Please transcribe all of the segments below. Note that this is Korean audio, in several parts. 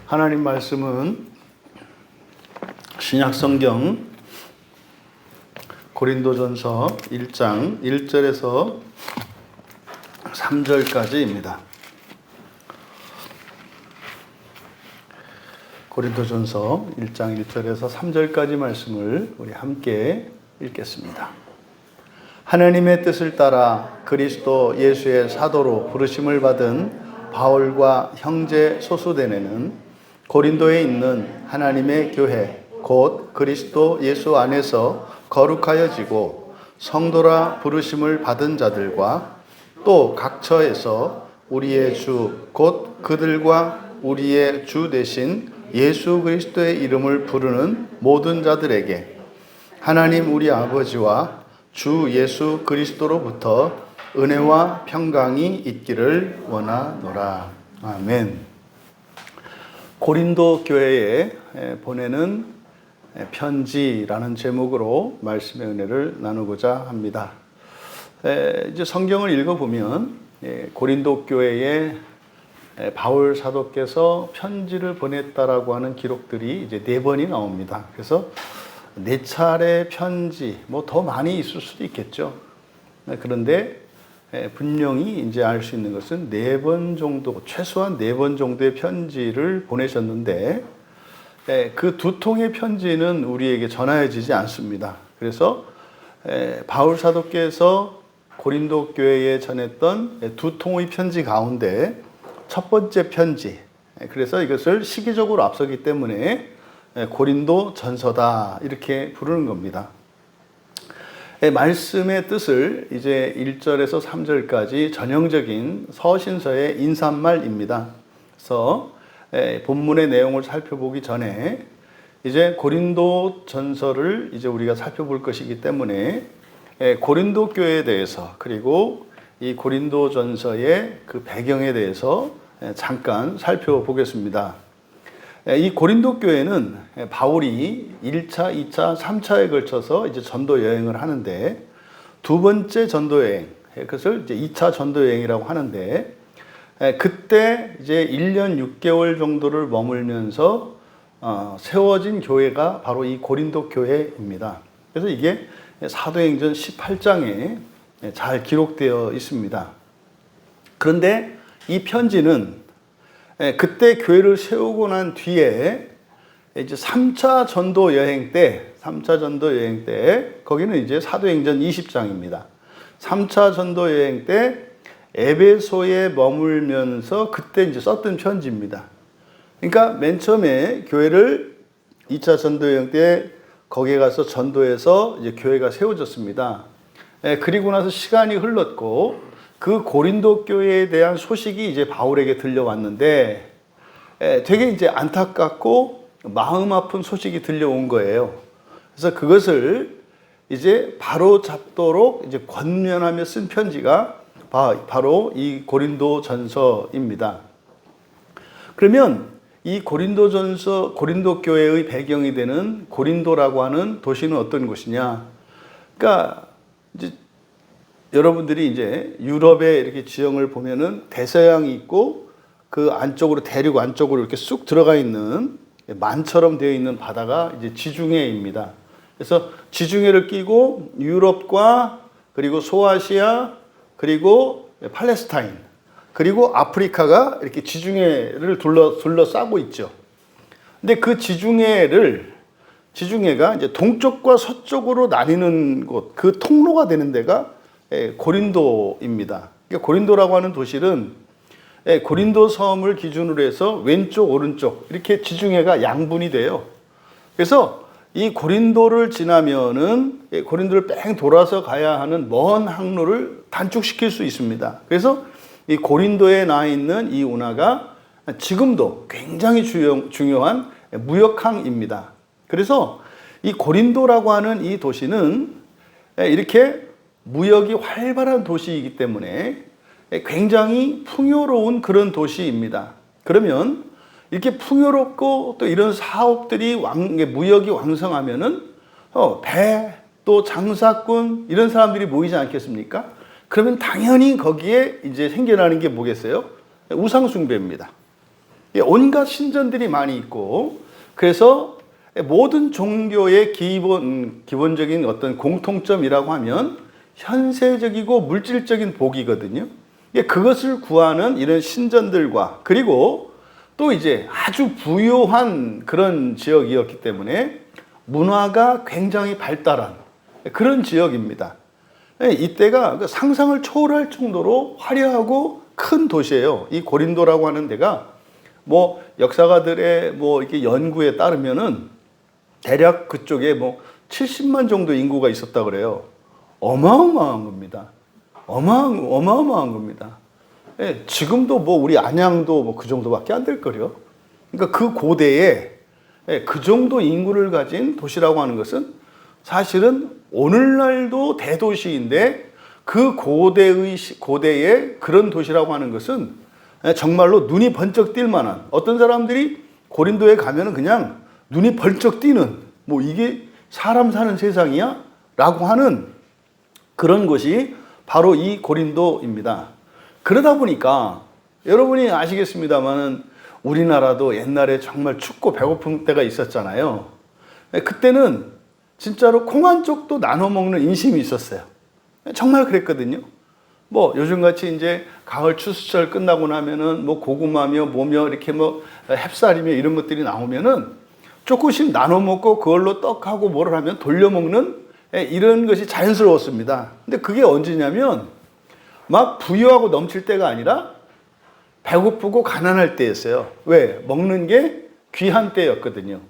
하나님 말씀은 신약성경 고린도전서 1장 1절에서 3절까지입니다. 고린도전서 1장 1절에서 3절까지 말씀을 우리 함께 읽겠습니다. 하나님의 뜻을 따라 그리스도 예수의 사도로 부르심을 받은 바울과 형제 소수대네는 고린도에 있는 하나님의 교회 곧 그리스도 예수 안에서 거룩하여지고 성도라 부르심을 받은 자들과 또 각처에서 우리의 주 곧 그들과 우리의 주 되신 예수 그리스도의 이름을 부르는 모든 자들에게 하나님 우리 아버지와 주 예수 그리스도로부터 은혜와 평강이 있기를 원하노라. 아멘. 고린도 교회에 보내는 편지라는 제목으로 말씀의 은혜를 나누고자 합니다. 이제 성경을 읽어보면 고린도 교회에 바울 사도께서 편지를 보냈다라고 하는 기록들이 이제 4번이 나옵니다. 그래서 4차례 편지, 뭐 더 많이 있을 수도 있겠죠. 그런데 분명히 이제 알 수 있는 것은 4번 정도, 최소한 4번 정도의 편지를 보내셨는데 그 2통의 편지는 우리에게 전하여지지 않습니다. 그래서 바울 사도께서 고린도 교회에 전했던 2통의 편지 가운데 첫 번째 편지, 그래서 이것을 시기적으로 앞서기 때문에 고린도 전서다 이렇게 부르는 겁니다. 말씀의 뜻을 이제 1절에서 3절까지 전형적인 서신서의 인사말입니다. 그래서 본문의 내용을 살펴보기 전에 이제 고린도 전서를 이제 우리가 살펴볼 것이기 때문에 고린도 교회에 대해서 그리고 이 고린도 전서의 그 배경에 대해서 잠깐 살펴보겠습니다. 이 고린도 교회는 바울이 1차, 2차, 3차에 걸쳐서 이제 전도 여행을 하는데 두 번째 전도 여행, 그것을 이제 2차 전도 여행이라고 하는데 그때 이제 1년 6개월 정도를 머물면서 세워진 교회가 바로 이 고린도 교회입니다. 그래서 이게 사도행전 18장에 잘 기록되어 있습니다. 그런데 이 편지는 그때 교회를 세우고 난 뒤에 이제 3차 전도 여행 때, 거기는 이제 사도행전 20장입니다. 3차 전도 여행 때 에베소에 머물면서 그때 이제 썼던 편지입니다. 그러니까 맨 처음에 교회를 2차 전도 여행 때 거기에 가서 전도해서 이제 교회가 세워졌습니다. 그리고 나서 시간이 흘렀고 그 고린도 교회에 대한 소식이 이제 바울에게 들려왔는데 되게 이제 안타깝고 마음 아픈 소식이 들려온 거예요. 그래서 그것을 이제 바로 잡도록 이제 권면하며 쓴 편지가 바로 이 고린도 전서입니다. 그러면 이 고린도 전서, 고린도 교회의 배경이 되는 고린도라고 하는 도시는 어떤 곳이냐? 그러니까 이제 여러분들이 이제 유럽의 이렇게 지형을 보면은 대서양이 있고 그 안쪽으로 대륙 안쪽으로 이렇게 쑥 들어가 있는 만처럼 되어 있는 바다가 이제 지중해입니다. 그래서 지중해를 끼고 유럽과 그리고 소아시아 그리고 팔레스타인 그리고 아프리카가 이렇게 지중해를 둘러싸고 있죠. 근데 그 지중해가 이제 동쪽과 서쪽으로 나뉘는 곳, 그 통로가 되는 데가 고린도입니다. 그러니까 고린도라고 하는 도시는 고린도 섬을 기준으로 해서 왼쪽, 오른쪽 이렇게 지중해가 양분이 돼요. 그래서 이 고린도를 지나면은 고린도를 뺑 돌아서 가야 하는 먼 항로를 단축시킬 수 있습니다. 그래서 이 고린도에 나 있는 이 운하가 지금도 굉장히 중요한 무역항입니다. 그래서 이 고린도라고 하는 이 도시는 이렇게 무역이 활발한 도시이기 때문에 굉장히 풍요로운 그런 도시입니다. 그러면 이렇게 풍요롭고 또 이런 사업들이 무역이 왕성하면은 배, 또 장사꾼 이런 사람들이 모이지 않겠습니까? 그러면 당연히 거기에 이제 생겨나는 게 뭐겠어요? 우상숭배입니다. 온갖 신전들이 많이 있고, 그래서 모든 종교의 기본적인 어떤 공통점이라고 하면 현세적이고 물질적인 복이거든요. 그것을 구하는 이런 신전들과, 그리고 또 이제 아주 부유한 그런 지역이었기 때문에 문화가 굉장히 발달한 그런 지역입니다. 이때가 상상을 초월할 정도로 화려하고 큰 도시예요. 이 고린도라고 하는 데가 뭐 역사가들의 뭐 이렇게 연구에 따르면은 대략 그쪽에 뭐 70만 정도 인구가 있었다 그래요. 어마어마한 겁니다. 어마어마한 겁니다. 예, 지금도 뭐 우리 안양도 뭐 그 정도밖에 안 될 거요. 그러니까 그 고대에 그 정도 인구를 가진 도시라고 하는 것은 사실은 오늘날도 대도시인데, 그 고대의 그런 도시라고 하는 것은 정말로 눈이 번쩍 띌 만한, 어떤 사람들이 고린도에 가면은 그냥 눈이 번쩍 띄는, 뭐 이게 사람 사는 세상이야? 라고 하는 그런 곳이 바로 이 고린도입니다. 그러다 보니까 여러분이 아시겠습니다만은 우리나라도 옛날에 정말 춥고 배고픈 때가 있었잖아요. 그때는 진짜로 콩 한 쪽도 나눠 먹는 인심이 있었어요. 정말 그랬거든요. 뭐 요즘같이 이제 가을 추수철 끝나고 나면은 뭐 고구마며 뭐며 이렇게 뭐 햅쌀이며 이런 것들이 나오면은 조금씩 나눠 먹고 그걸로 떡하고 뭐를 하면 돌려 먹는 이런 것이 자연스러웠습니다. 근데 그게 언제냐면 막 부유하고 넘칠 때가 아니라 배고프고 가난할 때였어요. 왜? 먹는 게 귀한 때였거든요.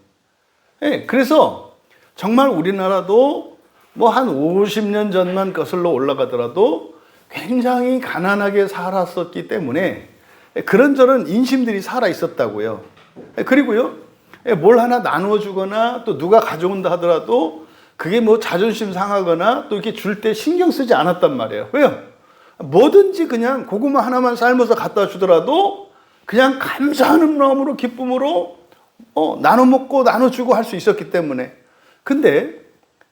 그래서 정말 우리나라도 뭐 한 50년 전만 거슬러 올라가더라도 굉장히 가난하게 살았었기 때문에 그런저런 인심들이 살아 있었다고요. 그리고요, 뭘 하나 나눠주거나 또 누가 가져온다 하더라도 그게 뭐 자존심 상하거나 또 이렇게 줄 때 신경 쓰지 않았단 말이에요. 왜요? 뭐든지 그냥 고구마 하나만 삶아서 갖다 주더라도 그냥 감사하는 마음으로, 기쁨으로 나눠 먹고 나눠주고 할 수 있었기 때문에. 근데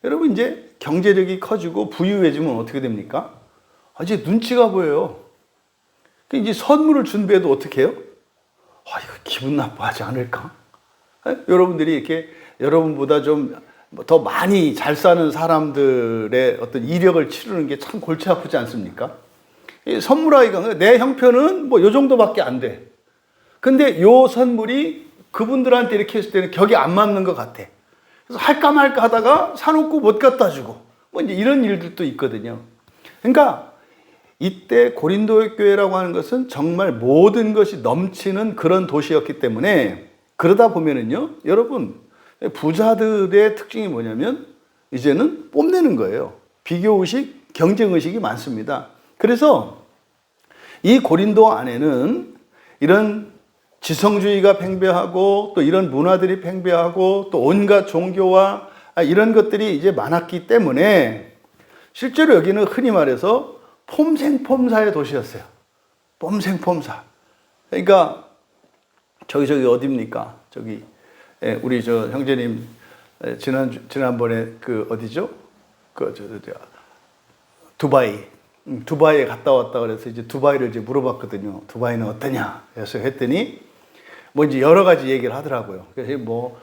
여러분, 이제 경제력이 커지고 부유해지면 어떻게 됩니까? 이제 눈치가 보여요. 이제 선물을 준비해도 어떻게 해요? 이거 기분 나빠하지 않을까? 여러분들이 이렇게 여러분보다 좀 더 많이 잘 사는 사람들의 어떤 이력을 치르는 게 참 골치 아프지 않습니까? 선물하기가, 내 형편은 뭐 요 정도밖에 안 돼. 근데 요 선물이 그분들한테 이렇게 했을 때는 격이 안 맞는 것 같아. 그래서 할까 말까 하다가 사놓고 못 갖다 주고, 뭐 이제 이런 일들도 있거든요. 그러니까 이때 고린도 교회라고 하는 것은 정말 모든 것이 넘치는 그런 도시였기 때문에, 그러다 보면은요, 여러분, 부자들의 특징이 뭐냐면 이제는 뽐내는 거예요. 비교의식, 경쟁의식이 많습니다. 그래서 이 고린도 안에는 이런 지성주의가 팽배하고 또 이런 문화들이 팽배하고 또 온갖 종교와 이런 것들이 이제 많았기 때문에 실제로 여기는 흔히 말해서 폼생폼사의 도시였어요. 폼생폼사. 그러니까 저기 어디입니까? 저기 우리 저 형제님 지난번에 그 어디죠? 두바이에 갔다 왔다 그래서 이제 두바이를 이제 물어봤거든요. 두바이는 어떠냐? 그래서 했더니 뭐 이제 여러 가지 얘기를 하더라고요. 그래서 뭐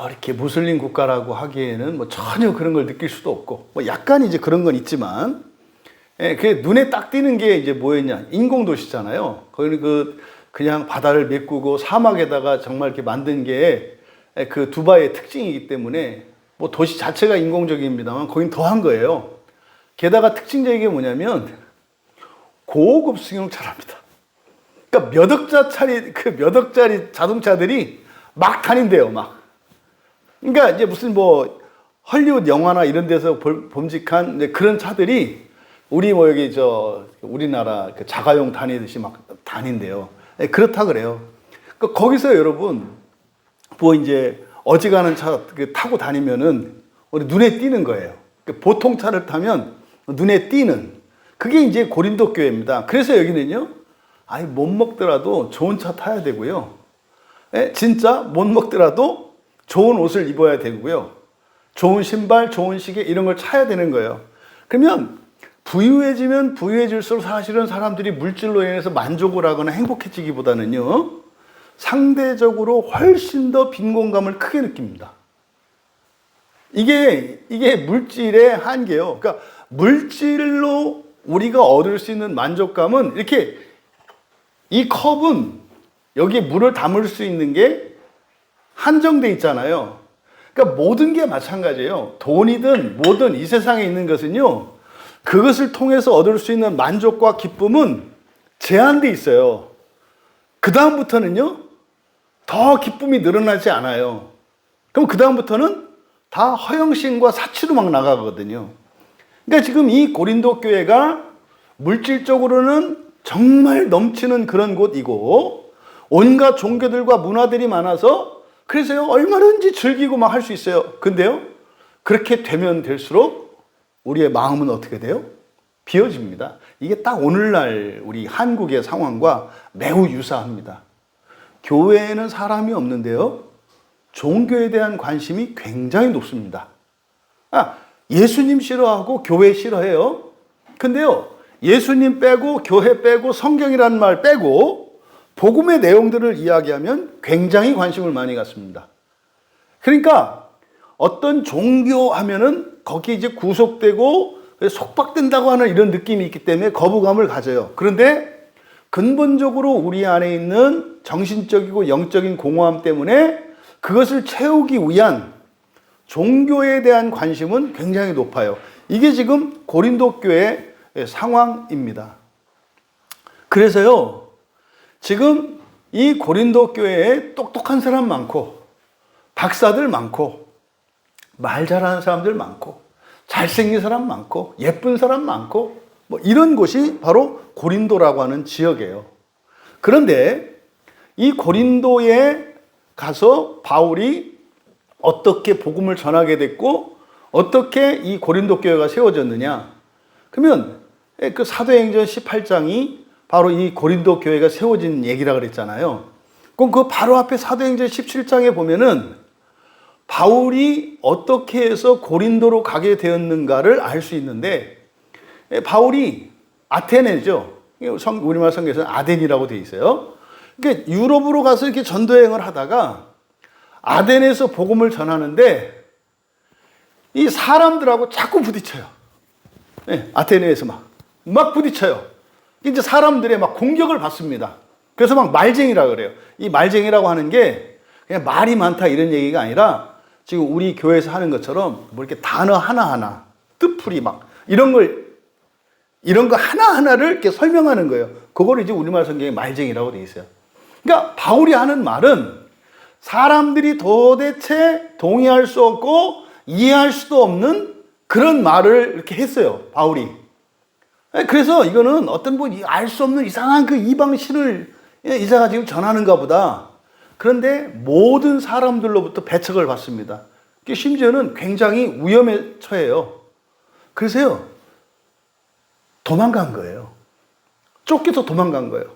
이렇게 무슬림 국가라고 하기에는 뭐 전혀 그런 걸 느낄 수도 없고, 뭐 약간 이제 그런 건 있지만, 그 눈에 딱 띄는 게 이제 뭐였냐? 인공도시잖아요. 거기는 그냥 바다를 메꾸고 사막에다가 정말 이렇게 만든 게 그 두바이의 특징이기 때문에 뭐 도시 자체가 인공적입니다만 거긴 더한 거예요. 게다가 특징적인 게 뭐냐면 고급 승용차랍니다. 그러니까 몇 억짜리 자동차들이 막 다닌대요, 막. 그러니까 이제 무슨 뭐 헐리우드 영화나 이런 데서 범직한 그런 차들이 우리 뭐 여기 우리나라 그 자가용 다니듯이 막 다닌대요. 그렇다 그래요. 그러니까 거기서 여러분 뭐 이제 어지간한 차 타고 다니면은 우리 눈에 띄는 거예요. 보통 차를 타면 눈에 띄는 그게 이제 고린도 교회입니다. 그래서 여기는요, 못 먹더라도 좋은 차 타야 되고요. 진짜 못 먹더라도 좋은 옷을 입어야 되고요. 좋은 신발, 좋은 시계 이런 걸 차야 되는 거예요. 그러면 부유해지면 부유해질수록 사실은 사람들이 물질로 인해서 만족을 하거나 행복해지기보다는요, 상대적으로 훨씬 더 빈곤감을 크게 느낍니다. 이게 물질의 한계예요. 그러니까 물질로 우리가 얻을 수 있는 만족감은 이렇게, 이 컵은 여기에 물을 담을 수 있는 게 한정돼 있잖아요. 그러니까 모든 게 마찬가지예요. 돈이든 뭐든 이 세상에 있는 것은요, 그것을 통해서 얻을 수 있는 만족과 기쁨은 제한돼 있어요. 그 다음부터는요, 더 기쁨이 늘어나지 않아요. 그럼 그 다음부터는 다 허영심과 사치로 막 나가거든요. 그러니까 지금 이 고린도 교회가 물질적으로는 정말 넘치는 그런 곳이고, 온갖 종교들과 문화들이 많아서 그래서요, 얼마든지 즐기고 막 할 수 있어요. 근데요, 그렇게 되면 될수록 우리의 마음은 어떻게 돼요? 비어집니다. 이게 딱 오늘날 우리 한국의 상황과 매우 유사합니다. 교회에는 사람이 없는데요, 종교에 대한 관심이 굉장히 높습니다. 예수님 싫어하고 교회 싫어해요. 근데요, 예수님 빼고 교회 빼고 성경이라는 말 빼고 복음의 내용들을 이야기하면 굉장히 관심을 많이 갖습니다. 그러니까 어떤 종교 하면은 거기에 이제 구속되고 속박된다고 하는 이런 느낌이 있기 때문에 거부감을 가져요. 그런데 근본적으로 우리 안에 있는 정신적이고 영적인 공허함 때문에 그것을 채우기 위한 종교에 대한 관심은 굉장히 높아요. 이게 지금 고린도 교회의 상황입니다. 그래서요, 지금 이 고린도 교회에 똑똑한 사람 많고, 박사들 많고, 말 잘하는 사람들 많고, 잘생긴 사람 많고, 예쁜 사람 많고, 뭐 이런 곳이 바로 고린도라고 하는 지역이에요. 그런데 이 고린도에 가서 바울이 어떻게 복음을 전하게 됐고, 어떻게 이 고린도 교회가 세워졌느냐? 그러면 그 사도행전 18장이 바로 이 고린도 교회가 세워진 얘기라 그랬잖아요. 그럼 그 바로 앞에 사도행전 17장에 보면은 바울이 어떻게 해서 고린도로 가게 되었는가를 알 수 있는데, 바울이 아테네죠. 우리말 성경에서는 아덴이라고 되어 있어요. 그러니까 유럽으로 가서 이렇게 전도여행을 하다가 아덴에서 복음을 전하는데 이 사람들하고 자꾸 부딪혀요. 네, 아테네에서 막 부딪혀요. 이제 사람들의 막 공격을 받습니다. 그래서 막 말쟁이라 그래요. 이 말쟁이라고 하는 게 그냥 말이 많다 이런 얘기가 아니라 지금 우리 교회에서 하는 것처럼 뭐 이렇게 단어 하나하나, 뜻풀이 막 이런 거 하나하나를 이렇게 설명하는 거예요. 그걸 이제 우리말 성경에 말쟁이라고 돼 있어요. 그러니까 바울이 하는 말은 사람들이 도대체 동의할 수 없고 이해할 수도 없는 그런 말을 이렇게 했어요, 바울이. 그래서 이거는 어떤 분이 알 수 없는 이상한 그 이방신을 이자가 지금 전하는가 보다. 그런데 모든 사람들로부터 배척을 받습니다. 심지어는 굉장히 위험에 처해요. 그래서요, 도망간 거예요. 쫓겨서 도망간 거예요.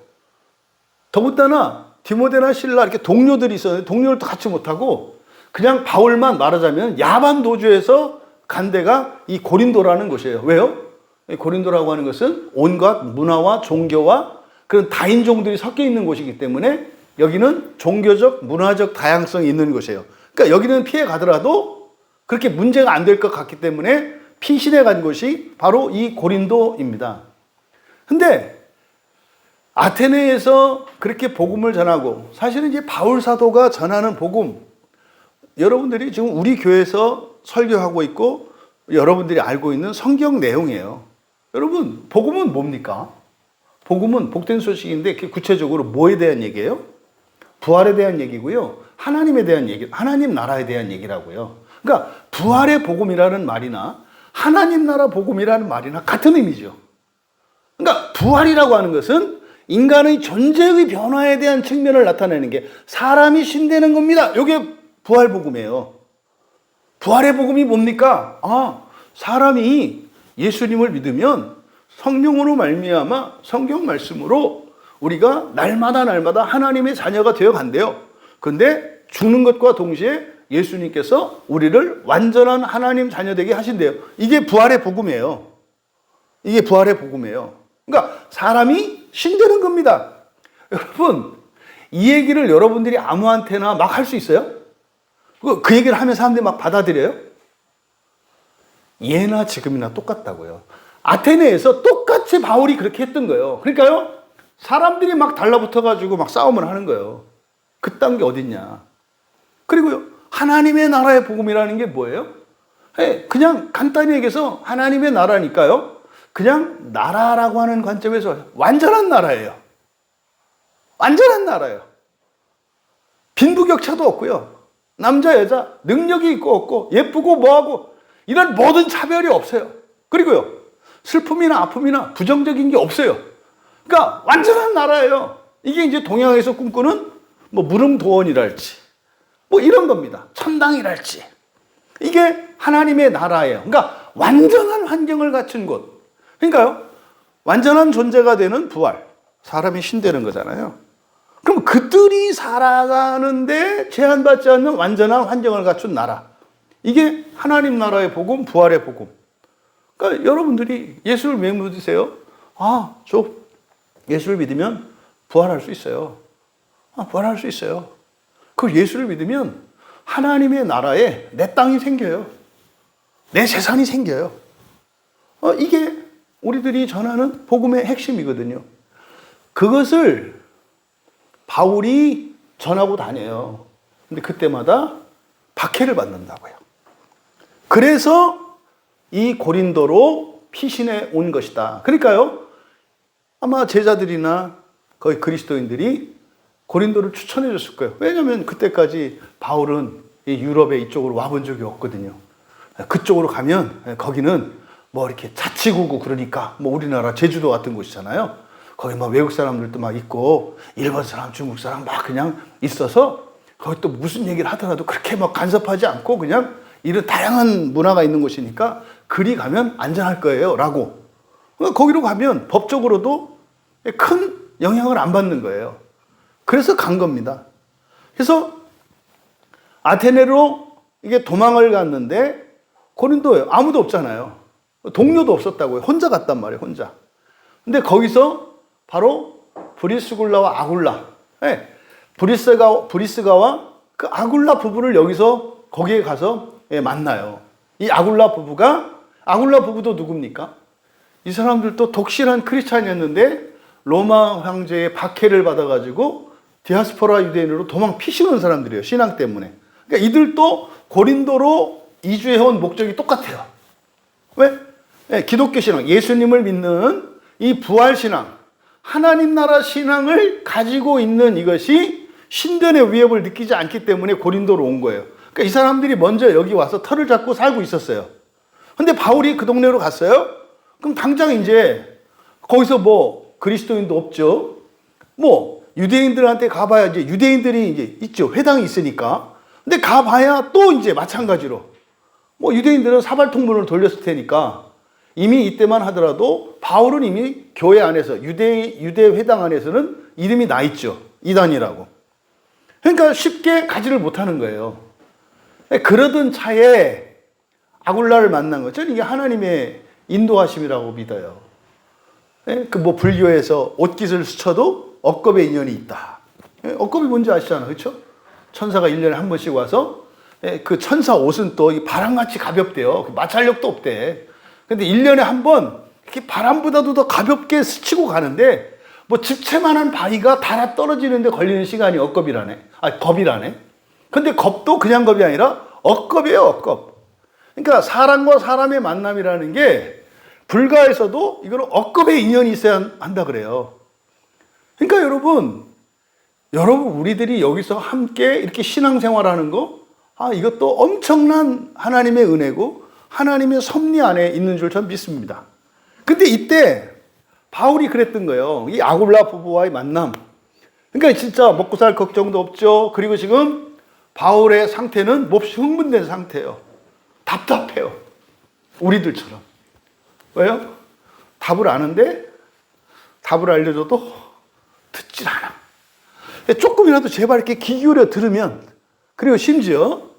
더군다나 디모데나 실라 이렇게 동료들이 있었는데 동료들도 같이 못하고 그냥 바울만 말하자면 야반 도주에서 간 데가 이 고린도라는 곳이에요. 왜요? 고린도라고 하는 것은 온갖 문화와 종교와 그런 다인종들이 섞여 있는 곳이기 때문에 여기는 종교적, 문화적 다양성이 있는 곳이에요. 그러니까 여기는 피해 가더라도 그렇게 문제가 안 될 것 같기 때문에 피신해 간 곳이 바로 이 고린도입니다. 근데 아테네에서 그렇게 복음을 전하고, 사실은 이제 바울 사도가 전하는 복음, 여러분들이 지금 우리 교회에서 설교하고 있고 여러분들이 알고 있는 성경 내용이에요. 여러분, 복음은 뭡니까? 복음은 복된 소식인데 구체적으로 뭐에 대한 얘기예요? 부활에 대한 얘기고요. 하나님에 대한 얘기, 하나님 나라에 대한 얘기라고요. 그러니까 부활의 복음이라는 말이나 하나님 나라 복음이라는 말이나 같은 의미죠. 그러니까 부활이라고 하는 것은 인간의 존재의 변화에 대한 측면을 나타내는 게 사람이 신되는 겁니다. 이게 부활 복음이에요. 부활의 복음이 뭡니까? 사람이 예수님을 믿으면 성령으로 말미암아 성경 말씀으로 우리가 날마다 하나님의 자녀가 되어 간대요. 그런데 죽는 것과 동시에 예수님께서 우리를 완전한 하나님 자녀 되게 하신대요. 이게 부활의 복음이에요. 이게 부활의 복음이에요. 그러니까 사람이 신되는 겁니다. 여러분, 이 얘기를 여러분들이 아무한테나 막 할 수 있어요? 그 얘기를 하면 사람들이 막 받아들여요? 예나 지금이나 똑같다고요. 아테네에서 똑같이 바울이 그렇게 했던 거예요. 그러니까요, 사람들이 막 달라붙어가지고 막 싸움을 하는 거예요. 그딴 게 어딨냐. 그리고요, 하나님의 나라의 복음이라는 게 뭐예요? 그냥 간단히 얘기해서 하나님의 나라니까요, 그냥 나라라고 하는 관점에서 완전한 나라예요. 완전한 나라예요. 빈부격차도 없고요. 남자, 여자, 능력이 있고 없고, 예쁘고 뭐하고, 이런 모든 차별이 없어요. 그리고요, 슬픔이나 아픔이나 부정적인 게 없어요. 그러니까 완전한 나라예요. 이게 이제 동양에서 꿈꾸는 뭐 무릉도원이랄지, 뭐 이런 겁니다. 천당이랄지. 이게 하나님의 나라예요. 그러니까 완전한 환경을 갖춘 곳. 그러니까요, 완전한 존재가 되는 부활. 사람이 신되는 거잖아요. 그럼 그들이 살아가는데 제한받지 않는 완전한 환경을 갖춘 나라. 이게 하나님 나라의 복음, 부활의 복음. 그러니까 여러분들이 예수를 왜 믿으세요? 저 예수를 믿으면 부활할 수 있어요. 부활할 수 있어요. 그 예수를 믿으면 하나님의 나라에 내 땅이 생겨요. 내 재산이 생겨요. 이게 우리들이 전하는 복음의 핵심이거든요. 그것을 바울이 전하고 다녀요. 근데 그때마다 박해를 받는다고요. 그래서 이 고린도로 피신해 온 것이다. 그러니까요, 아마 제자들이나 거의 그리스도인들이 고린도를 추천해 줬을 거예요. 왜냐하면 그때까지 바울은 유럽에 이쪽으로 와본 적이 없거든요. 그쪽으로 가면 거기는 뭐 이렇게 자치구구, 그러니까 뭐 우리나라 제주도 같은 곳이잖아요. 거기 막 외국 사람들도 막 있고 일본 사람, 중국 사람 막 그냥 있어서 거기 또 무슨 얘기를 하더라도 그렇게 막 간섭하지 않고 그냥 이런 다양한 문화가 있는 곳이니까 그리 가면 안전할 거예요 라고. 거기로 가면 법적으로도 큰 영향을 안 받는 거예요. 그래서 간 겁니다. 그래서 아테네로 이게 도망을 갔는데 고린도에 아무도 없잖아요. 동료도 없었다고요. 혼자 갔단 말이에요. 혼자. 근데 거기서 바로 브리스굴라와 아굴라, 브리스가와 그 아굴라 부부를 여기서 거기에 가서 만나요. 이 아굴라 부부도 누굽니까? 이 사람들도 독실한 크리스찬이었는데 로마 황제의 박해를 받아가지고 디아스포라 유대인으로 도망 피신온 사람들이에요. 신앙 때문에. 그러니까 이들도 고린도로 이주해온 목적이 똑같아요. 왜? 기독교 신앙, 예수님을 믿는 이 부활 신앙, 하나님 나라 신앙을 가지고 있는 이것이 신변의 위협을 느끼지 않기 때문에 고린도로 온 거예요. 그러니까 이 사람들이 먼저 여기 와서 털을 잡고 살고 있었어요. 근데 바울이 그 동네로 갔어요? 그럼 당장 이제 거기서 뭐 그리스도인도 없죠. 뭐 유대인들한테 가봐야 이제 유대인들이 이제 있죠. 회당이 있으니까. 근데 가봐야 또 이제 마찬가지로 뭐 유대인들은 사발통문을 돌렸을 테니까 이미 이때만 하더라도 바울은 이미 교회 안에서 유대 회당 안에서는 이름이 나 있죠. 이단이라고. 그러니까 쉽게 가지를 못하는 거예요. 그러던 차에 아굴라를 만난 거죠. 이게 하나님의 인도하심이라고 믿어요. 그 뭐 불교에서 옷깃을 스쳐도 억겁의 인연이 있다. 억겁이 뭔지 아시잖아요. 그렇죠? 천사가 1년에 한 번씩 와서 그 천사 옷은 또 바람같이 가볍대요. 마찰력도 없대. 근데 1년에 한 번 이렇게 바람보다도 더 가볍게 스치고 가는데 뭐 집채만한 바위가 달아 떨어지는데 걸리는 시간이 억겁이라네. 겁이라네. 근데 겁도 그냥 겁이 아니라 억겁이에요, 억겁. 그러니까 사람과 사람의 만남이라는 게 불가에서도 이거는 억겁의 인연이 있어야 한다 그래요. 그러니까 여러분 우리들이 여기서 함께 이렇게 신앙생활하는 거, 이것도 엄청난 하나님의 은혜고 하나님의 섭리 안에 있는 줄 전 믿습니다. 근데 이때 바울이 그랬던 거예요. 이 아굴라 부부와의 만남. 그러니까 진짜 먹고 살 걱정도 없죠. 그리고 지금 바울의 상태는 몹시 흥분된 상태예요. 답답해요. 우리들처럼. 왜요? 답을 아는데 답을 알려줘도 듣질 않아. 조금이라도 제발 이렇게 귀 기울여 들으면, 그리고 심지어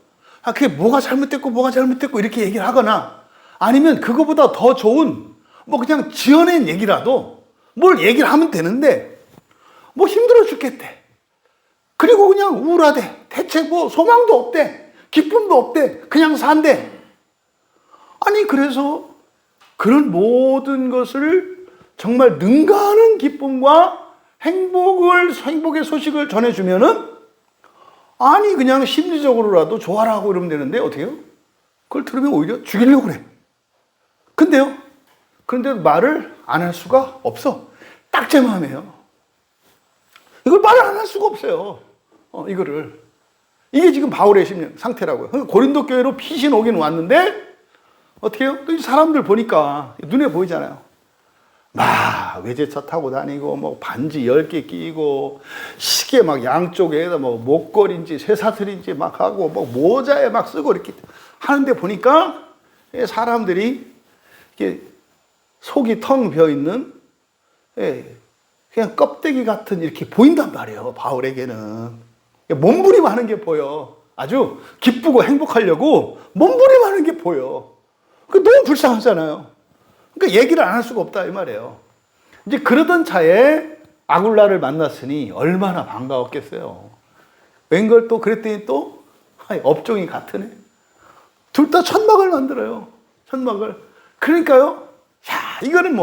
그게 뭐가 잘못됐고 이렇게 얘기를 하거나 아니면 그거보다 더 좋은 뭐 그냥 지어낸 얘기라도 뭘 얘기를 하면 되는데 뭐 힘들어 죽겠대. 그리고 그냥 우울하대. 대체 뭐 소망도 없대. 기쁨도 없대. 그냥 산대. 아니 그래서 그런 모든 것을 정말 능가하는 기쁨과 행복의 소식을 전해주면은 아니 그냥 심리적으로라도 좋아라고 이러면 되는데 어떻게 해요? 그걸 들으면 오히려 죽이려고 그래. 그런데 말을 안 할 수가 없어. 딱 제 마음이에요. 이걸 말을 안 할 수가 없어요. 이거를. 이게 지금 바울의 심령 상태라고요. 고린도 교회로 피신 오긴 왔는데 어떻게 해요? 또 사람들 보니까 눈에 보이잖아요. 막 외제차 타고 다니고 뭐 반지 10개 끼고 시계 막 양쪽에다 뭐 목걸이인지 쇠사슬인지 막 하고 뭐 모자에 막 쓰고 이렇게 하는데 보니까 사람들이 이렇게 속이 텅 비어 있는 그냥 껍데기 같은 이렇게 보인단 말이에요. 바울에게는 몸부림하는 게 보여. 아주 기쁘고 행복하려고 몸부림하는 게 보여. 너무 불쌍하잖아요. 그러니까 얘기를 안 할 수가 없다 이 말이에요. 이제 그러던 차에 아굴라를 만났으니 얼마나 반가웠겠어요. 웬걸 또 그랬더니 또 업종이 같으네. 둘 다 천막을 만들어요. 천막을. 그러니까요. 야 이거는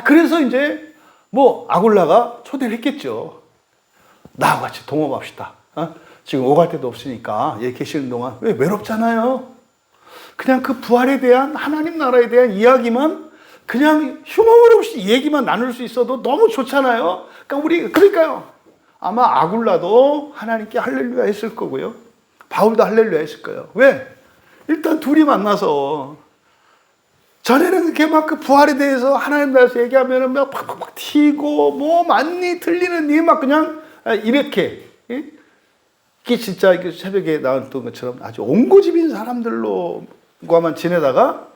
그래서 이제 아굴라가 초대를 했겠죠. 나하고 같이 동업합시다. 지금 오갈 데도 없으니까 여기 계시는 동안 왜 외롭잖아요. 그냥 그 부활에 대한 하나님 나라에 대한 이야기만 그냥 흉물 없이 얘기만 나눌 수 있어도 너무 좋잖아요. 그러니까요. 아마 아굴라도 하나님께 할렐루야 했을 거고요. 바울도 할렐루야 했을 거예요. 왜? 일단 둘이 만나서 전에는 이렇게 막 그 부활에 대해서 하나님 나라에서 얘기하면은 막 팍팍팍 튀고 뭐 많이 틀리는 일 막 그냥 이렇게 이게 진짜 새벽에 나왔던 것처럼 아주 옹고집인 사람들로만 지내다가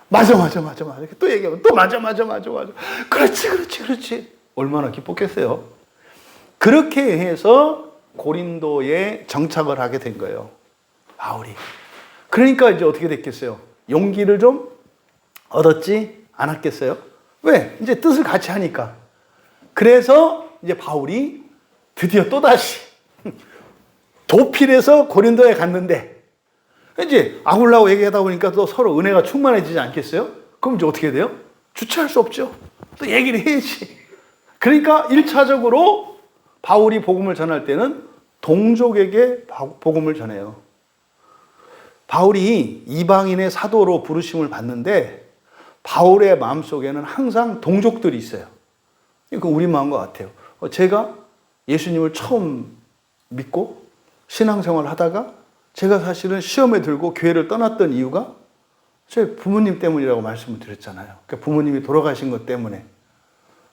맞아 또 얘기하면 또 맞아 그렇지 얼마나 기뻤겠어요. 그렇게 해서 고린도에 정착을 하게 된 거예요, 바울이. 그러니까 이제 어떻게 됐겠어요? 용기를 좀 얻었지 않았겠어요? 왜? 이제 뜻을 같이 하니까. 그래서 이제 바울이 드디어 또다시 도필해서 고린도에 갔는데 이제 아굴라하고 얘기하다 보니까 또 서로 은혜가 충만해지지 않겠어요? 그럼 이제 어떻게 돼요? 주체할 수 없죠. 또 얘기를 해야지. 그러니까 1차적으로 바울이 복음을 전할 때는 동족에게 복음을 전해요. 바울이 이방인의 사도로 부르심을 받는데 바울의 마음속에는 항상 동족들이 있어요. 이건 우리 마음과 같아요. 제가 예수님을 처음 믿고 신앙생활을 하다가 제가 사실은 시험에 들고 교회를 떠났던 이유가 제 부모님 때문이라고 말씀을 드렸잖아요. 그러니까 부모님이 돌아가신 것 때문에.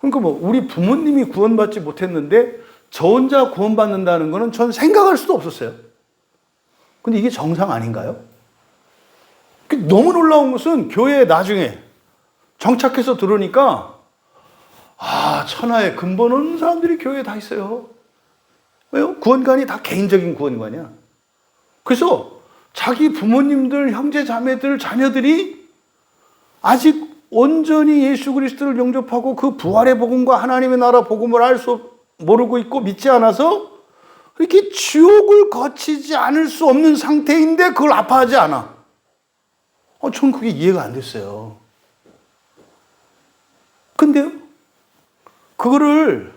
그러니까 우리 부모님이 구원받지 못했는데 저 혼자 구원받는다는 거는 전 생각할 수도 없었어요. 근데 이게 정상 아닌가요? 너무 놀라운 것은 교회에 나중에 정착해서 들어오니까 천하의 근본 없는 사람들이 교회에 다 있어요. 왜요? 구원관이 다 개인적인 구원관이야. 그래서 자기 부모님들, 형제, 자매들, 자녀들이 아직 온전히 예수 그리스도를 영접하고 그 부활의 복음과 하나님의 나라 복음을 모르고 있고 믿지 않아서 이렇게 지옥을 거치지 않을 수 없는 상태인데 그걸 아파하지 않아. 저는 그게 이해가 안 됐어요. 근데요, 그거를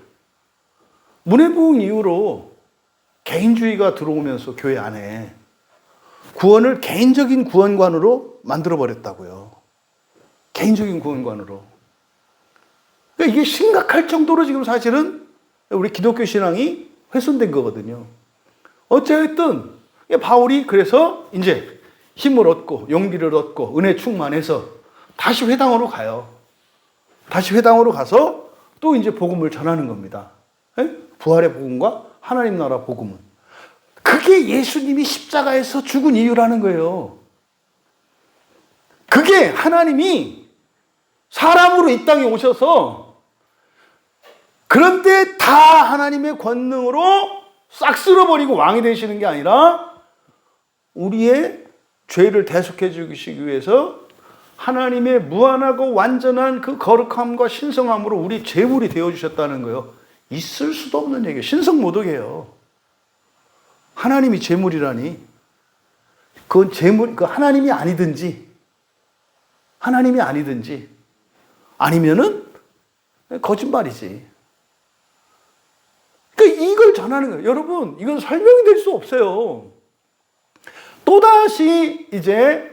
문해부흥 이후로 개인주의가 들어오면서 교회 안에 구원을 개인적인 구원관으로 만들어버렸다고요. 개인적인 구원관으로. 그러니까 이게 심각할 정도로 지금 사실은 우리 기독교 신앙이 훼손된 거거든요. 어쨌든 바울이 그래서 이제 힘을 얻고 용기를 얻고 은혜 충만해서 다시 회당으로 가요. 다시 회당으로 가서 또 이제 복음을 전하는 겁니다. 부활의 복음과 하나님 나라 복음은. 그게 예수님이 십자가에서 죽은 이유라는 거예요. 그게 하나님이 사람으로 이 땅에 오셔서 그런데 다 하나님의 권능으로 싹 쓸어버리고 왕이 되시는 게 아니라 우리의 죄를 대속해 주시기 위해서 하나님의 무한하고 완전한 그 거룩함과 신성함으로 우리 제물이 되어주셨다는 거예요. 있을 수도 없는 얘기예요. 신성모독이에요. 하나님이 재물이라니. 그건 재물, 그 하나님이 아니든지 아니면은 거짓말이지. 그러니까 이걸 전하는 거예요. 여러분, 이건 설명이 될 수 없어요. 또다시 이제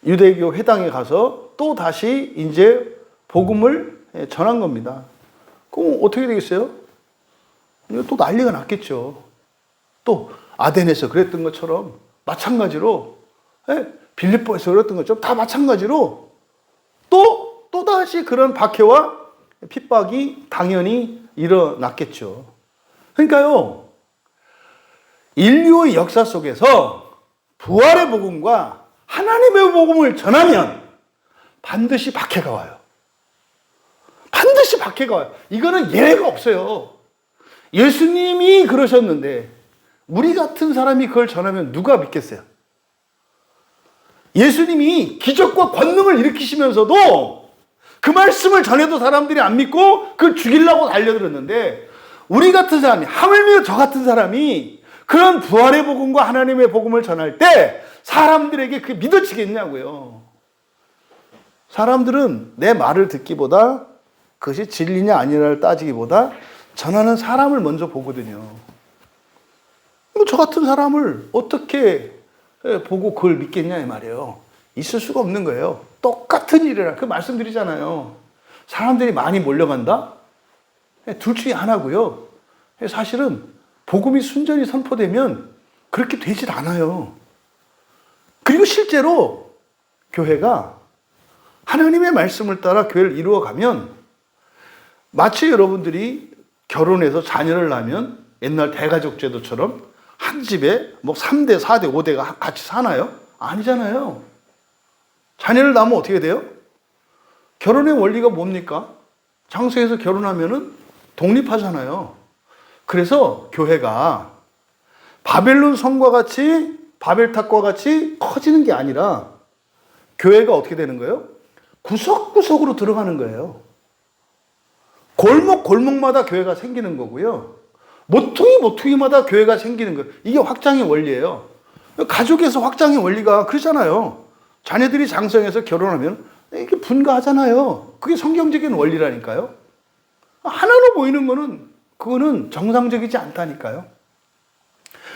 유대교 회당에 가서 또다시 이제 복음을 전한 겁니다. 그럼 어떻게 되겠어요? 이거 또 난리가 났겠죠. 또 아덴에서 그랬던 것처럼 마찬가지로, 빌립보에서 그랬던 것처럼 다 마찬가지로 또다시 그런 박해와 핍박이 당연히 일어났겠죠. 그러니까요, 인류의 역사 속에서 부활의 복음과 하나님의 복음을 전하면 반드시 박해가 와요. 반드시 박해가 와요. 이거는 예외가 없어요. 예수님이 그러셨는데 우리 같은 사람이 그걸 전하면 누가 믿겠어요? 예수님이 기적과 권능을 일으키시면서도 그 말씀을 전해도 사람들이 안 믿고 그걸 죽이려고 달려들었는데, 우리 같은 사람이, 하물며 저 같은 사람이 그런 부활의 복음과 하나님의 복음을 전할 때 사람들에게 그게 믿어지겠냐고요. 사람들은 내 말을 듣기보다, 그것이 진리냐 아니냐를 따지기보다 전하는 사람을 먼저 보거든요. 저 같은 사람을 어떻게 보고 그걸 믿겠냐 이 말이에요. 있을 수가 없는 거예요. 똑같은 일이라 그 말씀드리잖아요. 사람들이 많이 몰려간다? 둘 중에 하나고요. 사실은 복음이 순전히 선포되면 그렇게 되질 않아요. 그리고 실제로 교회가 하나님의 말씀을 따라 교회를 이루어가면, 마치 여러분들이 결혼해서 자녀를 낳으면 옛날 대가족 제도처럼 한 집에 뭐 3대, 4대, 5대가 같이 사나요? 아니잖아요. 자녀를 낳으면 어떻게 돼요? 결혼의 원리가 뭡니까? 장소에서 결혼하면은 독립하잖아요. 그래서 교회가 바벨론 성과 같이, 바벨탑과 같이 커지는 게 아니라 교회가 어떻게 되는 거예요? 구석구석으로 들어가는 거예요. 골목골목마다 교회가 생기는 거고요. 모퉁이모퉁이마다 교회가 생기는 거예요. 이게 확장의 원리예요. 가족에서 확장의 원리가 그렇잖아요. 자녀들이 장성해서 결혼하면 이게 분가하잖아요. 그게 성경적인 원리라니까요. 하나로 보이는 거는, 그거는 정상적이지 않다니까요.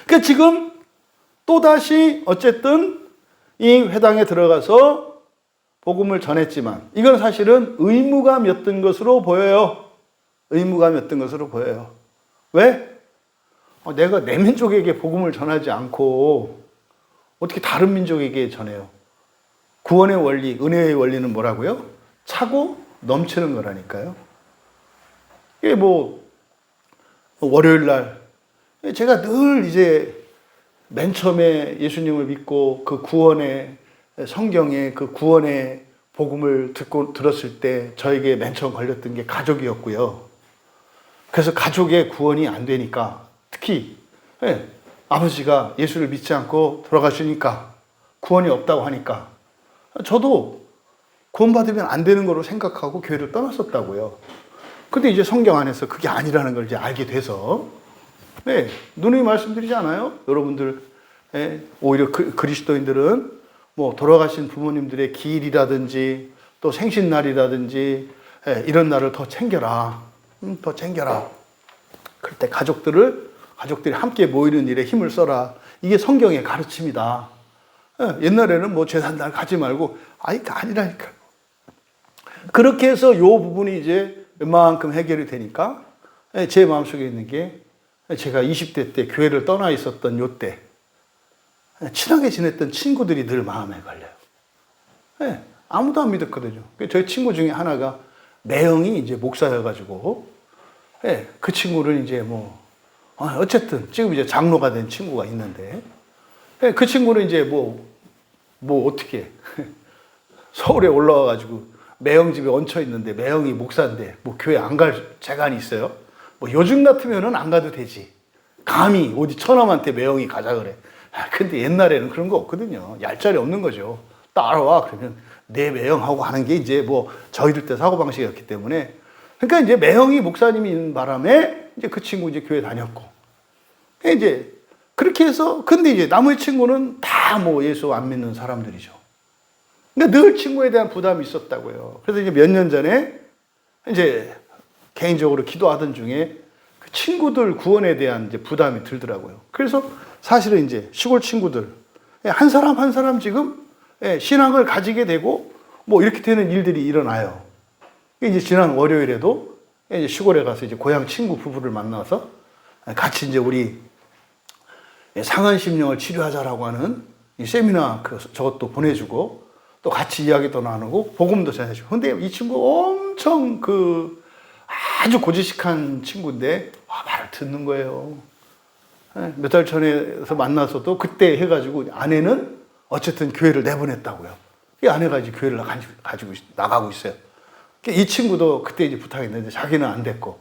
그러니까 지금 또다시 어쨌든 이 회당에 들어가서 복음을 전했지만, 이건 사실은 의무감이었던 것으로 보여요. 의무감이었던 것으로 보여요. 왜? 내가 내 민족에게 복음을 전하지 않고 어떻게 다른 민족에게 전해요? 구원의 원리, 은혜의 원리는 뭐라고요? 차고 넘치는 거라니까요. 이게 뭐 월요일 날 제가 늘 이제 맨 처음에 예수님을 믿고 그 구원의 성경의 그 구원의 복음을 들었을 때 저에게 맨 처음 걸렸던 게 가족이었고요. 그래서 가족의 구원이 안 되니까, 특히 아버지가 예수를 믿지 않고 돌아가시니까 구원이 없다고 하니까 저도 구원받으면 안 되는 거로 생각하고 교회를 떠났었다고요. 근데 이제 성경 안에서 그게 아니라는 걸 이제 알게 돼서, 누누이 말씀드리지 않아요? 여러분들, 오히려 그리스도인들은 뭐 돌아가신 부모님들의 기일이라든지 또 생신날이라든지 이런 날을 더 챙겨라. 더 챙겨라. 그럴 때 가족들이 함께 모이는 일에 힘을 써라. 이게 성경의 가르침이다. 옛날에는 뭐 제삿날 가지 말고, 아니라니까. 그렇게 해서 이 부분이 이제 웬만큼 해결이 되니까 제 마음속에 있는 게, 제가 20대 때 교회를 떠나 있었던 요때 친하게 지냈던 친구들이 늘 마음에 걸려요. 아무도 안 믿었거든요. 저희 친구 중에 하나가 매형이 이제 목사여가지고, 그 친구를 이제 뭐, 어쨌든 지금 이제 장로가 된 친구가 있는데, 그 친구는 이제 어떻게, 서울에 올라와가지고 매형 집에 얹혀 있는데, 매형이 목사인데, 뭐 교회 안 갈 재간이 있어요? 뭐 요즘 같으면은 안 가도 되지. 감히 어디 처남한테 매형이 가자 그래. 근데 옛날에는 그런 거 없거든요. 얄짤이 없는 거죠. 따라와. 그러면 내 매형하고 하는 게 이제 뭐 저희들 때 사고방식이었기 때문에. 그러니까 이제 매형이 목사님이 있는 바람에 이제 그 친구 이제 교회 다녔고. 이제 그렇게 해서, 근데 이제 나머지 친구는 다 뭐 예수 안 믿는 사람들이죠. 그러니까 늘 친구에 대한 부담이 있었다고요. 그래서 이제 몇 년 전에 이제 개인적으로 기도하던 중에 그 친구들 구원에 대한 이제 부담이 들더라고요. 그래서 사실은 이제 시골 친구들 한 사람 한 사람 지금 신앙을 가지게 되고 뭐 이렇게 되는 일들이 일어나요. 이제 지난 월요일에도 이제 시골에 가서 이제 고향 친구 부부를 만나서 같이 이제 우리 상한심령을 치료하자라고 하는 이 세미나 저것도 보내주고 또 같이 이야기도 나누고 복음도 전해주고. 근데 이 친구 엄청 아주 고지식한 친구인데 말을 듣는 거예요. 몇 달 전에서 만나서도 그때 해가지고 아내는 어쨌든 교회를 내보냈다고요. 이 아내가 이제 교회를 가지고 나가고 있어요. 이 친구도 그때 이제 부탁했는데 자기는 안 됐고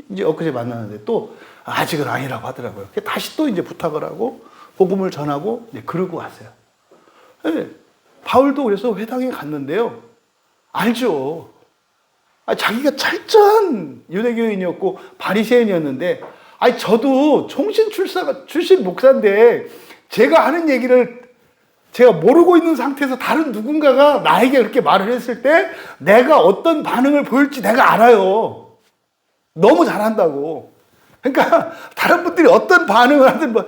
이제 엊그제 만났는데 또 아직은 아니라고 하더라고요. 다시 또 이제 부탁을 하고 복음을 전하고 이제 그러고 왔어요. 네. 바울도 그래서 회당에 갔는데요. 알죠. 자기가 철저한 유대교인이었고 바리새인이었는데, 저도 총신 출신 목사인데 제가 하는 얘기를 제가 모르고 있는 상태에서 다른 누군가가 나에게 그렇게 말을 했을 때 내가 어떤 반응을 보일지 내가 알아요. 너무 잘한다고. 그러니까 다른 분들이 어떤 반응을 하든 다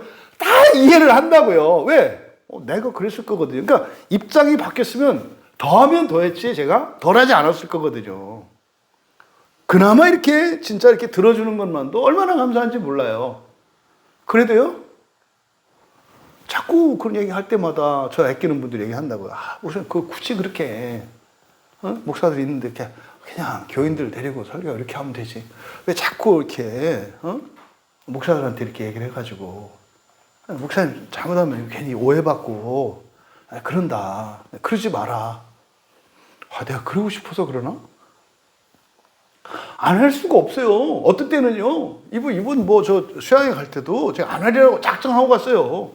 이해를 한다고요. 왜? 내가 그랬을 거거든요. 그러니까 입장이 바뀌었으면 더하면 더했지 제가 덜하지 않았을 거거든요. 그나마 이렇게 진짜 이렇게 들어주는 것만도 얼마나 감사한지 몰라요. 그래도요, 자꾸 그런 얘기 할 때마다 저 아끼는 분들이 얘기한다고요. 무슨 굳이 그렇게 목사들이 있는데 그냥 교인들 데리고 설교 이렇게 하면 되지. 왜 자꾸 이렇게 목사들한테 이렇게 얘기를 해가지고 목사님 잘못하면 괜히 오해받고 그런다. 그러지 마라. 내가 그러고 싶어서 그러나? 안 할 수가 없어요. 어떤 때는요, 이분 뭐 저 수양회 갈 때도 제가 안 하려고 작정하고 갔어요.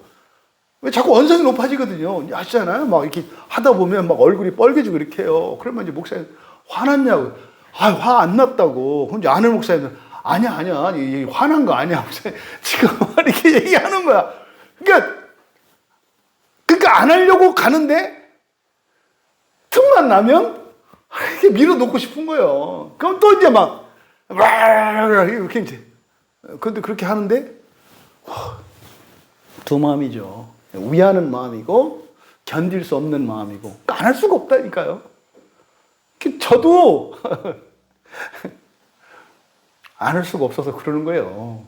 왜 자꾸 언성이 높아지거든요. 아시잖아요? 막 이렇게 하다 보면 막 얼굴이 빨개지고 이렇게 해요. 그러면 이제 목사님 화났냐고. 화 안 났다고. 근데 아는 목사님은 아니야. 화난 거 아니야. 목사님. 지금 이렇게 얘기하는 거야. 그러니까 안 하려고 가는데 틈만 나면 이렇게 밀어놓고 싶은 거예요. 그럼 또 이제 이렇게 이제. 그런데 그렇게 하는데 두 마음이죠. 위하는 마음이고 견딜 수 없는 마음이고 안 할 수가 없다니까요. 저도 안 할 수가 없어서 그러는 거예요.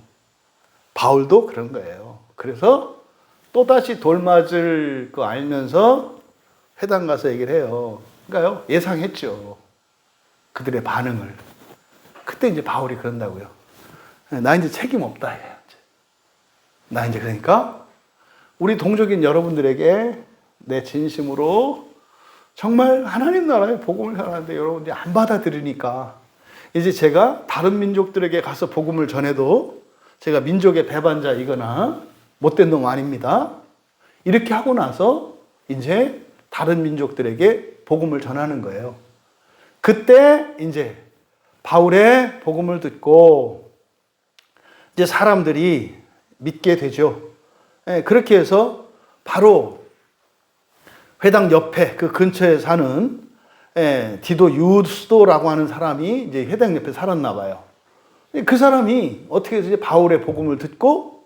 바울도 그런 거예요. 그래서 또다시 돌 맞을 거 알면서 회당 가서 얘기를 해요. 그러니까요, 예상했죠. 그들의 반응을. 그때 이제 바울이 그런다고요. 나 이제 책임 없다. 나 이제 그러니까 우리 동족인 여러분들에게 내 진심으로 정말 하나님 나라의 복음을 전하는데 여러분들이 안 받아들이니까 이제 제가 다른 민족들에게 가서 복음을 전해도 제가 민족의 배반자이거나 못된 놈 아닙니다. 이렇게 하고 나서 이제 다른 민족들에게 복음을 전하는 거예요. 그때 이제 바울의 복음을 듣고 이제 사람들이 믿게 되죠. 그렇게 해서 바로 회당 옆에 그 근처에 사는 디도 유스도라고 하는 사람이 이제 회당 옆에 살았나 봐요. 그 사람이 어떻게 해서 이제 바울의 복음을 듣고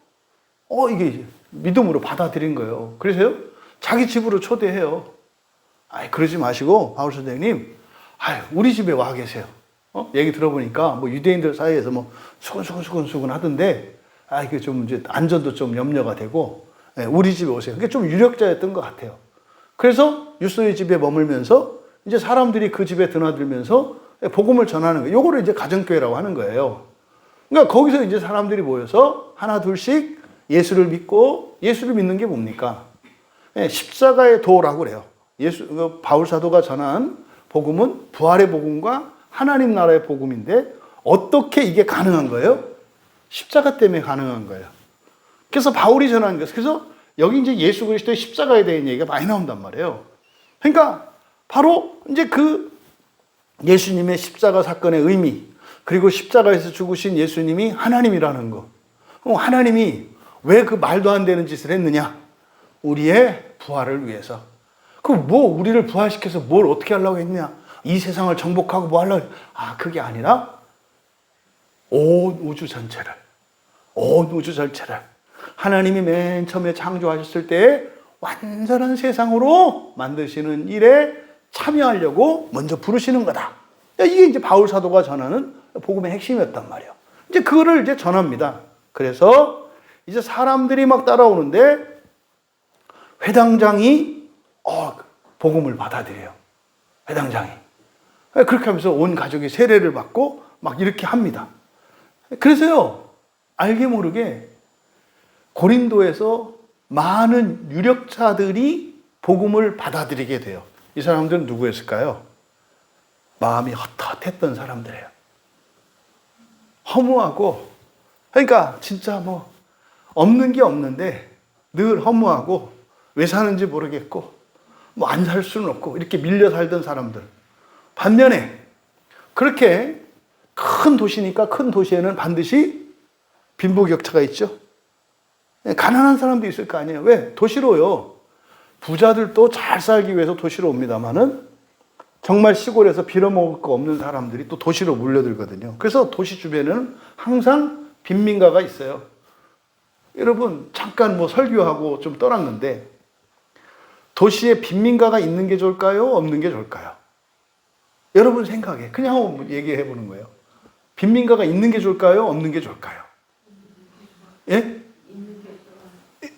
이게 이제 믿음으로 받아들인 거예요. 그래서요, 자기 집으로 초대해요. 그러지 마시고 바울 선생님, 우리 집에 와 계세요. 얘기 들어보니까 뭐 유대인들 사이에서 뭐 수근수근 하던데 이게 좀 이제 안전도 좀 염려가 되고 우리 집에 오세요. 그게 좀 유력자였던 것 같아요. 그래서 유스도의 집에 머물면서 이제 사람들이 그 집에 드나들면서 복음을 전하는 거예요. 요거를 이제 가정교회라고 하는 거예요. 그러니까 거기서 이제 사람들이 모여서 하나 둘씩 예수를 믿고, 예수를 믿는 게 뭡니까? 십자가의 도라고 그래요. 바울 사도가 전한 복음은 부활의 복음과 하나님 나라의 복음인데 어떻게 이게 가능한 거예요? 십자가 때문에 가능한 거예요. 그래서 바울이 전하는 거예요. 그래서 여기 이제 예수 그리스도의 십자가에 대한 얘기가 많이 나온단 말이에요. 그러니까 바로 이제 그 예수님의 십자가 사건의 의미, 그리고 십자가에서 죽으신 예수님이 하나님이라는 거. 하나님이 왜 그 말도 안 되는 짓을 했느냐? 우리의 부활을 위해서. 그럼 뭐 우리를 부활시켜서 뭘 어떻게 하려고 했냐? 이 세상을 정복하고 뭐 하려고 했냐? 그게 아니라 온 우주 전체를 하나님이 맨 처음에 창조하셨을 때 완전한 세상으로 만드시는 일에 참여하려고 먼저 부르시는 거다. 이게 이제 바울 사도가 전하는 복음의 핵심이었단 말이에요. 이제 그거를 이제 전합니다. 그래서 이제 사람들이 막 따라오는데 회당장이 복음을 받아들여요. 회당장이. 그렇게 하면서 온 가족이 세례를 받고 막 이렇게 합니다. 그래서요, 알게 모르게 고린도에서 많은 유력자들이 복음을 받아들이게 돼요. 이 사람들은 누구였을까요? 마음이 헛헛했던 사람들이에요. 허무하고, 그러니까 진짜 뭐 없는 게 없는데 늘 허무하고 왜 사는지 모르겠고 뭐 안 살 수는 없고 이렇게 밀려 살던 사람들. 반면에 그렇게 큰 도시니까 큰 도시에는 반드시 빈부격차가 있죠. 가난한 사람도 있을 거 아니에요. 왜? 도시로요. 부자들도 잘 살기 위해서 도시로 옵니다만은 정말 시골에서 빌어먹을 거 없는 사람들이 또 도시로 몰려들거든요. 그래서 도시 주변에는 항상 빈민가가 있어요. 여러분, 잠깐 뭐 설교하고 좀 떠났는데 도시에 빈민가가 있는 게 좋을까요? 없는 게 좋을까요? 여러분 생각에 그냥 한번 얘기해 보는 거예요. 빈민가가 있는 게 좋을까요? 없는 게 좋을까요? 예?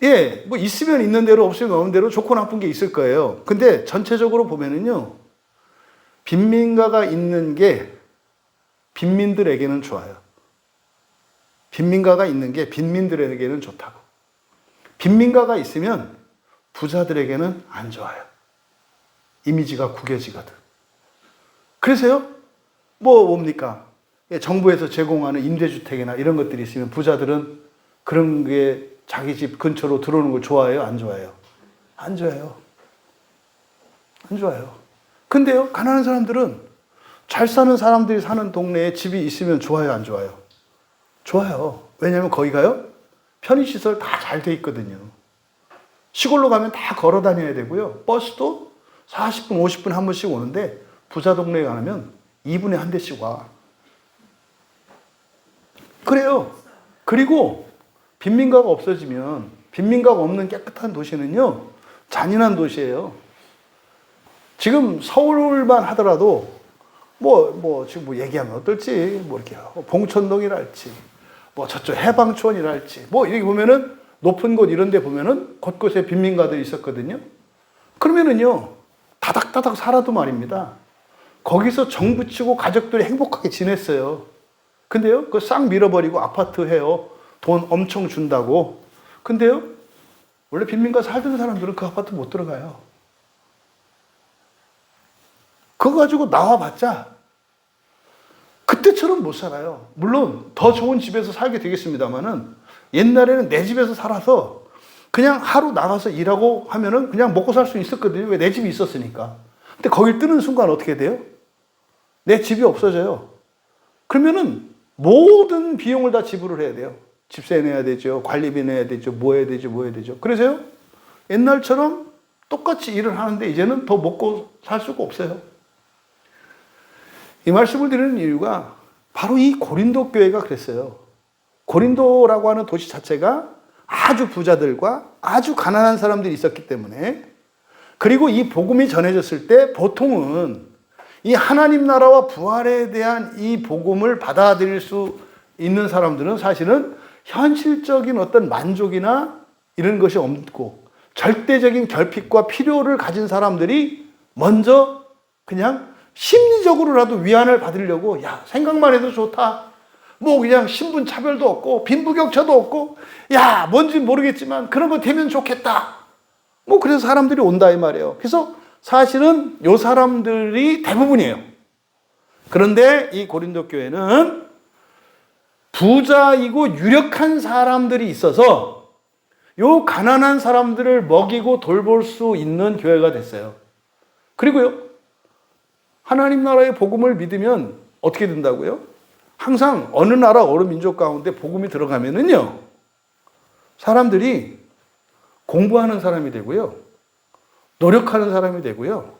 예, 뭐 있으면 있는 대로 없으면 없는 대로 좋고 나쁜 게 있을 거예요. 근데 전체적으로 보면은요, 빈민가가 있는 게 빈민들에게는 좋아요. 빈민가가 있는 게 빈민들에게는 좋다고. 빈민가가 있으면 부자들에게는 안 좋아요. 이미지가 구겨지거든. 그래서요, 뭡니까? 정부에서 제공하는 임대주택이나 이런 것들이 있으면 부자들은 그런 게 자기 집 근처로 들어오는 걸 좋아해요? 안 좋아해요? 안 좋아해요. 안 좋아해요. 근데요, 가난한 사람들은 잘 사는 사람들이 사는 동네에 집이 있으면 좋아요? 안 좋아요? 좋아요. 왜냐하면 거기가요, 편의시설 다 잘 돼 있거든요. 시골로 가면 다 걸어 다녀야 되고요. 버스도 40분, 50분 한 번씩 오는데 부자 동네에 가면 2분에 한 대씩 와. 그래요. 그리고 빈민가가 없어지면, 빈민가가 없는 깨끗한 도시는요, 잔인한 도시예요. 지금 서울만 하더라도 지금 뭐 얘기하면 어떨지 모르겠어요. 봉천동이랄지 뭐 저쪽 해방촌이랄지 뭐 이렇게 보면은 높은 곳 이런 데 보면은 곳곳에 빈민가들이 있었거든요. 그러면은요, 다닥다닥 살아도 말입니다, 거기서 정부 치고 가족들이 행복하게 지냈어요. 근데요, 그거 싹 밀어버리고 아파트 해요. 돈 엄청 준다고. 근데요, 원래 빈민가 살던 사람들은 그 아파트 못 들어가요. 그거 가지고 나와봤자 그때처럼 못 살아요. 물론 더 좋은 집에서 살게 되겠습니다만은 옛날에는 내 집에서 살아서 그냥 하루 나가서 일하고 하면은 그냥 먹고 살 수 있었거든요. 왜? 내 집이 있었으니까. 근데 거길 뜨는 순간 어떻게 돼요? 내 집이 없어져요. 그러면은 모든 비용을 다 지불을 해야 돼요. 집세 내야 되죠. 관리비 내야 되죠. 뭐 해야 되죠. 그래서요, 옛날처럼 똑같이 일을 하는데 이제는 더 먹고 살 수가 없어요. 이 말씀을 드리는 이유가 바로 이 고린도 교회가 그랬어요. 고린도라고 하는 도시 자체가 아주 부자들과 아주 가난한 사람들이 있었기 때문에, 그리고 이 복음이 전해졌을 때 보통은 이 하나님 나라와 부활에 대한 이 복음을 받아들일 수 있는 사람들은 사실은 현실적인 어떤 만족이나 이런 것이 없고 절대적인 결핍과 필요를 가진 사람들이 먼저 그냥 심리적으로라도 위안을 받으려고, 야, 생각만 해도 좋다. 뭐 그냥 신분 차별도 없고 빈부격차도 없고, 야, 뭔지 모르겠지만 그런 거 되면 좋겠다. 뭐 그래서 사람들이 온다 이 말이에요. 그래서 사실은 요 사람들이 대부분이에요. 그런데 이 고린도 교회는 부자이고 유력한 사람들이 있어서 요 가난한 사람들을 먹이고 돌볼 수 있는 교회가 됐어요. 그리고요, 하나님 나라의 복음을 믿으면 어떻게 된다고요? 항상 어느 나라 어느 민족 가운데 복음이 들어가면은요, 사람들이 공부하는 사람이 되고요. 노력하는 사람이 되고요.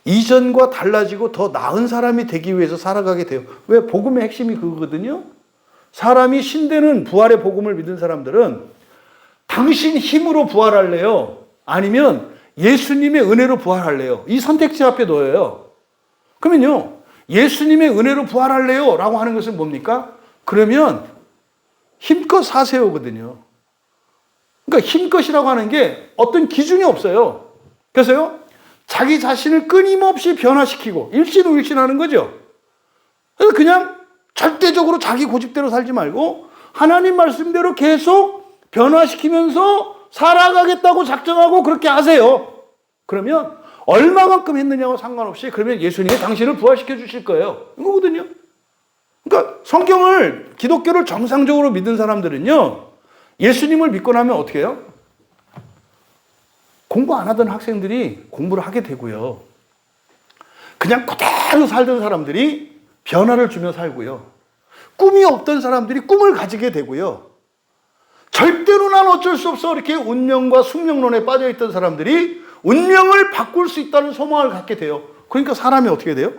이전과 달라지고 더 나은 사람이 되기 위해서 살아가게 돼요. 왜? 복음의 핵심이 그거거든요. 사람이 신되는 부활의 복음을 믿은 사람들은 당신 힘으로 부활할래요? 아니면 예수님의 은혜로 부활할래요? 이 선택지 앞에 놓여요. 그러면요, 예수님의 은혜로 부활할래요? 라고 하는 것은 뭡니까? 그러면 힘껏 사세요거든요. 그러니까 힘껏이라고 하는 게 어떤 기준이 없어요. 그래서요, 자기 자신을 끊임없이 변화시키고 일신후일신하는 거죠. 그래서 그냥 절대적으로 자기 고집대로 살지 말고 하나님 말씀대로 계속 변화시키면서 살아가겠다고 작정하고 그렇게 하세요. 그러면 얼마만큼 했느냐와 상관없이 그러면 예수님이 당신을 부활시켜 주실 거예요. 이거거든요. 그러니까 성경을, 기독교를 정상적으로 믿는 사람들은요, 예수님을 믿고 나면 어떻게 해요? 공부 안 하던 학생들이 공부를 하게 되고요. 그냥 그대로 살던 사람들이 변화를 주며 살고요. 꿈이 없던 사람들이 꿈을 가지게 되고요. 절대로 난 어쩔 수 없어 이렇게 운명과 숙명론에 빠져있던 사람들이 운명을 바꿀 수 있다는 소망을 갖게 돼요. 그러니까 사람이 어떻게 돼요?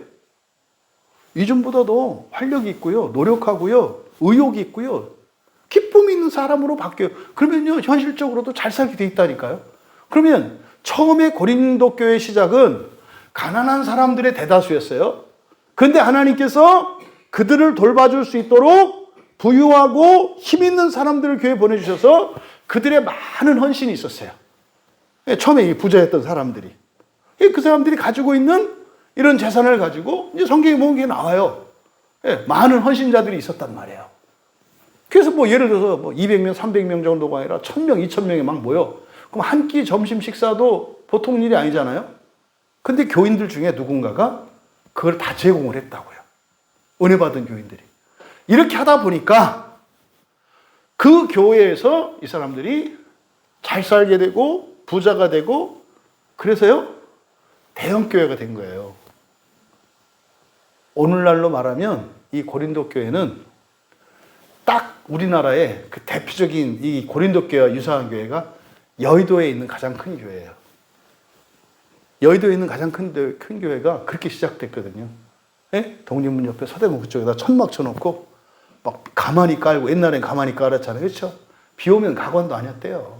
이전보다도 활력이 있고요. 노력하고요. 의욕이 있고요. 기쁨이 있는 사람으로 바뀌어요. 그러면요, 현실적으로도 잘 살게 돼 있다니까요. 그러면 처음에 고린도 교회 시작은 가난한 사람들의 대다수였어요. 그런데 하나님께서 그들을 돌봐줄 수 있도록 부유하고 힘 있는 사람들을 교회에 보내주셔서 그들의 많은 헌신이 있었어요. 처음에 부자였던 사람들이. 그 사람들이 가지고 있는 이런 재산을 가지고 이제 성경에 보면 게 나와요. 많은 헌신자들이 있었단 말이에요. 그래서 뭐 예를 들어서 뭐 200명, 300명 정도가 아니라 1000명, 2000명이 막 모여. 그럼 한 끼 점심 식사도 보통 일이 아니잖아요. 근데 교인들 중에 누군가가 그걸 다 제공을 했다고요. 은혜 받은 교인들이. 이렇게 하다 보니까 그 교회에서 이 사람들이 잘 살게 되고 부자가 되고 그래서요, 대형 교회가 된 거예요. 오늘날로 말하면 이 고린도 교회는 딱 우리나라의 그 대표적인 이 고린도 교회와 유사한 교회가 여의도에 있는 가장 큰 교회예요. 여의도에 있는 가장 큰 교회가 그렇게 시작됐거든요. 예? 독립문 옆에 서대문 그쪽에다 천막 쳐놓고 막 가만히 깔고, 옛날엔 가만히 깔았잖아요. 그렇죠? 비 오면 각원도 아니었대요.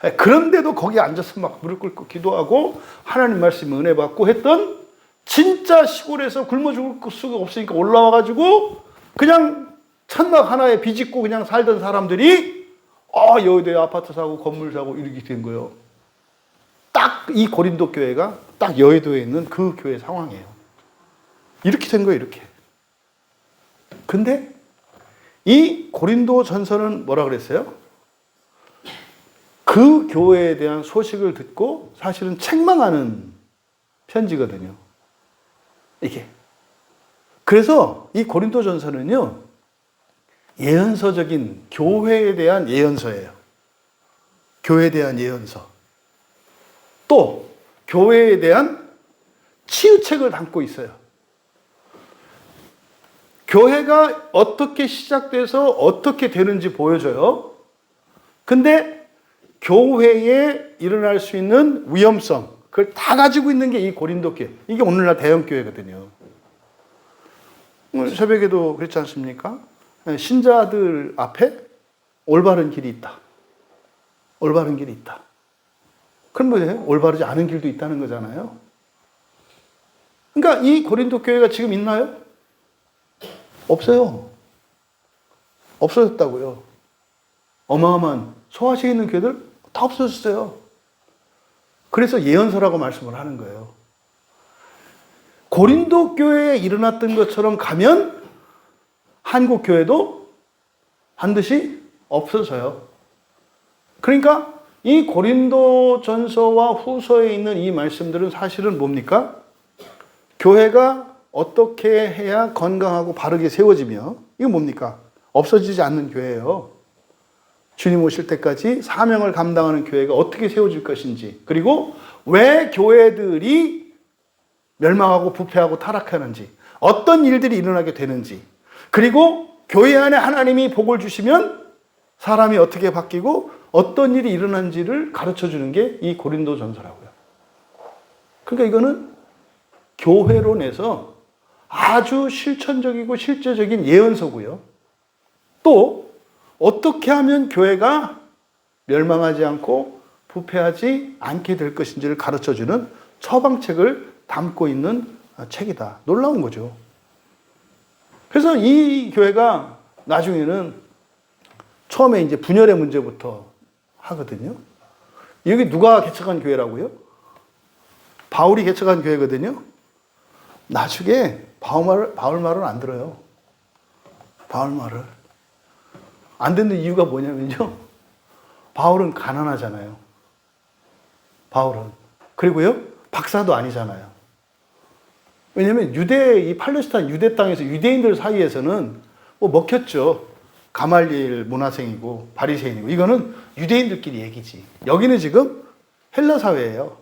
예? 그런데도 거기 앉아서 막 무릎 꿇고 기도하고 하나님 말씀 은혜 받고 했던, 진짜 시골에서 굶어 죽을 수가 없으니까 올라와가지고 그냥 천막 하나에 비집고 그냥 살던 사람들이 여의도에 아파트 사고 건물 사고 이렇게 된 거예요. 딱 이 고린도 교회가 딱 여의도에 있는 그 교회 상황이에요. 이렇게 된 거예요, 이렇게. 근데 이 고린도 전서는 뭐라 그랬어요? 그 교회에 대한 소식을 듣고 사실은 책망하는 편지거든요. 이게. 그래서 이 고린도 전서는요, 예언서적인 교회에 대한 예언서예요. 교회에 대한 예언서. 또 교회에 대한 치유책을 담고 있어요. 교회가 어떻게 시작돼서 어떻게 되는지 보여줘요. 근데 교회에 일어날 수 있는 위험성, 그걸 다 가지고 있는 게 이 고린도 교회. 이게 오늘날 대형 교회거든요. 오늘 새벽에도 그렇지 않습니까? 신자들 앞에 올바른 길이 있다. 올바른 길이 있다. 그럼 뭐예요? 올바르지 않은 길도 있다는 거잖아요. 그러니까 이 고린도 교회가 지금 있나요? 없어요. 없어졌다고요. 어마어마한 소아시에 있는 교회들 다 없어졌어요. 그래서 예언서라고 말씀을 하는 거예요. 고린도 교회에 일어났던 것처럼 가면 한국 교회도 반드시 없어져요. 그러니까 이 고린도 전서와 후서에 있는 이 말씀들은 사실은 뭡니까? 교회가 어떻게 해야 건강하고 바르게 세워지며, 이건 뭡니까? 없어지지 않는 교회예요. 주님 오실 때까지 사명을 감당하는 교회가 어떻게 세워질 것인지, 그리고 왜 교회들이 멸망하고 부패하고 타락하는지, 어떤 일들이 일어나게 되는지, 그리고 교회 안에 하나님이 복을 주시면 사람이 어떻게 바뀌고 어떤 일이 일어난지를 가르쳐 주는 게 이 고린도전서라고요. 그러니까 이거는 교회론에서 아주 실천적이고 실제적인 예언서고요. 또 어떻게 하면 교회가 멸망하지 않고 부패하지 않게 될 것인지를 가르쳐주는 처방책을 담고 있는 책이다. 놀라운 거죠. 그래서 이 교회가 나중에는 처음에 이제 분열의 문제부터 하거든요. 여기 누가 개척한 교회라고요? 바울이 개척한 교회거든요. 나중에 바울 말을 안 들어요. 바울 말을. 안 듣는 이유가 뭐냐면요. 바울은 가난하잖아요. 바울은. 그리고요, 박사도 아니잖아요. 왜냐면 이 팔레스타인 유대 땅에서 유대인들 사이에서는 뭐 먹혔죠. 가말리엘 문화생이고 바리새인이고 이거는 유대인들끼리 얘기지. 여기는 지금 헬라 사회예요.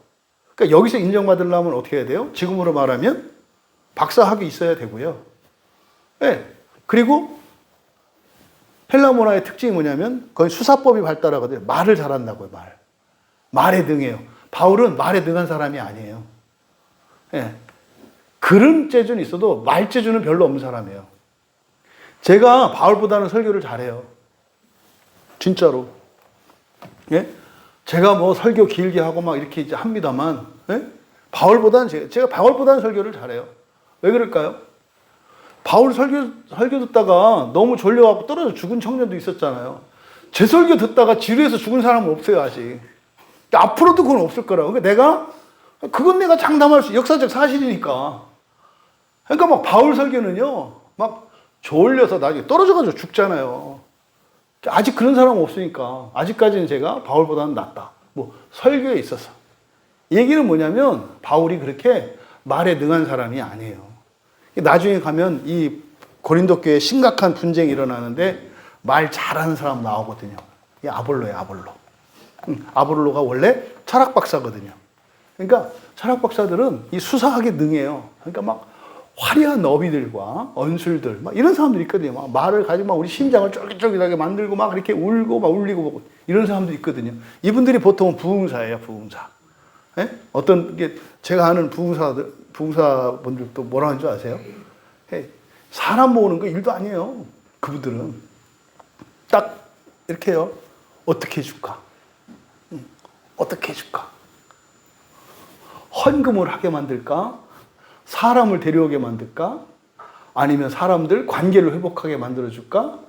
그러니까 여기서 인정받으려면 어떻게 해야 돼요? 지금으로 말하면 박사학위 있어야 되고요. 네. 그리고 헬라 문화의 특징이 뭐냐면 거의 수사법이 발달하거든요. 말을 잘한다고요. 말에 능해요. 바울은 말에 능한 사람이 아니에요. 네. 글은 재주는 있어도 말 재주는 별로 없는 사람이에요. 제가 바울보다는 설교를 잘해요. 진짜로. 예? 제가 뭐 설교 길게 하고 막 이렇게 이제 합니다만, 예? 제가 바울보다는 설교를 잘해요. 왜 그럴까요? 바울 설교 듣다가 너무 졸려갖고 떨어져 죽은 청년도 있었잖아요. 제 설교 듣다가 지루해서 죽은 사람은 없어요, 아직. 앞으로도 그건 없을 거라고. 그러니까 그건 내가 장담할 역사적 사실이니까. 그러니까 막 바울 설교는요, 막 졸려서 나중에 떨어져가지고 죽잖아요. 아직 그런 사람은 없으니까. 아직까지는 제가 바울보다는 낫다. 뭐, 설교에 있어서. 얘기는 뭐냐면, 바울이 그렇게 말에 능한 사람이 아니에요. 나중에 가면 이 고린도 교회에 심각한 분쟁이 일어나는데, 말 잘하는 사람 나오거든요. 이게 아볼로예요, 아볼로. 아볼로가 원래 철학 박사거든요. 그러니까 철학 박사들은 이 수사학에 능해요. 그러니까 막 화려한 너비들과 언술들, 막 이런 사람들이 있거든요. 막 말을 가지고 막 우리 심장을 쫄깃쫄깃하게 만들고 막 이렇게 울고 막 울리고 이런 사람들이 있거든요. 이분들이 보통은 부흥사예요, 부흥사. 예? 어떤 게 제가 아는 부흥사분들도 뭐라 하는 줄 아세요? 예. 사람 모으는 거 일도 아니에요. 그분들은 딱 이렇게 해요. 어떻게 해줄까? 어떻게 해줄까? 헌금을 하게 만들까? 사람을 데려오게 만들까? 아니면 사람들 관계를 회복하게 만들어줄까?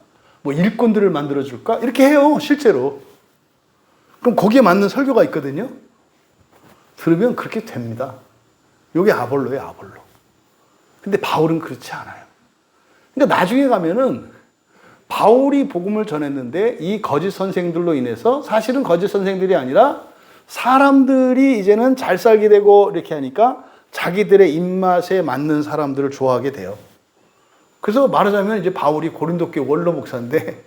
뭐 일꾼들을 만들어줄까? 이렇게 해요, 실제로. 그럼 거기에 맞는 설교가 있거든요. 들으면 그렇게 됩니다. 이게 아볼로예요, 아볼로. 근데 바울은 그렇지 않아요. 그러니까 나중에 가면은 바울이 복음을 전했는데 이 거짓 선생들로 인해서 사실은 거짓 선생들이 아니라 사람들이 이제는 잘 살게 되고 이렇게 하니까 자기들의 입맛에 맞는 사람들을 좋아하게 돼요. 그래서 말하자면 이제 바울이 고린도 교회 원로 목사인데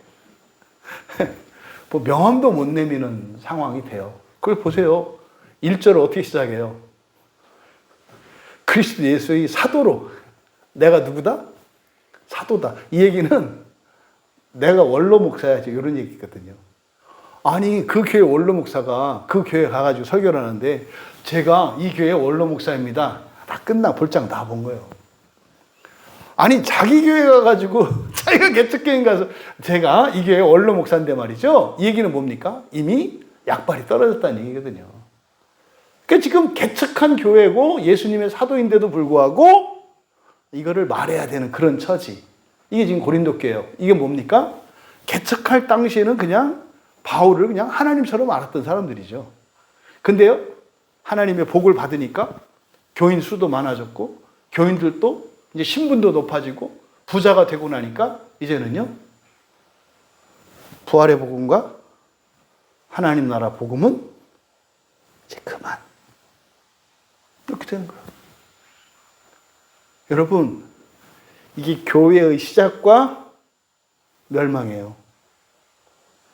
뭐 명함도 못 내미는 상황이 돼요. 그걸 보세요. 1절을 어떻게 시작해요? 그리스도 예수의 사도로 내가 누구다? 사도다. 이 얘기는 내가 원로 목사야지 이런 얘기거든요. 아니 그 교회 원로 목사가 그 교회 가가지고 설교를 하는데 제가 이 교회 원로 목사입니다. 다 끝나 볼장 다 본 거예요. 아니 자기 교회 가가지고 자기가 개척교회 가서 제가 이 교회 원로 목사인데 말이죠. 이 얘기는 뭡니까? 이미 약발이 떨어졌다는 얘기거든요. 그러니까 지금 개척한 교회고 예수님의 사도인데도 불구하고 이거를 말해야 되는 그런 처지. 이게 지금 고린도 교회예요. 이게 뭡니까? 개척할 당시에는 그냥 바울을 그냥 하나님처럼 알았던 사람들이죠. 근데요, 하나님의 복을 받으니까 교인 수도 많아졌고, 교인들도 이제 신분도 높아지고, 부자가 되고 나니까, 이제는요, 부활의 복음과 하나님 나라 복음은 이제 그만. 이렇게 되는 거예요. 여러분, 이게 교회의 시작과 멸망이에요.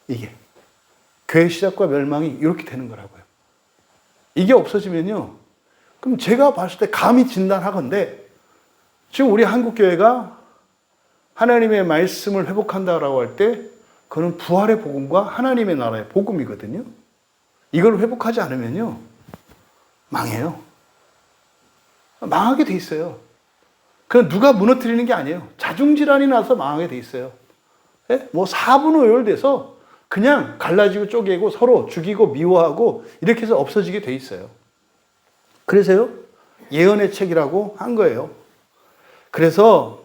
이게. 교회 시작과 멸망이 이렇게 되는 거라고요. 이게 없어지면요. 그럼 제가 봤을 때 감히 진단하건대 지금 우리 한국교회가 하나님의 말씀을 회복한다라고 할 때 그건 부활의 복음과 하나님의 나라의 복음이거든요. 이걸 회복하지 않으면요, 망해요. 망하게 돼 있어요. 그건 누가 무너뜨리는 게 아니에요. 자중질환이 나서 망하게 돼 있어요. 예? 뭐 사분오열돼서 그냥 갈라지고 쪼개고 서로 죽이고 미워하고 이렇게 해서 없어지게 돼 있어요. 그래서요, 예언의 책이라고 한 거예요. 그래서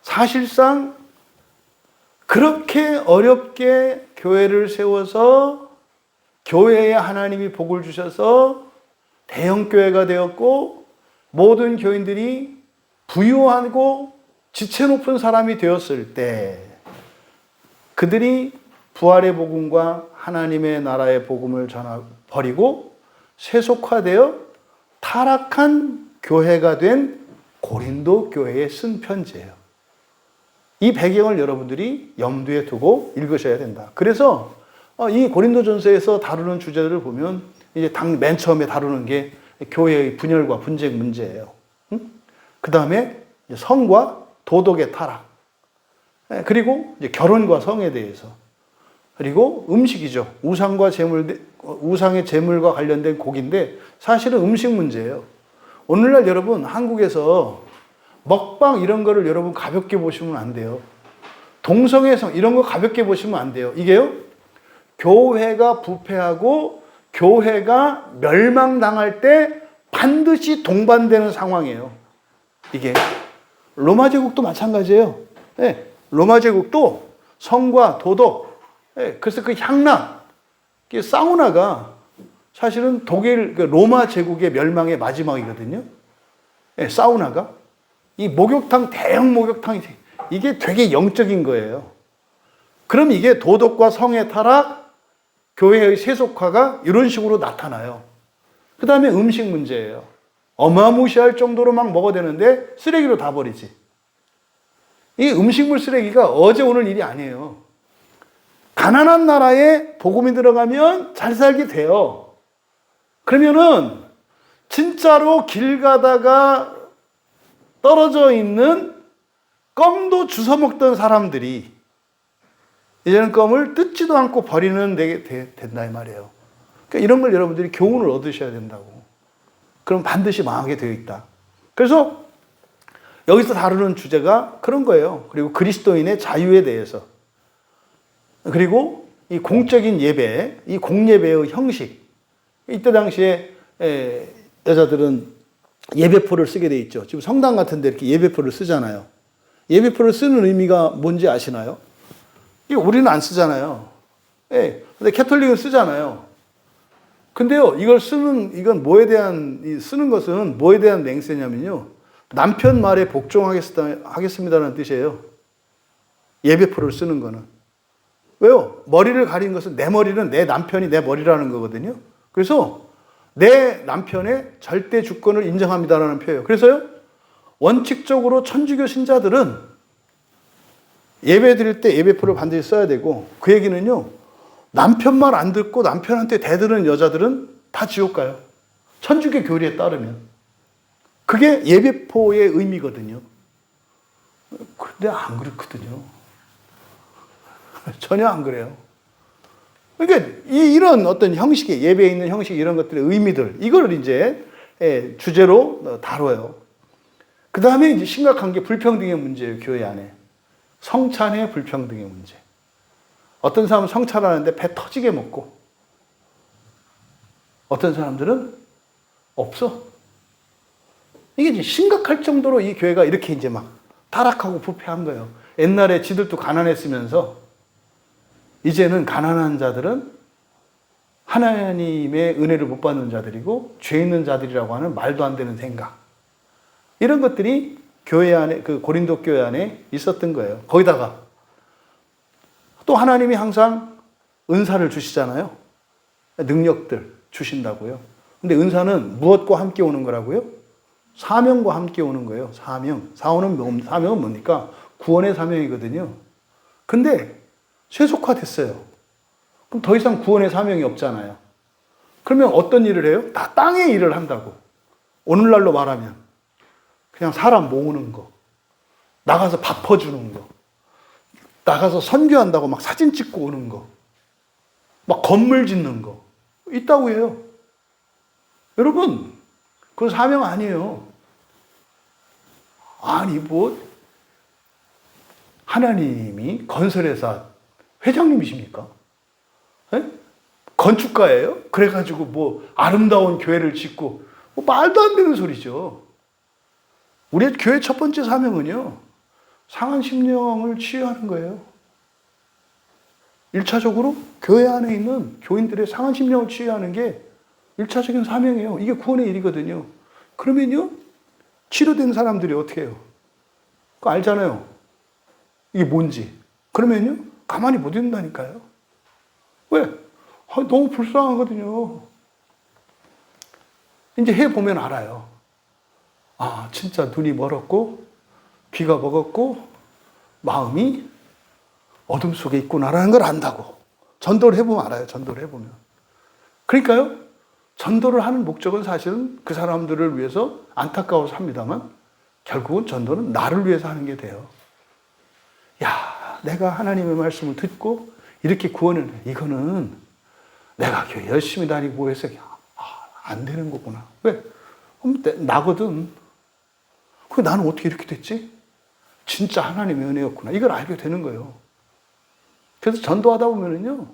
사실상 그렇게 어렵게 교회를 세워서 교회에 하나님이 복을 주셔서 대형교회가 되었고 모든 교인들이 부유하고 지체 높은 사람이 되었을 때 그들이 부활의 복음과 하나님의 나라의 복음을 버리고 세속화되어 타락한 교회가 된 고린도 교회에 쓴 편지예요. 이 배경을 여러분들이 염두에 두고 읽으셔야 된다. 그래서 이 고린도전서에서 다루는 주제들을 보면 이제 맨 처음에 다루는 게 교회의 분열과 분쟁 문제예요. 그 다음에 성과 도덕의 타락, 그리고 이제 결혼과 성에 대해서, 그리고 음식이죠. 우상의 제물과 관련된 곡인데 사실은 음식 문제예요. 오늘날 여러분 한국에서 먹방 이런 거를 여러분 가볍게 보시면 안 돼요. 동성애 성 이런 거 가볍게 보시면 안 돼요. 이게요, 교회가 부패하고 교회가 멸망당할 때 반드시 동반되는 상황이에요. 이게 로마 제국도 마찬가지예요. 네, 로마 제국도 성과 도덕, 네, 그래서 그 향락, 사우나가 사실은 로마 제국의 멸망의 마지막이거든요. 네, 사우나가 이 목욕탕, 대형 목욕탕이 이게 되게 영적인 거예요. 그럼 이게 도덕과 성의 타락, 교회의 세속화가 이런 식으로 나타나요. 그 다음에 음식 문제예요. 어마무시할 정도로 막 먹어야 되는데 쓰레기로 다 버리지. 이 음식물 쓰레기가 어제 오늘 일이 아니에요. 가난한 나라에 복음이 들어가면 잘 살게 돼요. 그러면은 진짜로 길 가다가 떨어져 있는 껌도 주워 먹던 사람들이 이제는 껌을 뜯지도 않고 버리는 데 된다 이 말이에요. 그러니까 이런 걸 여러분들이 교훈을 얻으셔야 된다고. 그럼 반드시 망하게 되어 있다. 그래서 여기서 다루는 주제가 그런 거예요. 그리고 그리스도인의 자유에 대해서. 그리고 이 공적인 예배, 이 공예배의 형식. 이때 당시에 여자들은 예배포를 쓰게 돼 있죠. 지금 성당 같은 데 이렇게 예배포를 쓰잖아요. 예배포를 쓰는 의미가 뭔지 아시나요? 우리는 안 쓰잖아요. 예. 근데 캐톨릭은 쓰잖아요. 근데요, 이건 뭐에 대한, 쓰는 것은 뭐에 대한 맹세냐면요, 남편 말에 복종하겠습니다라는 뜻이에요. 예배포를 쓰는 거는. 왜요? 머리를 가린 것은 내 머리는 내 남편이 내 머리라는 거거든요. 그래서 내 남편의 절대 주권을 인정합니다라는 표현이에요. 그래서요, 원칙적으로 천주교 신자들은 예배 드릴 때 예배포를 반드시 써야 되고, 그 얘기는요, 남편 말 안 듣고 남편한테 대드는 여자들은 다 지옥 가요. 천주교 교리에 따르면. 그게 예배포의 의미거든요. 그런데 안 그렇거든요. 전혀 안 그래요. 그러니까 이런 어떤 형식의, 예배에 있는 형식, 이런 것들의 의미들, 이걸 이제 주제로 다뤄요. 그 다음에 이제 심각한 게 불평등의 문제예요, 교회 안에. 성찬의 불평등의 문제. 어떤 사람은 성찬하는데 배 터지게 먹고, 어떤 사람들은 없어. 이게 이제 심각할 정도로 이 교회가 이렇게 이제 막 타락하고 부패한 거예요. 옛날에 지들도 가난했으면서, 이제는 가난한 자들은 하나님의 은혜를 못 받는 자들이고, 죄 있는 자들이라고 하는 말도 안 되는 생각. 이런 것들이 교회 안에, 그 고린도 교회 안에 있었던 거예요. 거기다가 또 하나님이 항상 은사를 주시잖아요. 능력들 주신다고요. 근데 은사는 무엇과 함께 오는 거라고요? 사명과 함께 오는 거예요. 사명은 뭡니까? 구원의 사명이거든요. 근데 세속화됐어요. 그럼 더 이상 구원의 사명이 없잖아요. 그러면 어떤 일을 해요? 다 땅의 일을 한다고. 오늘날로 말하면 그냥 사람 모으는 거, 나가서 밥 퍼주는 거, 나가서 선교한다고 막 사진 찍고 오는 거, 막 건물 짓는 거 있다고 해요. 여러분, 그건 사명 아니에요. 아니 뭐 하나님이 건설회사 회장님이십니까? 에? 건축가예요? 그래가지고 뭐 아름다운 교회를 짓고 뭐 말도 안 되는 소리죠. 우리 교회 첫 번째 사명은요, 상한 심령을 치유하는 거예요. 1차적으로 교회 안에 있는 교인들의 상한 심령을 치유하는 게 1차적인 사명이에요. 이게 구원의 일이거든요. 그러면요, 치료된 사람들이 어떻게 해요? 그거 알잖아요. 이게 뭔지. 그러면요, 가만히 못 있는다니까요. 왜? 너무 불쌍하거든요. 이제 해보면 알아요. 아, 진짜 눈이 멀었고, 귀가 먹었고, 마음이 어둠 속에 있구나라는 걸 안다고. 전도를 해보면 알아요. 전도를 해보면. 그러니까요, 전도를 하는 목적은 사실은 그 사람들을 위해서 안타까워서 합니다만, 결국은 전도는 나를 위해서 하는 게 돼요. 야, 내가 하나님의 말씀을 듣고 이렇게 구원을 해. 이거는 내가 교회 열심히 다니고 해서 안 되는 거구나. 왜? 나거든. 그 나는 어떻게 이렇게 됐지? 진짜 하나님의 은혜였구나. 이걸 알게 되는 거예요. 그래서 전도하다 보면은요,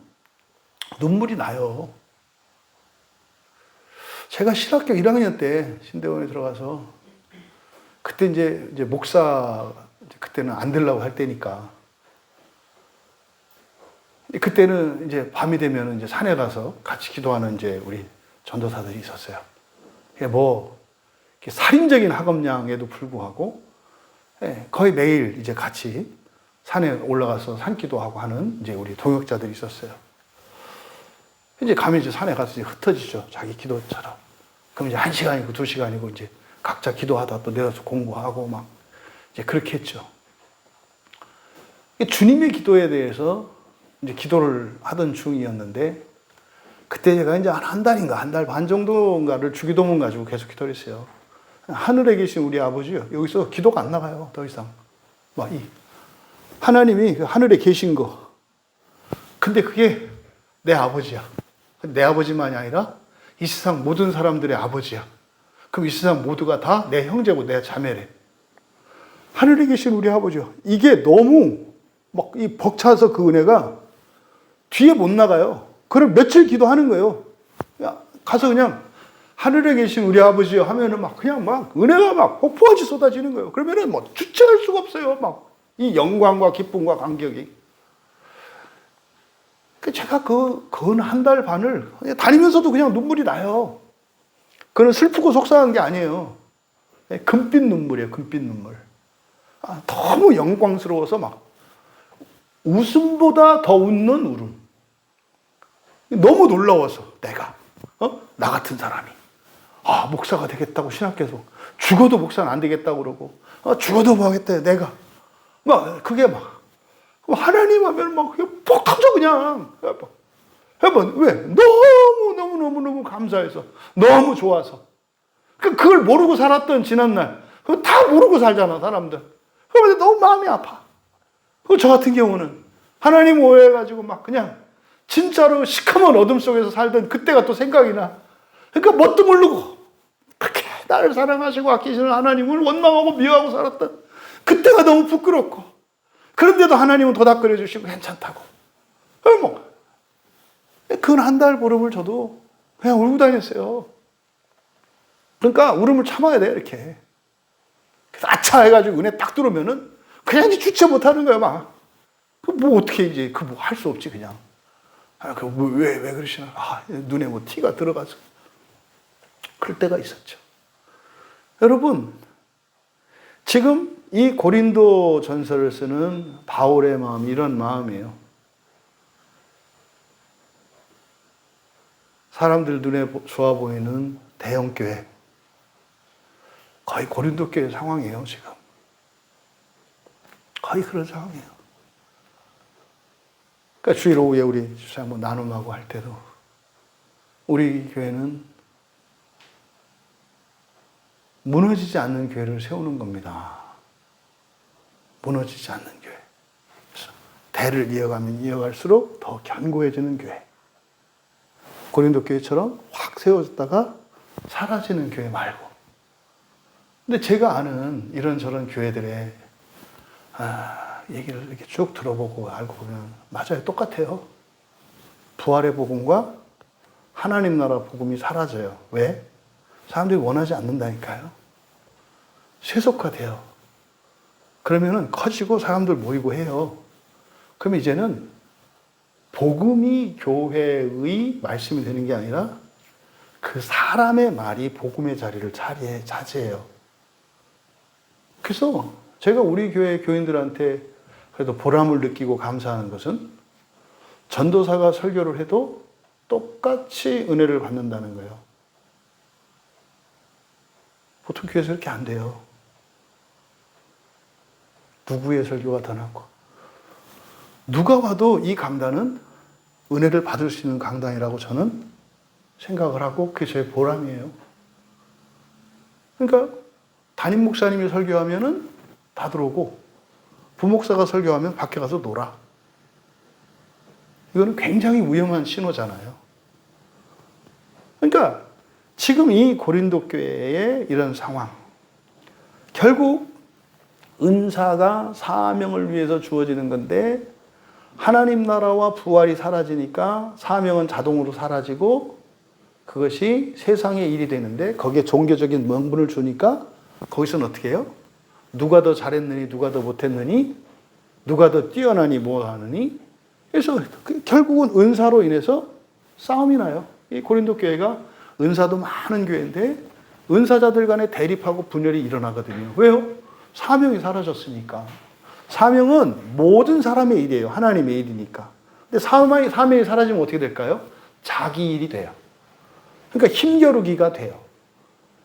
눈물이 나요. 제가 신학교 1학년 때 신대원에 들어가서, 그때 이제 목사, 그때는 안 되려고 할 때니까. 그때는 이제 밤이 되면 이제 산에 가서 같이 기도하는 이제 우리 전도사들이 있었어요. 뭐, 살인적인 학업량에도 불구하고, 거의 매일 이제 같이 산에 올라가서 산기도하고 하는 이제 우리 동역자들이 있었어요. 이제 가면 이제 산에 가서 이제 흩어지죠. 자기 기도처럼. 그럼 이제 1시간이고 2시간이고 이제 각자 기도하다 또 내려서 공부하고 막 이제 그렇게 했죠. 주님의 기도에 대해서 이제 기도를 하던 중이었는데, 그때 제가 이제 한 달인가, 한 달 반 정도인가를 주기도문 가지고 계속 기도를 했어요. 하늘에 계신 우리 아버지요. 여기서 기도가 안 나가요. 더 이상. 막 하나님이 하늘에 계신 거. 근데 그게 내 아버지야. 내 아버지만이 아니라 이 세상 모든 사람들의 아버지야. 그럼 이 세상 모두가 다 내 형제고 내 자매래. 하늘에 계신 우리 아버지요. 이게 너무 막 이 벅차서 그 은혜가 뒤에 못 나가요. 그걸 며칠 기도하는 거예요. 가서 그냥 하늘에 계신 우리 아버지요 하면은 막 그냥 막 은혜가 막 폭포같이 쏟아지는 거예요. 그러면은 뭐 주체할 수가 없어요. 막 이 영광과 기쁨과 감격이. 제가 그 한 달 반을 다니면서도 그냥 눈물이 나요. 그건 슬프고 속상한 게 아니에요. 금빛 눈물이에요. 금빛 눈물. 너무 영광스러워서 막 웃음보다 더 웃는 울음. 너무 놀라워서 내가 나 같은 사람이 목사가 되겠다고 신학교에서 죽어도 목사는 안 되겠다고 그러고 죽어도 뭐 하겠다 내가 막 그게 막 하나님 하면 막 그게 폭 터져 그냥. 해봐. 왜? 너무 감사해서 너무 좋아서. 그걸 모르고 살았던 지난날 그거 다 모르고 살잖아 사람들. 그러면 너무 마음이 아파. 저 같은 경우는 하나님 오해해가지고 막 그냥 진짜로 시커먼 어둠 속에서 살던 그때가 또 생각이 나. 그러니까 뭣도 모르고 그렇게 나를 사랑하시고 아끼시는 하나님을 원망하고 미워하고 살았던 그때가 너무 부끄럽고, 그런데도 하나님은 도닥거려 주시고 괜찮다고. 뭐 그 한 달 보름을 저도 그냥 울고 다녔어요. 그러니까 울음을 참아야 돼 이렇게. 그래서 아차 해가지고 은혜 딱 들어오면은 그냥 이제 주체 못하는 거야 막. 뭐 어떻게 이제 그 뭐 할 수 없지 그냥. 왜 그러시나? 눈에 뭐 티가 들어가서. 그럴 때가 있었죠. 여러분, 지금 이 고린도 전서를 쓰는 바울의 마음이 이런 마음이에요. 사람들 눈에 좋아 보이는 대형교회. 거의 고린도 교회 상황이에요, 지금. 거의 그런 상황이에요. 그러니까 주일 오후에 우리 주사 한번 나눔하고 할 때도 우리 교회는 무너지지 않는 교회를 세우는 겁니다. 무너지지 않는 교회. 대를 이어가면 이어갈수록 더 견고해지는 교회. 고린도 교회처럼 확 세워졌다가 사라지는 교회 말고. 근데 제가 아는 이런저런 교회들의 얘기를 이렇게 쭉 들어보고 알고 보면 맞아요. 똑같아요. 부활의 복음과 하나님 나라 복음이 사라져요. 왜? 사람들이 원하지 않는다니까요. 세속화돼요. 그러면은 커지고 사람들 모이고 해요. 그럼 이제는 복음이 교회의 말씀이 되는 게 아니라 그 사람의 말이 복음의 자리를 차지해요. 그래서 제가 우리 교회 교인들한테 그래도 보람을 느끼고 감사하는 것은 전도사가 설교를 해도 똑같이 은혜를 받는다는 거예요. 보통 교회에서 이렇게 안 돼요. 누구의 설교가 더 낫고. 누가 봐도 이 강단은 은혜를 받을 수 있는 강단이라고 저는 생각을 하고 그게 제 보람이에요. 그러니까 담임 목사님이 설교하면은 다 들어오고 부목사가 설교하면 밖에 가서 놀아. 이거는 굉장히 위험한 신호잖아요. 그러니까 지금 이 고린도 교회의 이런 상황, 결국 은사가 사명을 위해서 주어지는 건데 하나님 나라와 부활이 사라지니까 사명은 자동으로 사라지고 그것이 세상의 일이 되는데 거기에 종교적인 명분을 주니까 거기서는 어떻게 해요? 누가 더 잘했느니 누가 더 못했느니 누가 더 뛰어나니 뭐 하느니 그래서 결국은 은사로 인해서 싸움이 나요. 이 고린도 교회가 은사도 많은 교회인데 은사자들 간에 대립하고 분열이 일어나거든요. 왜요? 사명이 사라졌으니까. 사명은 모든 사람의 일이에요. 하나님의 일이니까. 근데 사명이 사라지면 어떻게 될까요? 자기 일이 돼요. 그러니까 힘겨루기가 돼요.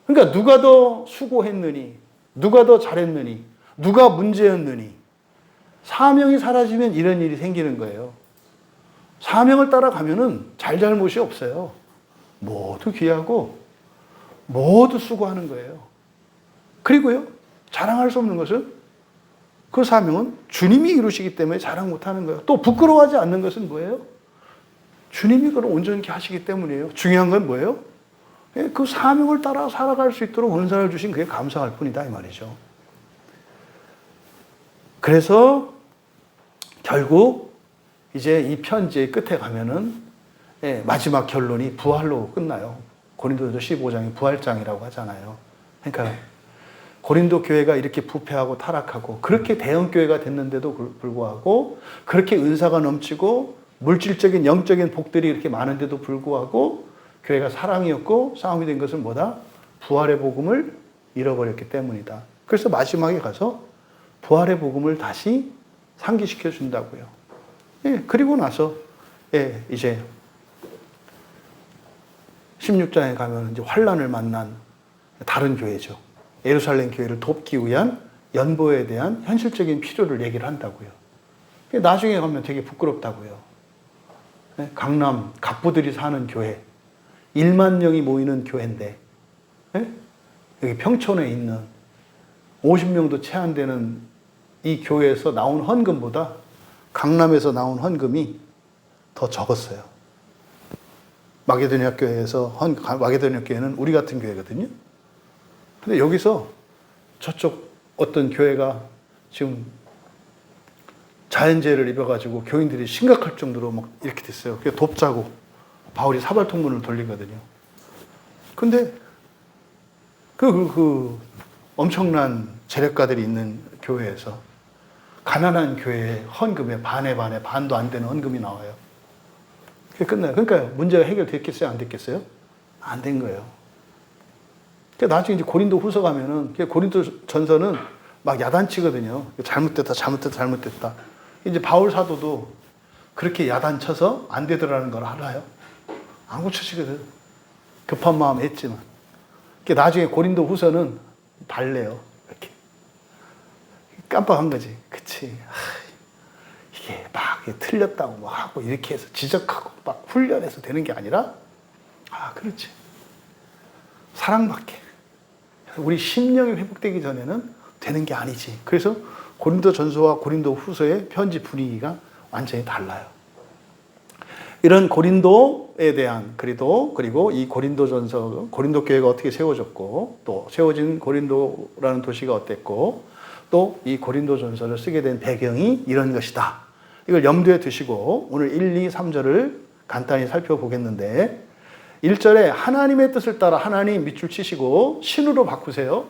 그러니까 누가 더 수고했느니, 누가 더 잘했느니, 누가 문제였느니. 사명이 사라지면 이런 일이 생기는 거예요. 사명을 따라가면은 잘잘못이 없어요. 모두 귀하고 모두 수고하는 거예요. 그리고요, 자랑할 수 없는 것은 그 사명은 주님이 이루시기 때문에 자랑 못하는 거예요. 또 부끄러워하지 않는 것은 뭐예요? 주님이 그걸 온전히 하시기 때문이에요. 중요한 건 뭐예요? 그 사명을 따라 살아갈 수 있도록 은사를 주신 그게 감사할 뿐이다 이 말이죠. 그래서 결국 이제 이 편지의 끝에 가면은 마지막 결론이 부활로 끝나요. 고린도전서 15장이 부활장이라고 하잖아요. 그러니까 고린도 교회가 이렇게 부패하고 타락하고 그렇게 대형 교회가 됐는데도 불구하고 그렇게 은사가 넘치고 물질적인 영적인 복들이 이렇게 많은데도 불구하고 교회가 사랑이었고 싸움이 된 것은 뭐다? 부활의 복음을 잃어버렸기 때문이다. 그래서 마지막에 가서 부활의 복음을 다시 상기시켜 준다고요. 그리고 나서 이제 16장에 가면 이제 환란을 만난 다른 교회죠. 예루살렘 교회를 돕기 위한 연보에 대한 현실적인 필요를 얘기를 한다고요. 나중에 가면 되게 부끄럽다고요. 강남 갑부들이 사는 교회, 1만 명이 모이는 교회인데 여기 평촌에 있는 50명도 채 안 되는 이 교회에서 나온 헌금보다 강남에서 나온 헌금이 더 적었어요. 마게도냐 교회에서 마게도냐 교회는 우리 같은 교회거든요. 근데 여기서 저쪽 어떤 교회가 지금 자연재해를 입어가지고 교인들이 심각할 정도로 막 이렇게 됐어요. 그게 돕자고 바울이 사발통문을 돌리거든요. 근데 그 엄청난 재력가들이 있는 교회에서 가난한 교회의 헌금의 반도 안 되는 헌금이 나와요. 그게 끝나요. 그러니까 문제가 해결됐겠어요? 안 됐겠어요? 안 된 거예요. 나중에 이제 고린도 후서 가면은, 고린도 전서는 막 야단치거든요. 잘못됐다. 이제 바울 사도도 그렇게 야단쳐서 안 되더라는 걸 알아요. 안 고쳐지거든. 급한 마음에 했지만. 나중에 고린도 후서는 달래요. 이렇게. 깜빡한 거지. 그치. 이게 막 틀렸다고 막 하고 이렇게 해서 지적하고 막 훈련해서 되는 게 아니라, 그렇지. 사랑받게. 우리 심령이 회복되기 전에는 되는 게 아니지. 그래서 고린도 전서와 고린도 후서의 편지 분위기가 완전히 달라요. 이런 고린도에 대한 그리고 이 고린도전서, 고린도 교회가 어떻게 세워졌고 또 세워진 고린도라는 도시가 어땠고 또 이 고린도전서를 쓰게 된 배경이 이런 것이다. 이걸 염두에 두시고 오늘 1, 2, 3절을 간단히 살펴보겠는데 1절에 하나님의 뜻을 따라 하나님 밑줄 치시고 신으로 바꾸세요.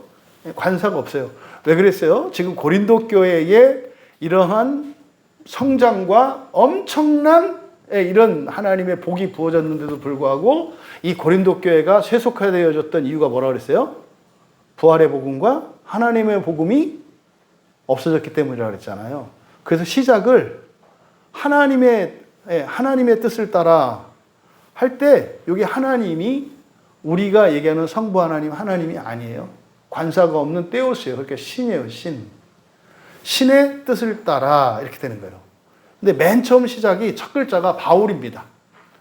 관사가 없어요. 왜 그랬어요? 지금 고린도 교회에 이러한 성장과 엄청난 이런 하나님의 복이 부어졌는데도 불구하고 이 고린도 교회가 쇠속화되어졌던 이유가 뭐라 그랬어요? 부활의 복음과 하나님의 복음이 없어졌기 때문이라고 그랬잖아요. 그래서 시작을 하나님의 뜻을 따라 할 때 여기 하나님이 우리가 얘기하는 성부 하나님이 아니에요. 관사가 없는 떼오스예요. 그러니까 신이에요. 신의 뜻을 따라 이렇게 되는 거예요. 근데 맨 처음 시작이 첫 글자가 바울입니다.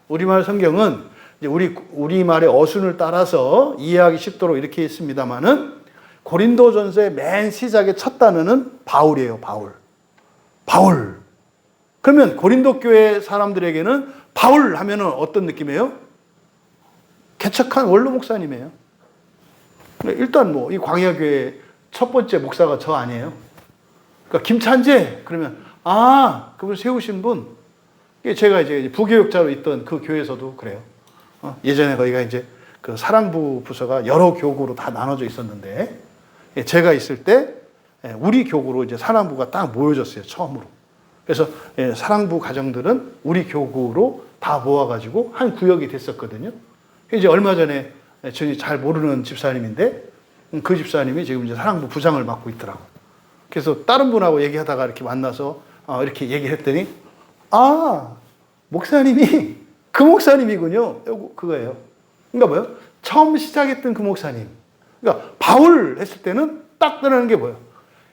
우리말 성경은 이제 우리말의 어순을 따라서 이해하기 쉽도록 이렇게 있습니다만은 고린도전서의 맨 시작의 첫 단어는 바울이에요. 바울. 그러면 고린도 교회 사람들에게는 바울 하면은 어떤 느낌이에요? 개척한 원로 목사님이에요. 일단 이 광야교회 첫 번째 목사가 저 아니에요? 그러니까 김찬재 그러면 그분 세우신 분. 제가 이제 부교육자로 있던 그 교회에서도 그래요. 예전에 거기가 이제 그 사랑부 부서가 여러 교구로 다 나눠져 있었는데 제가 있을 때 우리 교구로 이제 사랑부가 딱 모여졌어요. 처음으로. 그래서 사랑부 가정들은 우리 교구로 다 모아가지고 한 구역이 됐었거든요. 이제 얼마 전에 저희 잘 모르는 집사님인데 그 집사님이 지금 이제 사랑부 부장을 맡고 있더라고. 그래서 다른 분하고 얘기하다가 이렇게 만나서 이렇게 얘기를 했더니 목사님이 그 목사님이군요. 그거예요. 그러니까 뭐예요? 처음 시작했던 그 목사님. 그러니까 바울 했을 때는 딱 떠나는 게 뭐예요?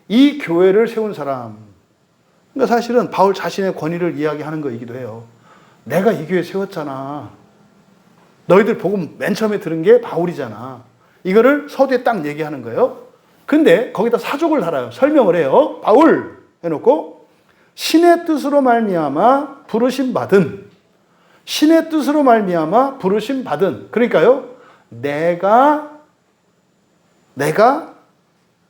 이 교회를 세운 사람. 그러니까 사실은 바울 자신의 권위를 이야기하는 거이기도 해요. 내가 이 교회 세웠잖아. 너희들 복음 맨 처음에 들은 게 바울이잖아. 이거를 서두에 딱 얘기하는 거예요. 근데 거기다 사족을 달아요. 설명을 해요. 바울 해놓고 신의 뜻으로 말미암아 부르심 받은. 신의 뜻으로 말미암아 부르심 받은. 그러니까요. 내가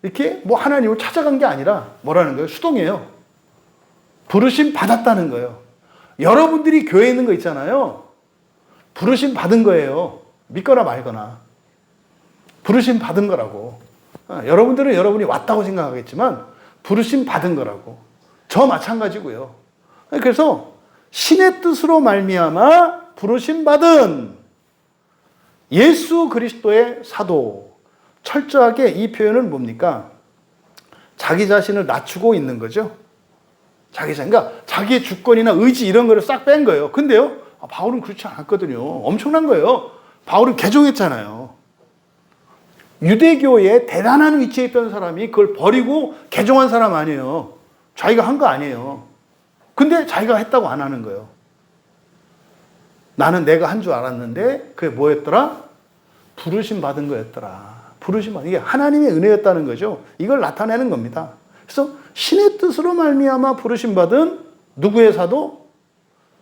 이렇게 하나님을 찾아간 게 아니라 뭐라는 거예요? 수동이에요. 부르심 받았다는 거예요. 여러분들이 교회에 있는 거 있잖아요. 부르심 받은 거예요. 믿거나 말거나. 부르심 받은 거라고. 여러분들은 여러분이 왔다고 생각하겠지만 부르심 받은 거라고. 저 마찬가지고요. 그래서 신의 뜻으로 말미암아 부르심 받은 예수 그리스도의 사도. 철저하게 이 표현은 뭡니까? 자기 자신을 낮추고 있는 거죠. 그러니까 자기의 주권이나 의지 이런 거를 싹 뺀 거예요. 근데요, 바울은 그렇지 않았거든요. 엄청난 거예요. 바울은 개종했잖아요. 유대교에 대단한 위치에 있던 사람이 그걸 버리고 개종한 사람 아니에요. 자기가 한 거 아니에요. 근데 자기가 했다고 안 하는 거예요. 나는 내가 한 줄 알았는데 그게 뭐였더라? 부르심 받은 거였더라. 이게 하나님의 은혜였다는 거죠. 이걸 나타내는 겁니다. 그래서 신의 뜻으로 말미암아 부르심 받은 누구의 사도?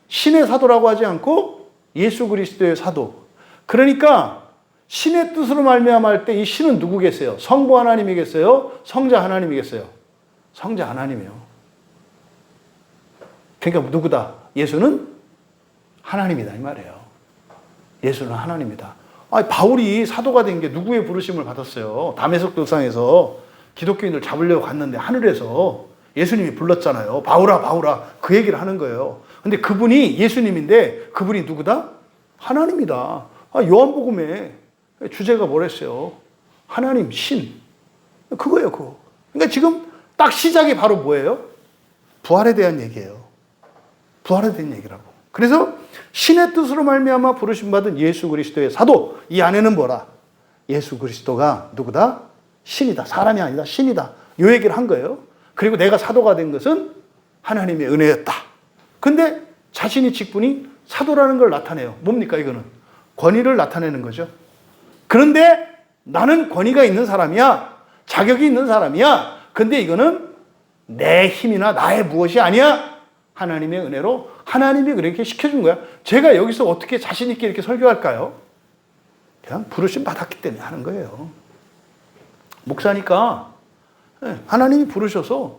신의 사도라고 하지 않고 예수 그리스도의 사도. 그러니까 신의 뜻으로 말미암아 할 때 이 신은 누구겠어요? 성부 하나님이겠어요? 성자 하나님이겠어요? 성자 하나님이요. 그러니까 누구다? 예수는 하나님이다 이 말이에요. 예수는 하나님이다. 바울이 사도가 된 게 누구의 부르심을 받았어요? 다메섹 도상에서 기독교인들 잡으려고 갔는데 하늘에서 예수님이 불렀잖아요. 바울아 그 얘기를 하는 거예요. 근데 그분이 예수님인데 그분이 누구다? 하나님이다. 요한복음에 주제가 뭐랬어요? 하나님, 신. 그거예요, 그거. 그러니까 지금 딱 시작이 바로 뭐예요? 부활에 대한 얘기예요. 부활에 대한 얘기라고. 그래서 신의 뜻으로 말미암아 부르심 받은 예수 그리스도의 사도. 이 안에는 뭐라? 예수 그리스도가 누구다? 신이다. 사람이 아니다. 신이다. 이 얘기를 한 거예요. 그리고 내가 사도가 된 것은 하나님의 은혜였다. 근데 자신의 직분이 사도라는 걸 나타내요. 뭡니까 이거는? 권위를 나타내는 거죠. 그런데 나는 권위가 있는 사람이야. 자격이 있는 사람이야. 근데 이거는 내 힘이나 나의 무엇이 아니야. 하나님의 은혜로 하나님이 그렇게 시켜준 거야. 제가 여기서 어떻게 자신 있게 이렇게 설교할까요? 그냥 부르심 받았기 때문에 하는 거예요. 목사니까 하나님이 부르셔서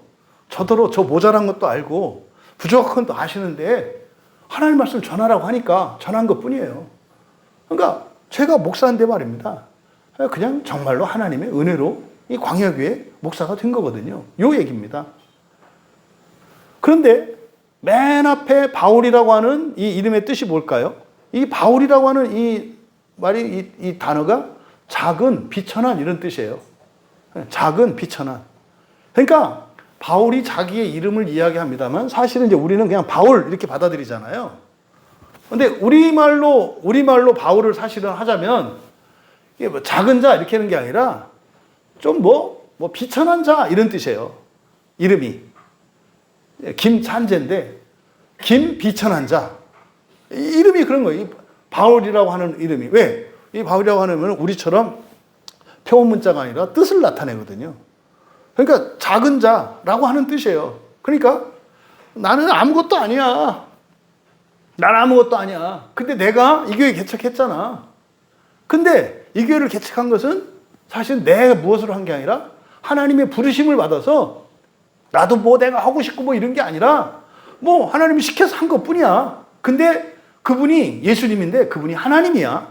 저더러 저 모자란 것도 알고 부족한 것도 아시는데 하나님 말씀 전하라고 하니까 전한 것뿐이에요. 그러니까 제가 목사인데 말입니다. 그냥 정말로 하나님의 은혜로 이 광야교회 목사가 된 거거든요. 요 얘기입니다. 그런데 맨 앞에 바울이라고 하는 이 이름의 뜻이 뭘까요? 이 바울이라고 하는 이 말이 이 단어가 작은 비천한 이런 뜻이에요. 작은 비천한. 그러니까 바울이 자기의 이름을 이야기합니다만 사실은 이제 우리는 그냥 바울 이렇게 받아들이잖아요. 근데 우리말로 바울을 사실은 하자면 이게 뭐 작은 자 이렇게 하는 게 아니라 좀 뭐 비천한 자 이런 뜻이에요. 이름이. 김찬재인데 김비천한 자. 이름이 그런 거예요. 이 바울이라고 하는 이름이. 왜? 이 바울이라고 하는 이름은 우리처럼 표현 문자가 아니라 뜻을 나타내거든요. 그러니까 작은 자라고 하는 뜻이에요. 그러니까 나는 아무것도 아니야. 난 아무것도 아니야. 근데 내가 이 교회 개척했잖아. 근데 이 교회를 개척한 것은 사실 내가 무엇으로 한 게 아니라 하나님의 부르심을 받아서 나도 뭐 내가 하고 싶고 뭐 이런 게 아니라 뭐 하나님이 시켜서 한 것뿐이야. 근데 그분이 예수님인데 그분이 하나님이야.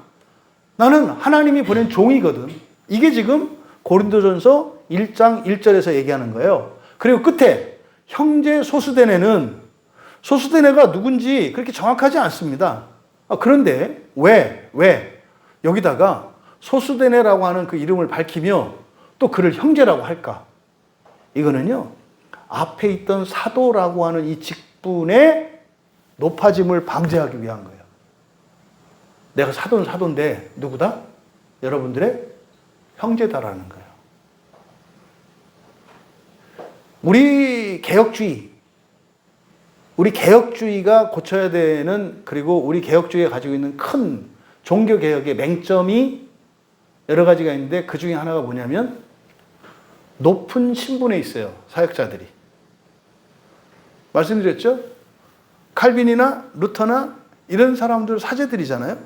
나는 하나님이 보낸 종이거든. 이게 지금 고린도전서 1장 1절에서 얘기하는 거예요. 그리고 끝에 형제 소수대네가 누군지 그렇게 정확하지 않습니다. 그런데 왜 여기다가 소수대네라고 하는 그 이름을 밝히며 또 그를 형제라고 할까? 이거는요, 앞에 있던 사도라고 하는 이 직분의 높아짐을 방지하기 위한 거예요. 내가 사도는 사도인데 누구다? 여러분들의 형제다라는 거예요. 우리 개혁주의가 고쳐야 되는, 그리고 우리 개혁주의가 가지고 있는 큰 종교개혁의 맹점이 여러 가지가 있는데 그 중에 하나가 뭐냐면 높은 신분에 있어요. 사역자들이. 말씀드렸죠? 칼빈이나 루터나 이런 사람들 사제들이잖아요.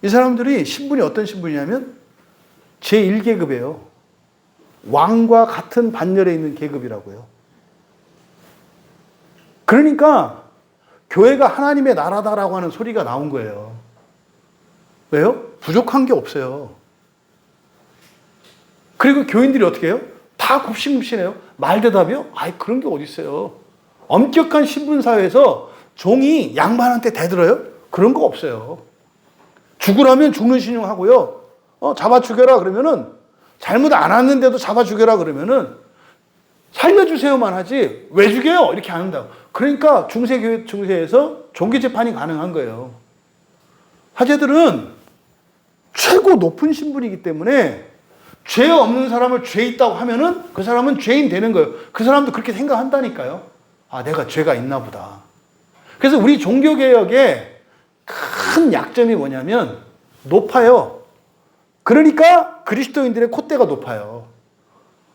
이 사람들이 신분이 어떤 신분이냐면 제1계급이에요. 왕과 같은 반열에 있는 계급이라고요. 그러니까 교회가 하나님의 나라다라고 하는 소리가 나온 거예요. 왜요? 부족한 게 없어요. 그리고 교인들이 어떻게 해요? 다 굽신굽신해요. 말대답이요? 아이, 그런 게 어디 있어요. 엄격한 신분사회에서 종이 양반한테 대들어요? 그런 거 없어요. 죽으라면 죽는 신용하고요. 잡아 죽여라 그러면은, 잘못 안 왔는데도 잡아 죽여라 그러면은 살려주세요만 하지 왜 죽여요? 이렇게 안 한다고. 그러니까 중세에서 종교재판이 가능한 거예요. 사제들은 최고 높은 신분이기 때문에 죄 없는 사람을 죄 있다고 하면은 그 사람은 죄인 되는 거예요. 그 사람도 그렇게 생각한다니까요. 아, 내가 죄가 있나 보다. 그래서 우리 종교개혁의 큰 약점이 뭐냐면 높아요. 그러니까 그리스도인들의 콧대가 높아요.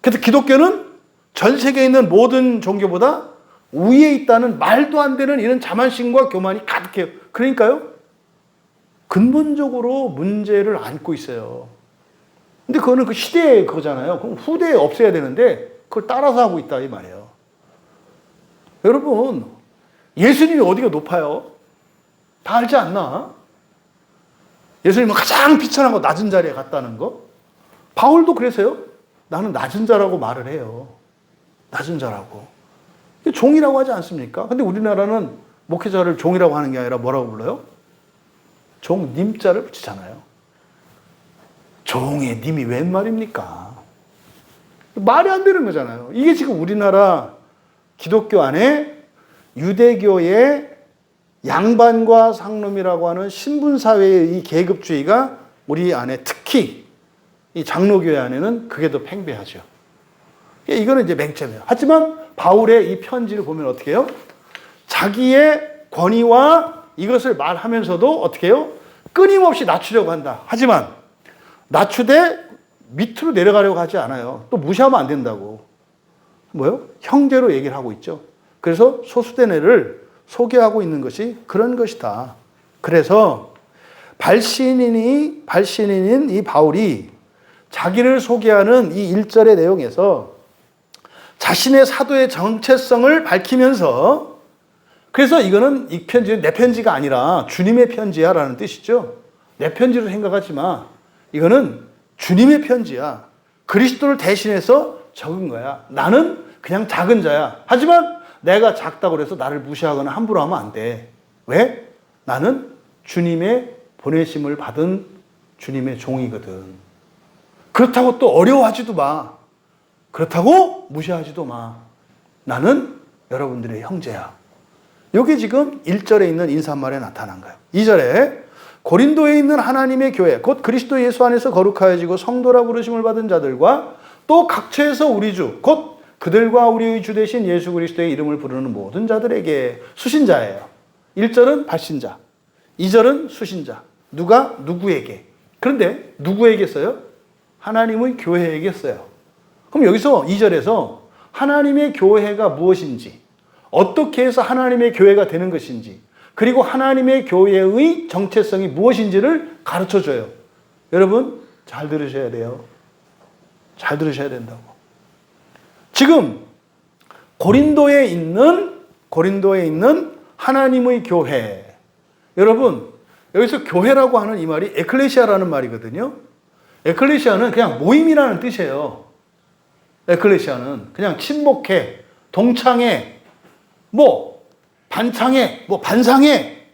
그래서 기독교는 전 세계에 있는 모든 종교보다 위에 있다는 말도 안 되는 이런 자만심과 교만이 가득해요. 그러니까요, 근본적으로 문제를 안고 있어요. 근데 그거는 그 시대의 그거잖아요. 그럼 후대에 없애야 되는데 그걸 따라서 하고 있다 이 말이에요. 여러분, 예수님이 어디가 높아요? 다 알지 않나? 예수님은 가장 비천하고 낮은 자리에 갔다는 거. 바울도 그래서요. 나는 낮은 자라고 말을 해요. 낮은 자라고. 종이라고 하지 않습니까? 근데 우리나라는 목회자를 종이라고 하는 게 아니라 뭐라고 불러요? 종, 님자를 붙이잖아요. 종의 님이 웬 말입니까? 말이 안 되는 거잖아요. 이게 지금 우리나라 기독교 안에 유대교의 양반과 상놈이라고 하는 신분사회의 이 계급주의가 우리 안에, 특히 이 장로교회 안에는 그게 더 팽배하죠. 이거는 이제 맹점이에요. 하지만 바울의 이 편지를 보면 어떻게 해요? 자기의 권위와 이것을 말하면서도 어떻게 해요? 끊임없이 낮추려고 한다. 하지만 낮추되 밑으로 내려가려고 하지 않아요. 또 무시하면 안 된다고. 뭐요? 형제로 얘기를 하고 있죠. 그래서 소수된 애를 소개하고 있는 것이 그런 것이다. 그래서 발신인인 이 바울이 자기를 소개하는 이 1절의 내용에서 자신의 사도의 정체성을 밝히면서, 그래서 이거는 이 편지는 내 편지가 아니라 주님의 편지야 라는 뜻이죠. 내 편지로 생각하지 마. 이거는 주님의 편지야. 그리스도를 대신해서 적은 거야. 나는 그냥 작은 자야. 하지만 내가 작다고 해서 나를 무시하거나 함부로 하면 안 돼. 왜? 나는 주님의 보내심을 받은 주님의 종이거든. 그렇다고 또 어려워하지도 마. 그렇다고 무시하지도 마. 나는 여러분들의 형제야. 이게 지금 1절에 있는 인사말에 나타난 거예요. 2절에 고린도에 있는 하나님의 교회, 곧 그리스도 예수 안에서 거룩하여지고 성도라 부르심을 받은 자들과 또 각처에서 우리 주, 곧 그들과 우리의 주 되신 예수 그리스도의 이름을 부르는 모든 자들에게. 수신자예요. 1절은 발신자, 2절은 수신자. 누가? 누구에게. 그런데 누구에게 써요? 하나님의 교회에게 써요. 그럼 여기서 2절에서 하나님의 교회가 무엇인지, 어떻게 해서 하나님의 교회가 되는 것인지, 그리고 하나님의 교회의 정체성이 무엇인지를 가르쳐줘요. 여러분 잘 들으셔야 돼요. 잘 들으셔야 된다고. 지금 고린도에 있는 하나님의 교회. 여러분 여기서 교회라고 하는 이 말이 에클레시아라는 말이거든요. 에클레시아는 그냥 모임이라는 뜻이에요. 에클레시아는 그냥 친목회, 동창회, 반창회, 반상회,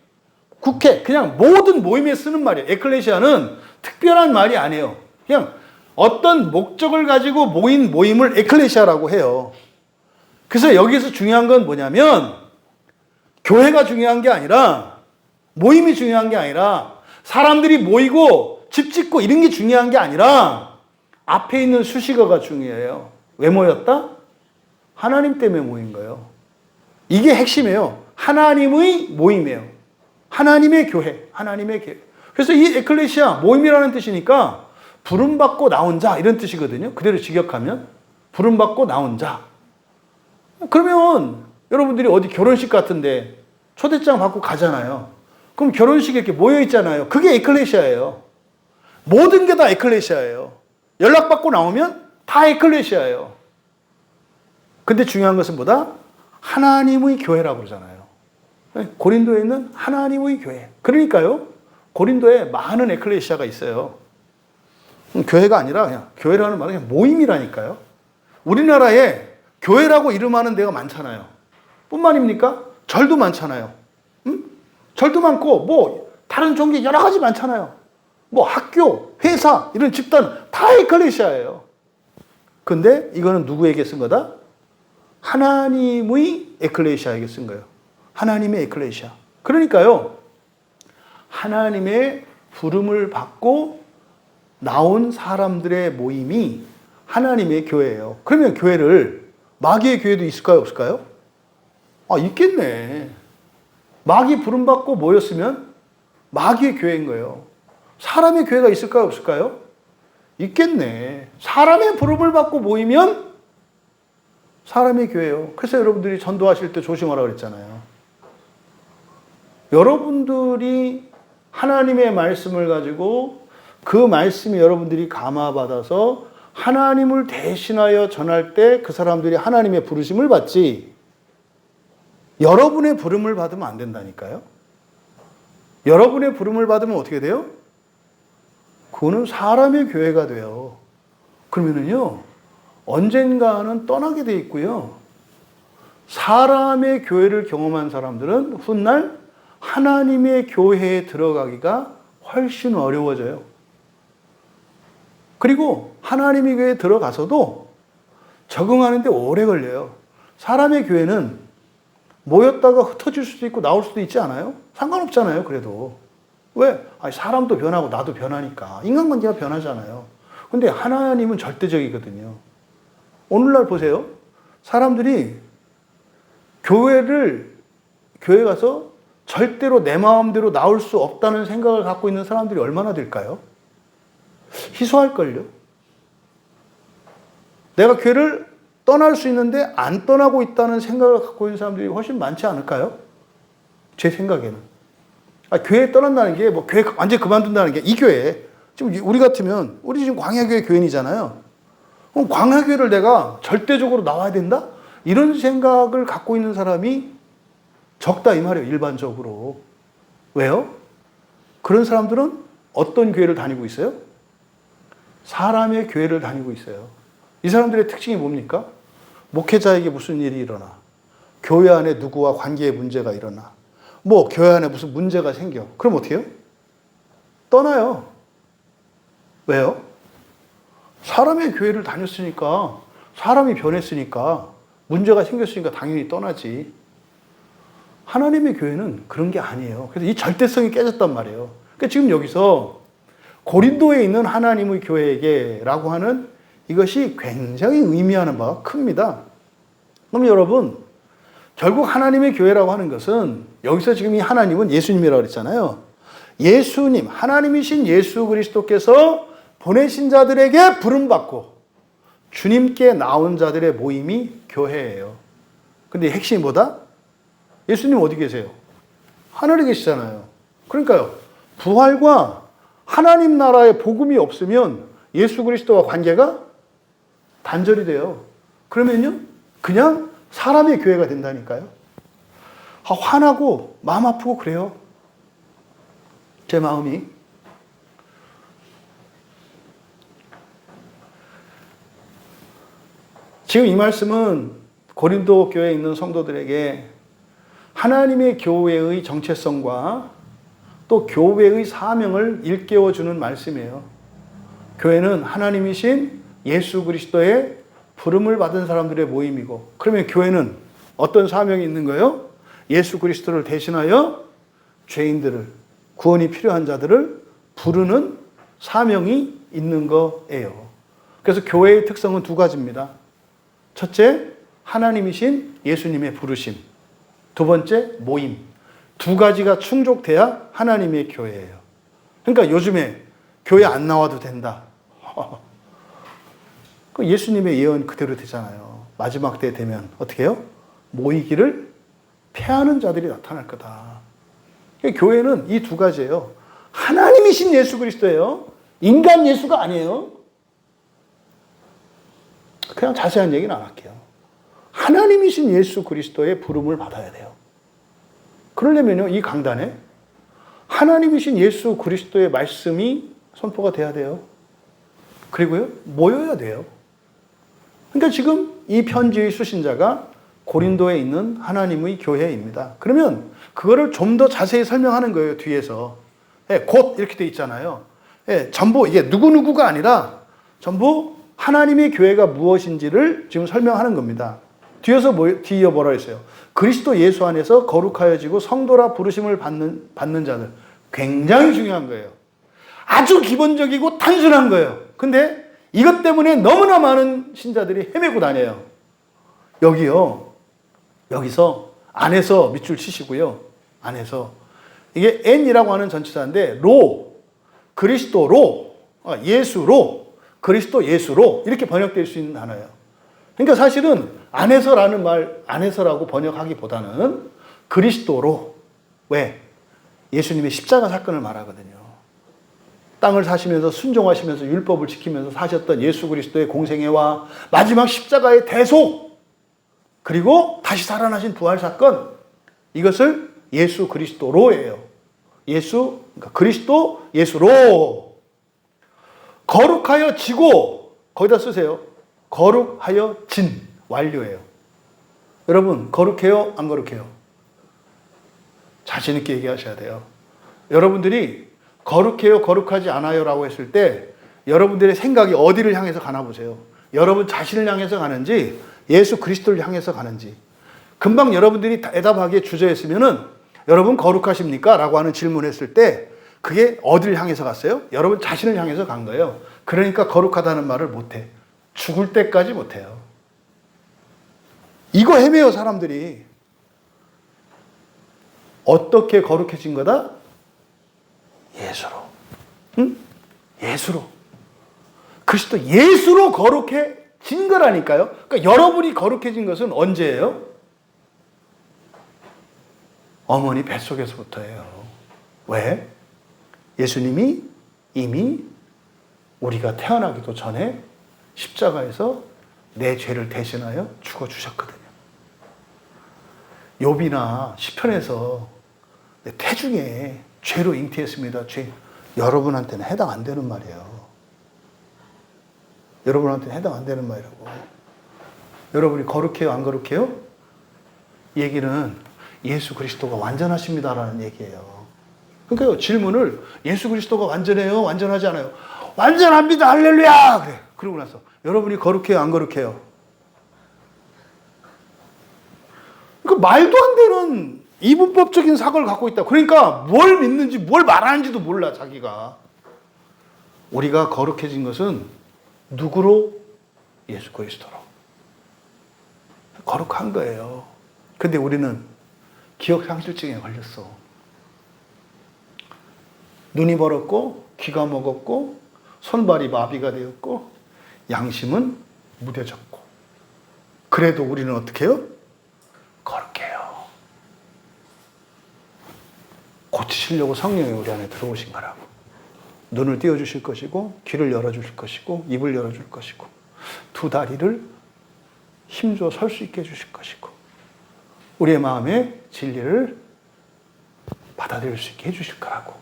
국회, 그냥 모든 모임에 쓰는 말이에요. 에클레시아는 특별한 말이 아니에요. 그냥 어떤 목적을 가지고 모인 모임을 에클레시아라고 해요. 그래서 여기서 중요한 건 뭐냐면 교회가 중요한 게 아니라, 모임이 중요한 게 아니라, 사람들이 모이고 집 짓고 이런 게 중요한 게 아니라 앞에 있는 수식어가 중요해요. 왜 모였다? 하나님 때문에 모인 거예요. 이게 핵심이에요. 하나님의 모임이에요. 하나님의 교회, 하나님의 교회. 그래서 이 에클레시아, 모임이라는 뜻이니까 부름받고 나온 자 이런 뜻이거든요. 그대로 직역하면 부름받고 나온 자. 그러면 여러분들이 어디 결혼식 같은데 초대장 받고 가잖아요. 그럼 결혼식에 이렇게 모여 있잖아요. 그게 에클레시아예요. 모든 게 다 에클레시아예요. 연락받고 나오면 다 에클레시아예요. 근데 중요한 것은 뭐다? 하나님의 교회라고 그러잖아요. 고린도에 있는 하나님의 교회. 그러니까요, 고린도에 많은 에클레시아가 있어요. 교회가 아니라 그냥 교회라는 말은 그냥 모임이라니까요. 우리나라에 교회라고 이름하는 데가 많잖아요. 뿐만입니까? 절도 많잖아요. 절도 많고 다른 종교 여러 가지 많잖아요. 학교, 회사 이런 집단 다 에클레시아예요. 근데 이거는 누구에게 쓴 거다? 하나님의 에클레시아에게 쓴 거예요. 하나님의 에클레시아. 그러니까요, 하나님의 부름을 받고 나온 사람들의 모임이 하나님의 교회예요. 그러면 교회를, 마귀의 교회도 있을까요, 없을까요? 있겠네. 마귀 부름받고 모였으면 마귀의 교회인 거예요. 사람의 교회가 있을까요, 없을까요? 있겠네. 사람의 부름을 받고 모이면 사람의 교회예요. 그래서 여러분들이 전도하실 때 조심하라고 그랬잖아요. 여러분들이 하나님의 말씀을 가지고 그 말씀이 여러분들이 감화받아서 하나님을 대신하여 전할 때 그 사람들이 하나님의 부르심을 받지, 여러분의 부름을 받으면 안 된다니까요. 여러분의 부름을 받으면 어떻게 돼요? 그거는 사람의 교회가 돼요. 그러면은요, 언젠가는 떠나게 돼 있고요. 사람의 교회를 경험한 사람들은 훗날 하나님의 교회에 들어가기가 훨씬 어려워져요. 그리고 하나님의 교회에 들어가서도 적응하는데 오래 걸려요. 사람의 교회는 모였다가 흩어질 수도 있고 나올 수도 있지 않아요? 상관없잖아요, 그래도. 왜? 사람도 변하고 나도 변하니까. 인간관계가 변하잖아요. 근데 하나님은 절대적이거든요. 오늘날 보세요. 사람들이 교회 가서 절대로 내 마음대로 나올 수 없다는 생각을 갖고 있는 사람들이 얼마나 될까요? 희소할걸요? 내가 교회를 떠날 수 있는데 안 떠나고 있다는 생각을 갖고 있는 사람들이 훨씬 많지 않을까요? 제 생각에는. 교회 떠난다는 게 뭐 교회 완전히 그만둔다는 게 이 교회. 지금 우리 같으면 우리 지금 광야교회 교인이잖아요. 그럼 광야교회를 내가 절대적으로 나와야 된다? 이런 생각을 갖고 있는 사람이 적다 이 말이에요. 일반적으로. 왜요? 그런 사람들은 어떤 교회를 다니고 있어요? 사람의 교회를 다니고 있어요. 이 사람들의 특징이 뭡니까? 목회자에게 무슨 일이 일어나. 교회 안에 누구와 관계에 문제가 일어나. 뭐 교회 안에 무슨 문제가 생겨. 그럼 어떻게 해요? 떠나요. 왜요? 사람의 교회를 다녔으니까, 사람이 변했으니까, 문제가 생겼으니까 당연히 떠나지. 하나님의 교회는 그런 게 아니에요. 그래서 이 절대성이 깨졌단 말이에요. 그러니까 지금 여기서 고린도에 있는 하나님의 교회에게라고 하는 이것이 굉장히 의미하는 바가 큽니다. 그럼 여러분, 결국 하나님의 교회라고 하는 것은 여기서 지금 이 하나님은 예수님이라고 그랬잖아요. 예수님, 하나님이신 예수 그리스도께서 보내신 자들에게 부름받고 주님께 나온 자들의 모임이 교회예요. 근데 핵심이 뭐다? 예수님 어디 계세요? 하늘에 계시잖아요. 그러니까요. 부활과 하나님 나라의 복음이 없으면 예수 그리스도와 관계가 단절이 돼요. 그러면요. 그냥 사람의 교회가 된다니까요. 화나고 마음 아프고 그래요. 제 마음이. 지금 이 말씀은 고린도 교회에 있는 성도들에게 하나님의 교회의 정체성과 또 교회의 사명을 일깨워주는 말씀이에요. 교회는 하나님이신 예수 그리스도의 부름을 받은 사람들의 모임이고, 그러면 교회는 어떤 사명이 있는 거예요? 예수 그리스도를 대신하여 죄인들을, 구원이 필요한 자들을 부르는 사명이 있는 거예요. 그래서 교회의 특성은 두 가지입니다. 첫째, 하나님이신 예수님의 부르심. 두 번째, 모임. 두 가지가 충족돼야 하나님의 교회예요. 그러니까 요즘에 교회 안 나와도 된다. 예수님의 예언 그대로 되잖아요. 마지막 때 되면 어떻게 해요? 모이기를 패하는 자들이 나타날 거다. 교회는 이 두 가지예요. 하나님이신 예수 그리스도예요. 인간 예수가 아니에요. 그냥 자세한 얘기는 안 할게요. 하나님이신 예수 그리스도의 부름을 받아야 돼요. 그러려면요, 이 강단에 하나님이신 예수 그리스도의 말씀이 선포가 돼야 돼요. 그리고요, 모여야 돼요. 그러니까 지금 이 편지의 수신자가 고린도에 있는 하나님의 교회입니다. 그러면 그거를 좀 더 자세히 설명하는 거예요, 뒤에서. 곧 이렇게 돼 있잖아요. 전부 이게 누구누구가 아니라 전부 하나님의 교회가 무엇인지를 지금 설명하는 겁니다. 뒤에 뭐라 했어요? 그리스도 예수 안에서 거룩하여지고 성도라 부르심을 받는 자들. 굉장히 중요한 거예요. 아주 기본적이고 단순한 거예요. 근데 이것 때문에 너무나 많은 신자들이 헤매고 다녀요. 여기서 안에서 밑줄 치시고요. 안에서 이게 N이라고 하는 전치사인데 그리스도로, 예수로, 그리스도 예수로 이렇게 번역될 수 있는 단어예요. 그러니까 사실은 안에서라는 말, 안에서라고 번역하기보다는 그리스도로. 왜? 예수님의 십자가 사건을 말하거든요. 땅을 사시면서 순종하시면서 율법을 지키면서 사셨던 예수 그리스도의 공생애와 마지막 십자가의 대속, 그리고 다시 살아나신 부활 사건, 이것을 예수 그리스도로예요. 그러니까 그리스도 예수로. 거룩하여 지고, 거기다 쓰세요. 거룩하여 진, 완료예요. 여러분, 거룩해요? 안 거룩해요? 자신 있게 얘기하셔야 돼요. 여러분들이 거룩해요, 거룩하지 않아요 라고 했을 때 여러분들의 생각이 어디를 향해서 가나 보세요. 여러분 자신을 향해서 가는지 예수 그리스도를 향해서 가는지. 금방 여러분들이 대답하기에 주저했으면은 여러분 거룩하십니까? 라고 하는 질문했을 때 그게 어디를 향해서 갔어요? 여러분 자신을 향해서 간 거예요. 그러니까 거룩하다는 말을 못해. 죽을 때까지 못해요. 이거 헤매요, 사람들이. 어떻게 거룩해진 거다? 예수로. 응? 예수로. 그리스도 예수로 거룩해 거라니까요. 그러니까 여러분이 거룩해진 것은 언제예요? 어머니 뱃속에서부터예요. 왜? 예수님이 이미 우리가 태어나기도 전에 십자가에서 내 죄를 대신하여 죽어주셨거든요. 욥이나 시편에서 태중에 죄로 잉태했습니다. 죄. 여러분한테는 해당 안 되는 말이에요. 여러분한테는 해당 안 되는 말이라고. 여러분이 거룩해요? 안 거룩해요? 이 얘기는 예수 그리스도가 완전하십니다라는 얘기예요. 그러니까 질문을 예수 그리스도가 완전해요? 완전하지 않아요? 완전합니다. 할렐루야! 그래. 그러고 나서 여러분이 거룩해요? 안 거룩해요? 그 말도 안 되는 이분법적인 사고를 갖고 있다. 그러니까 뭘 믿는지 뭘 말하는지도 몰라 자기가. 우리가 거룩해진 것은 누구로? 예수 그리스도로. 거룩한 거예요. 근데 우리는 기억상실증에 걸렸어. 눈이 멀었고 귀가 먹었고 손발이 마비가 되었고 양심은 무뎌졌고 그래도 우리는 어떻게 해요? 거룩해요. 고치시려고 성령이 우리 안에 들어오신 거라고. 눈을 띄워주실 것이고 귀를 열어주실 것이고 입을 열어줄 것이고 두 다리를 힘줘 설 수 있게 해주실 것이고 우리의 마음에 진리를 받아들일 수 있게 해주실 거라고.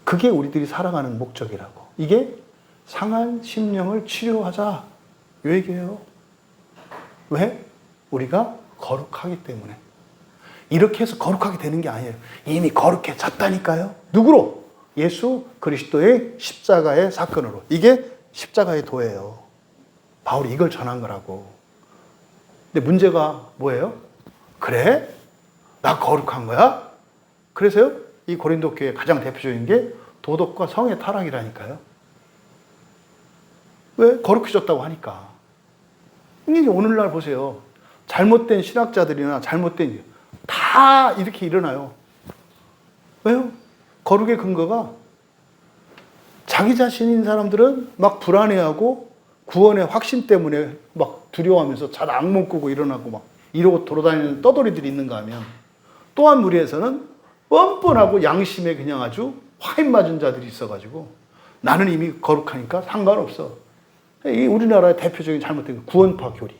그게 우리들이 살아가는 목적이라고. 이게 상한 심령을 치료하자 이 얘기예요. 왜? 우리가 거룩하기 때문에. 이렇게 해서 거룩하게 되는 게 아니에요. 이미 거룩해졌다니까요. 누구로? 예수 그리스도의 십자가의 사건으로. 이게 십자가의 도예요. 바울이 이걸 전한 거라고. 근데 문제가 뭐예요? 그래? 나 거룩한 거야? 그래서요? 이 고린도 교회의 가장 대표적인 게 도덕과 성의 타락이라니까요. 왜? 거룩해졌다고 하니까. 이게 오늘날 보세요. 잘못된 신학자들이나 잘못된 다 이렇게 일어나요. 왜요? 거룩의 근거가 자기 자신인 사람들은 막 불안해하고 구원의 확신 때문에 막 두려워하면서 잘 악몽 꾸고 일어나고 막 이러고 돌아다니는 떠돌이들이 있는가 하면 또 한 무리에서는 뻔뻔하고 양심에 그냥 아주 화인 맞은 자들이 있어가지고 나는 이미 거룩하니까 상관없어. 이 우리나라의 대표적인 잘못된 구원파 교리.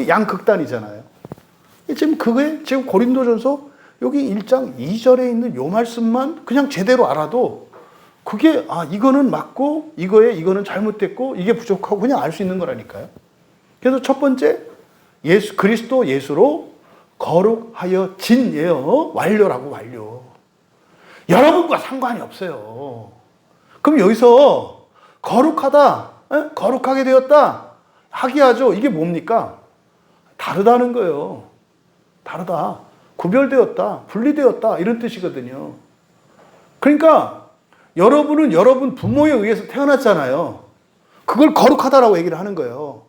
양극단이잖아요. 지금 그게 지금 고린도전서 여기 1장 2절에 있는 요 말씀만 그냥 제대로 알아도 그게 이거는 맞고 이거는 잘못됐고 이게 부족하고 그냥 알 수 있는 거라니까요. 그래서 첫 번째 예수 그리스도 예수로 거룩하여 진예요. 완료라고 완료. 여러분과 상관이 없어요. 그럼 여기서 거룩하다, 거룩하게 되었다 하기하죠. 이게 뭡니까? 다르다는 거예요. 다르다. 구별되었다. 분리되었다. 이런 뜻이거든요. 그러니까 여러분은 여러분 부모에 의해서 태어났잖아요. 그걸 거룩하다라고 얘기를 하는 거예요.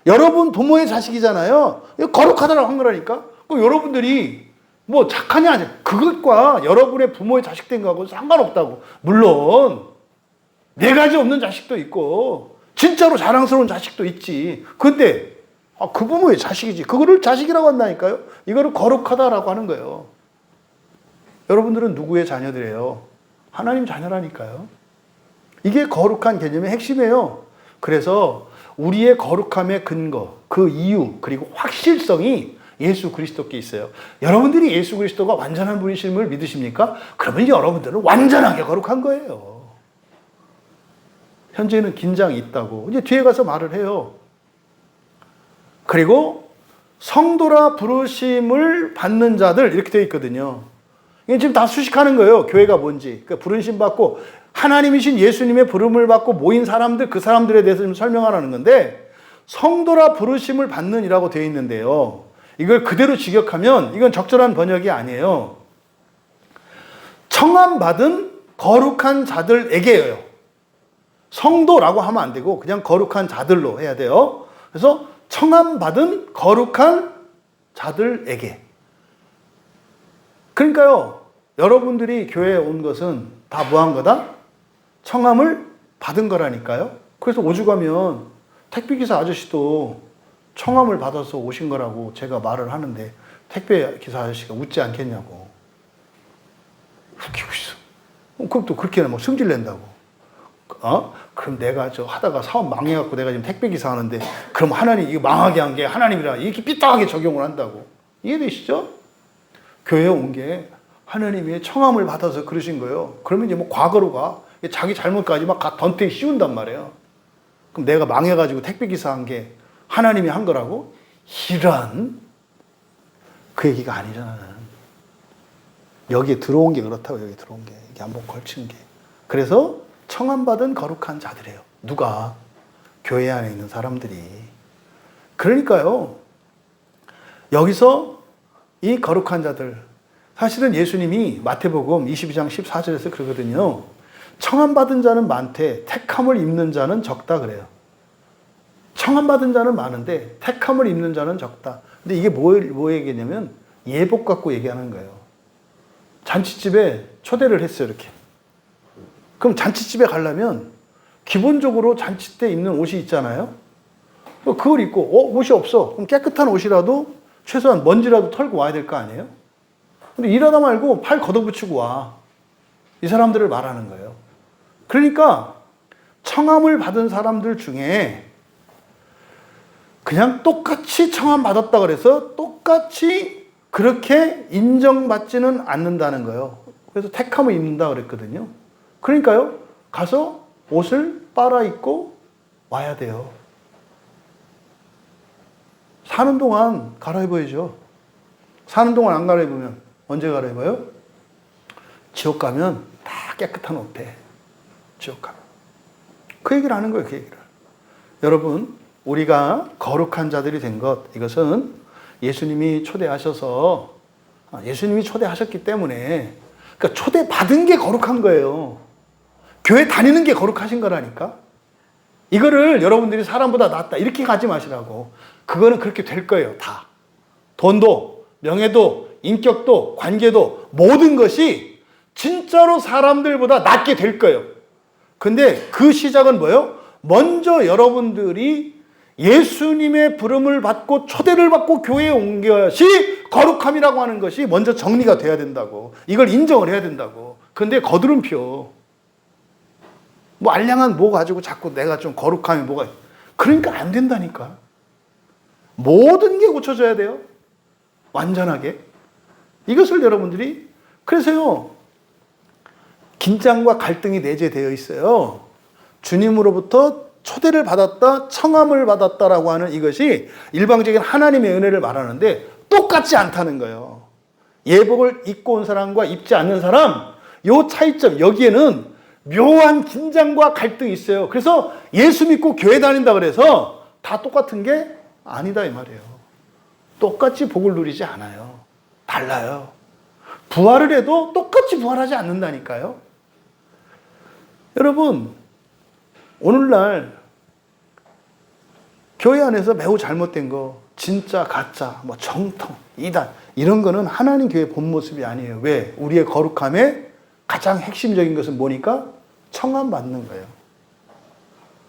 여러분 부모의 자식이잖아요. 거룩하다라고 한 거라니까. 그럼 여러분들이 뭐 착하냐 그것과 여러분의 부모의 자식 된 거하고 상관없다고. 물론 네 가지 없는 자식도 있고 진짜로 자랑스러운 자식도 있지. 근데 그 부모의 자식이지. 그거를 자식이라고 한다니까요. 이거를 거룩하다라고 하는 거예요. 여러분들은 누구의 자녀들이에요? 하나님 자녀라니까요. 이게 거룩한 개념의 핵심이에요. 그래서 우리의 거룩함의 근거, 그 이유, 그리고 확실성이 예수 그리스도께 있어요. 여러분들이 예수 그리스도가 완전한 분이심을 믿으십니까? 그러면 여러분들은 완전하게 거룩한 거예요. 현재는 긴장이 있다고. 이제 뒤에 가서 말을 해요. 그리고 성도라 부르심을 받는 자들 이렇게 되어 있거든요. 이게 지금 다 수식하는 거예요. 교회가 뭔지. 그러니까 부르심 받고 하나님이신 예수님의 부름을 받고 모인 사람들, 그 사람들에 대해서 좀 설명하라는 건데 성도라 부르심을 받는이라고 되어 있는데요. 이걸 그대로 직역하면 이건 적절한 번역이 아니에요. 청함받은 거룩한 자들에게요. 성도라고 하면 안 되고 그냥 거룩한 자들로 해야 돼요. 그래서 청함받은 거룩한 자들에게. 그러니까요, 여러분들이 교회에 온 것은 다 뭐 한 거다? 청함을 받은 거라니까요. 그래서 오죽하면 택배기사 아저씨도 청함을 받아서 오신 거라고 제가 말을 하는데 택배기사 아저씨가 웃지 않겠냐고. 웃기고 있어. 그럼 또 그렇게 뭐 승질 낸다고. 그럼 내가 하다가 사업 망해갖고 내가 지금 택배기사 하는데 그럼 하나님 이거 망하게 한 게 하나님이라 이렇게 삐딱하게 적용을 한다고. 이해되시죠? 교회에 온 게 하나님의 청함을 받아서 그러신 거예요. 그러면 이제 뭐 과거로 가. 자기 잘못까지 막 던테 씌운단 말이에요. 그럼 내가 망해가지고 택배기사 한 게 하나님이 한 거라고? 이런 그 얘기가 아니잖아. 여기에 들어온 게 그렇다고. 여기 들어온 게 이게 한번 걸친 게. 그래서 청함받은 거룩한 자들이에요. 누가? 교회 안에 있는 사람들이. 그러니까요, 여기서 이 거룩한 자들, 사실은 예수님이 마태복음 22장 14절에서 그러거든요. 청함받은 자는 많되 택함을 입는 자는 적다 그래요. 청함받은 자는 많은데 택함을 입는 자는 적다. 근데 이게 뭐 얘기냐면 예복 갖고 얘기하는 거예요. 잔치집에 초대를 했어요, 이렇게. 그럼 잔치집에 가려면 기본적으로 잔치 때 입는 옷이 있잖아요. 그걸 입고 옷이 없어. 그럼 깨끗한 옷이라도 최소한 먼지라도 털고 와야 될 거 아니에요? 근데 일하다 말고 팔 걷어붙이고 와. 이 사람들을 말하는 거예요. 그러니까 청함을 받은 사람들 중에 그냥 똑같이 청함 받았다 그래서 똑같이 그렇게 인정받지는 않는다는 거예요. 그래서 택함을 입는다 그랬거든요. 그러니까요, 가서 옷을 빨아 입고 와야 돼요. 사는 동안 갈아입어야죠. 사는 동안 안 갈아입으면 언제 갈아입어요? 지옥 가면 다 깨끗한 옷 돼. 지옥 가면. 그 얘기를 하는 거예요, 그 얘기를. 여러분, 우리가 거룩한 자들이 된 것, 이것은 예수님이 초대하셔서, 예수님이 초대하셨기 때문에, 그러니까 초대받은 게 거룩한 거예요. 교회 다니는 게 거룩하신 거라니까. 이거를 여러분들이 사람보다 낫다 이렇게 가지 마시라고. 그거는 그렇게 될 거예요, 다. 돈도, 명예도, 인격도, 관계도, 모든 것이 진짜로 사람들보다 낫게 될 거예요. 근데 그 시작은 뭐예요? 먼저 여러분들이 예수님의 부름을 받고 초대를 받고 교회에 온 것이 거룩함이라고 하는 것이 먼저 정리가 돼야 된다고. 이걸 인정을 해야 된다고. 근데 거두름표. 뭐 알량한 뭐 가지고 자꾸 내가 좀 거룩함이 뭐가, 그러니까 안 된다니까. 모든 게 고쳐져야 돼요. 완전하게. 이것을 여러분들이, 그래서요, 긴장과 갈등이 내재되어 있어요. 주님으로부터 초대를 받았다, 청함을 받았다라고 하는 이것이 일방적인 하나님의 은혜를 말하는데 똑같지 않다는 거예요. 예복을 입고 온 사람과 입지 않는 사람, 요 차이점, 여기에는 묘한 긴장과 갈등이 있어요. 그래서 예수 믿고 교회 다닌다 그래서 다 똑같은 게 아니다 이 말이에요. 똑같이 복을 누리지 않아요. 달라요. 부활을 해도 똑같이 부활하지 않는다니까요. 여러분, 오늘날 교회 안에서 매우 잘못된 거, 진짜, 가짜, 뭐 정통, 이단, 이런 거는 하나님 교회의 본 모습이 아니에요. 왜? 우리의 거룩함의 가장 핵심적인 것은 뭐니까? 청함 받는 거예요.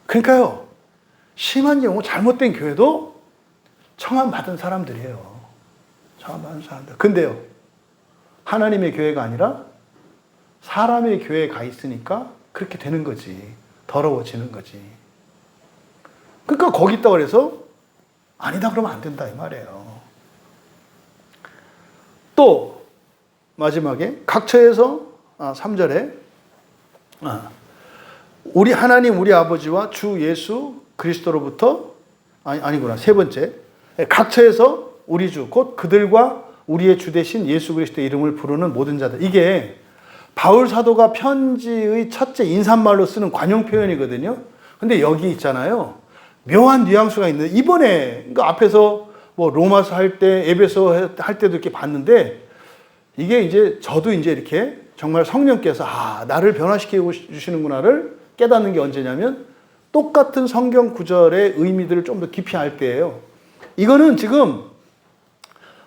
그러니까요, 심한 경우 잘못된 교회도 청함 받은 사람들이에요. 청함 받은 사람들. 근데요, 하나님의 교회가 아니라 사람의 교회에 가 있으니까 그렇게 되는 거지. 더러워지는 거지. 그러니까 거기 있다고 해서 아니다 그러면 안 된다 이 말이에요. 또 마지막에 각처에서 3절에 우리 하나님 우리 아버지와 주 예수 그리스도로부터 아니구나 세 번째 각처에서 우리 주 곧 그들과 우리의 주 되신 예수 그리스도의 이름을 부르는 모든 자들. 이게 바울 사도가 편지의 첫째 인사말로 쓰는 관용 표현이거든요. 근데 여기 있잖아요. 묘한 뉘앙스가 있는데 이번에 그러니까 앞에서 뭐 로마서 할 때, 에베소 할 때도 이렇게 봤는데 이게 이제 저도 이제 이렇게 정말 성령께서 나를 변화시키고 주시는구나를 깨닫는 게 언제냐면 똑같은 성경 구절의 의미들을 좀 더 깊이 알 때예요. 이거는 지금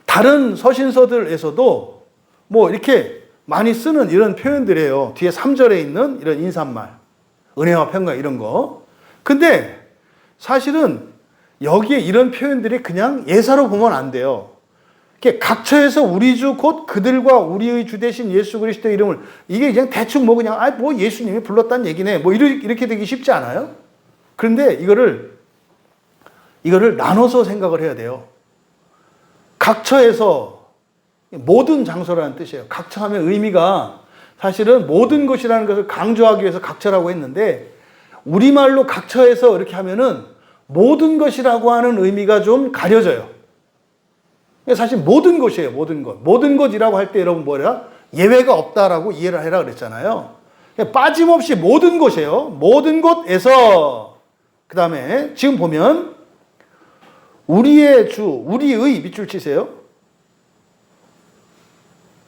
다른 서신서들에서도 뭐 이렇게 많이 쓰는 이런 표현들이에요. 뒤에 3절에 있는 이런 인사말, 은혜와 평강 이런 거. 근데 사실은 여기에 이런 표현들이 그냥 예사로 보면 안 돼요. 이렇게 각처에서 우리 주 곧 그들과 우리의 주 대신 예수 그리스도의 이름을, 이게 그냥 대충 뭐 그냥 뭐 예수님이 불렀다는 얘기네 뭐 이렇게 되기 쉽지 않아요. 그런데 이거를 나눠서 생각을 해야 돼요. 각처에서, 모든 장소라는 뜻이에요. 각처하면 의미가 사실은 모든 것이라는 것을 강조하기 위해서 각처라고 했는데, 우리말로 각처에서 이렇게 하면은 모든 것이라고 하는 의미가 좀 가려져요. 사실 모든 것이에요. 모든 것. 모든 것이라고 할 때 여러분 뭐라? 예외가 없다라고 이해를 해라 그랬잖아요. 빠짐없이 모든 것이에요. 모든 것에서. 그 다음에 지금 보면 우리의 주, 우리의 밑줄 치세요.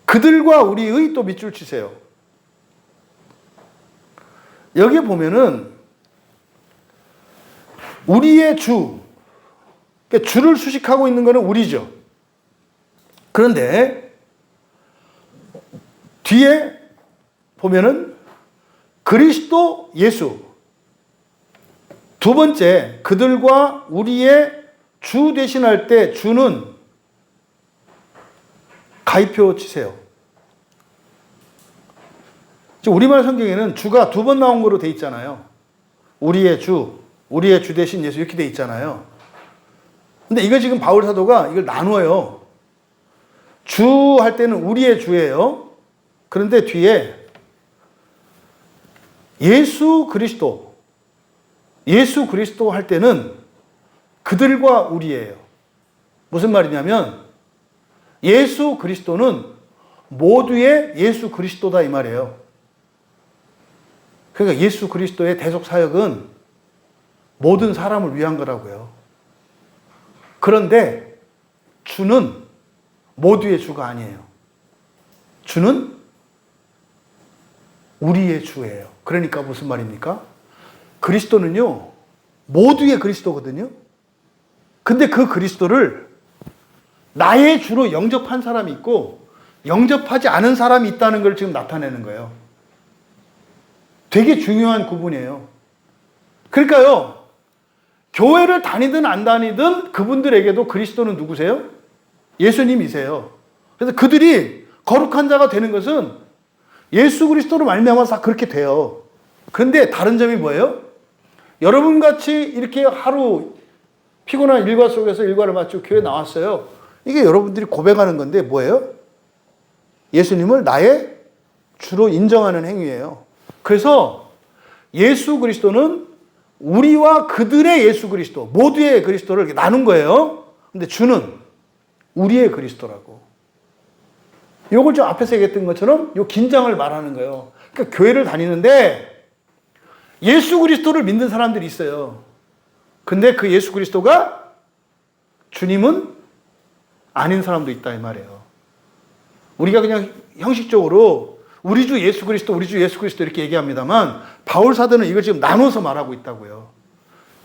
그들과 우리의 또 밑줄 치세요. 여기 보면은 우리의 주, 그러니까 주를 수식하고 있는 것은 우리죠. 그런데 뒤에 보면은 그리스도 예수, 두 번째 그들과 우리의 주 대신할 때 주는 가위표 치세요. 우리말 성경에는 주가 두 번 나온 거로 돼 있잖아요. 우리의 주 대신 예수 이렇게 돼 있잖아요. 근데 이거 지금 바울 사도가 이걸 나눠요. 주 할 때는 우리의 주예요. 그런데 뒤에 예수 그리스도 할 때는 그들과 우리예요. 무슨 말이냐면 예수 그리스도는 모두의 예수 그리스도다 이 말이에요. 그러니까 예수 그리스도의 대속 사역은 모든 사람을 위한 거라고요. 그런데 주는 모두의 주가 아니에요. 주는 우리의 주예요. 그러니까 무슨 말입니까? 그리스도는요, 모두의 그리스도거든요. 근데 그 그리스도를 나의 주로 영접한 사람이 있고 영접하지 않은 사람이 있다는 걸 지금 나타내는 거예요. 되게 중요한 구분이에요. 그러니까요, 교회를 다니든 안 다니든 그분들에게도 그리스도는 누구세요? 예수님이세요. 그래서 그들이 거룩한 자가 되는 것은 예수 그리스도로 말미암아서 다 그렇게 돼요. 그런데 다른 점이 뭐예요? 여러분같이 이렇게 하루 피곤한 일과 속에서 일과를 마치고 교회 나왔어요. 이게 여러분들이 고백하는 건데 뭐예요? 예수님을 나의 주로 인정하는 행위예요. 그래서 예수 그리스도는 우리와 그들의 예수 그리스도, 모두의 그리스도를 이렇게 나눈 거예요. 근데 주는 우리의 그리스도라고. 요걸 좀 앞에서 얘기했던 것처럼 요 긴장을 말하는 거예요. 그러니까 교회를 다니는데 예수 그리스도를 믿는 사람들이 있어요. 근데 그 예수 그리스도가 주님은 아닌 사람도 있다 이 말이에요. 우리가 그냥 형식적으로 우리 주 예수 그리스도 이렇게 얘기합니다만 바울 사도는 이걸 지금 나눠서 말하고 있다고요.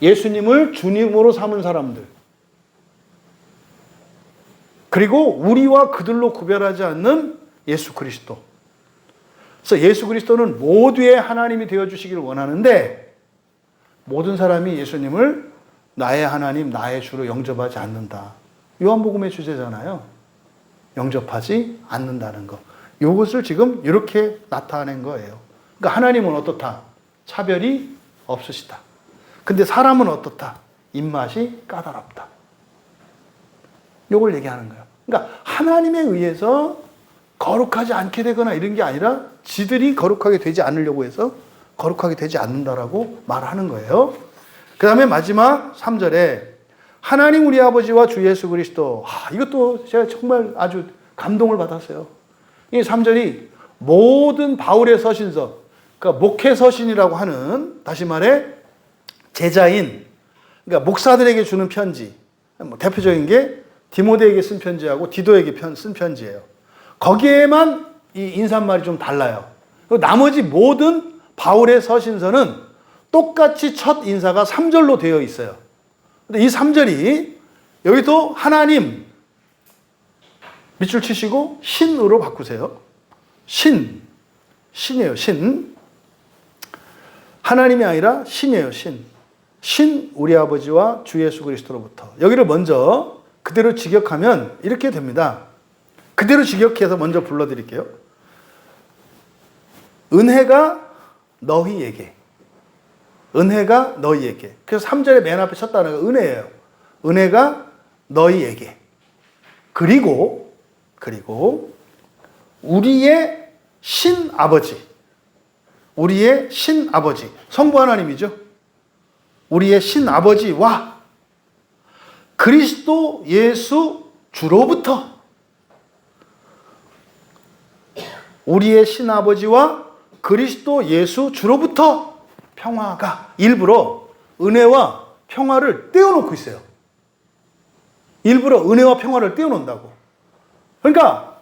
예수님을 주님으로 삼은 사람들, 그리고 우리와 그들로 구별하지 않는 예수 그리스도. 그래서 예수 그리스도는 모두의 하나님이 되어주시기를 원하는데 모든 사람이 예수님을 나의 하나님, 나의 주로 영접하지 않는다. 요한복음의 주제잖아요. 영접하지 않는다는 것. 이것을 지금 이렇게 나타낸 거예요. 그러니까 하나님은 어떻다? 차별이 없으시다. 근데 사람은 어떻다? 입맛이 까다롭다. 이걸 얘기하는 거예요. 그러니까 하나님에 의해서 거룩하지 않게 되거나 이런 게 아니라 지들이 거룩하게 되지 않으려고 해서 거룩하게 되지 않는다라고 말하는 거예요. 그 다음에 마지막 3절에 하나님 우리 아버지와 주 예수 그리스도. 이것도 제가 정말 아주 감동을 받았어요. 이 3절이 모든 바울의 서신서, 그러니까 목회 서신이라고 하는, 다시 말해 제자인, 그러니까 목사들에게 주는 편지, 대표적인 게 디모데에게 쓴 편지하고 디도에게 쓴 편지예요. 거기에만 이 인사말이 좀 달라요. 나머지 모든 바울의 서신서는 똑같이 첫 인사가 3절로 되어 있어요. 근데 이 3절이 여기도 하나님 밑줄 치시고 신으로 바꾸세요. 신이에요. 신. 하나님이 아니라 신이에요. 신. 신 우리 아버지와 주 예수 그리스도로부터. 여기를 먼저 그대로 직역하면 이렇게 됩니다. 그대로 직역해서 먼저 불러드릴게요. 은혜가 너희에게. 은혜가 너희에게. 그래서 3절에 맨 앞에 첫 단어가 은혜예요. 은혜가 너희에게. 그리고 우리의 신아버지. 우리의 신아버지. 성부 하나님이죠. 우리의 신아버지와 그리스도 예수 주로부터. 우리의 신아버지와 그리스도 예수 주로부터 평화가. 일부러 은혜와 평화를 떼어놓고 있어요. 일부러 은혜와 평화를 떼어놓는다고. 그러니까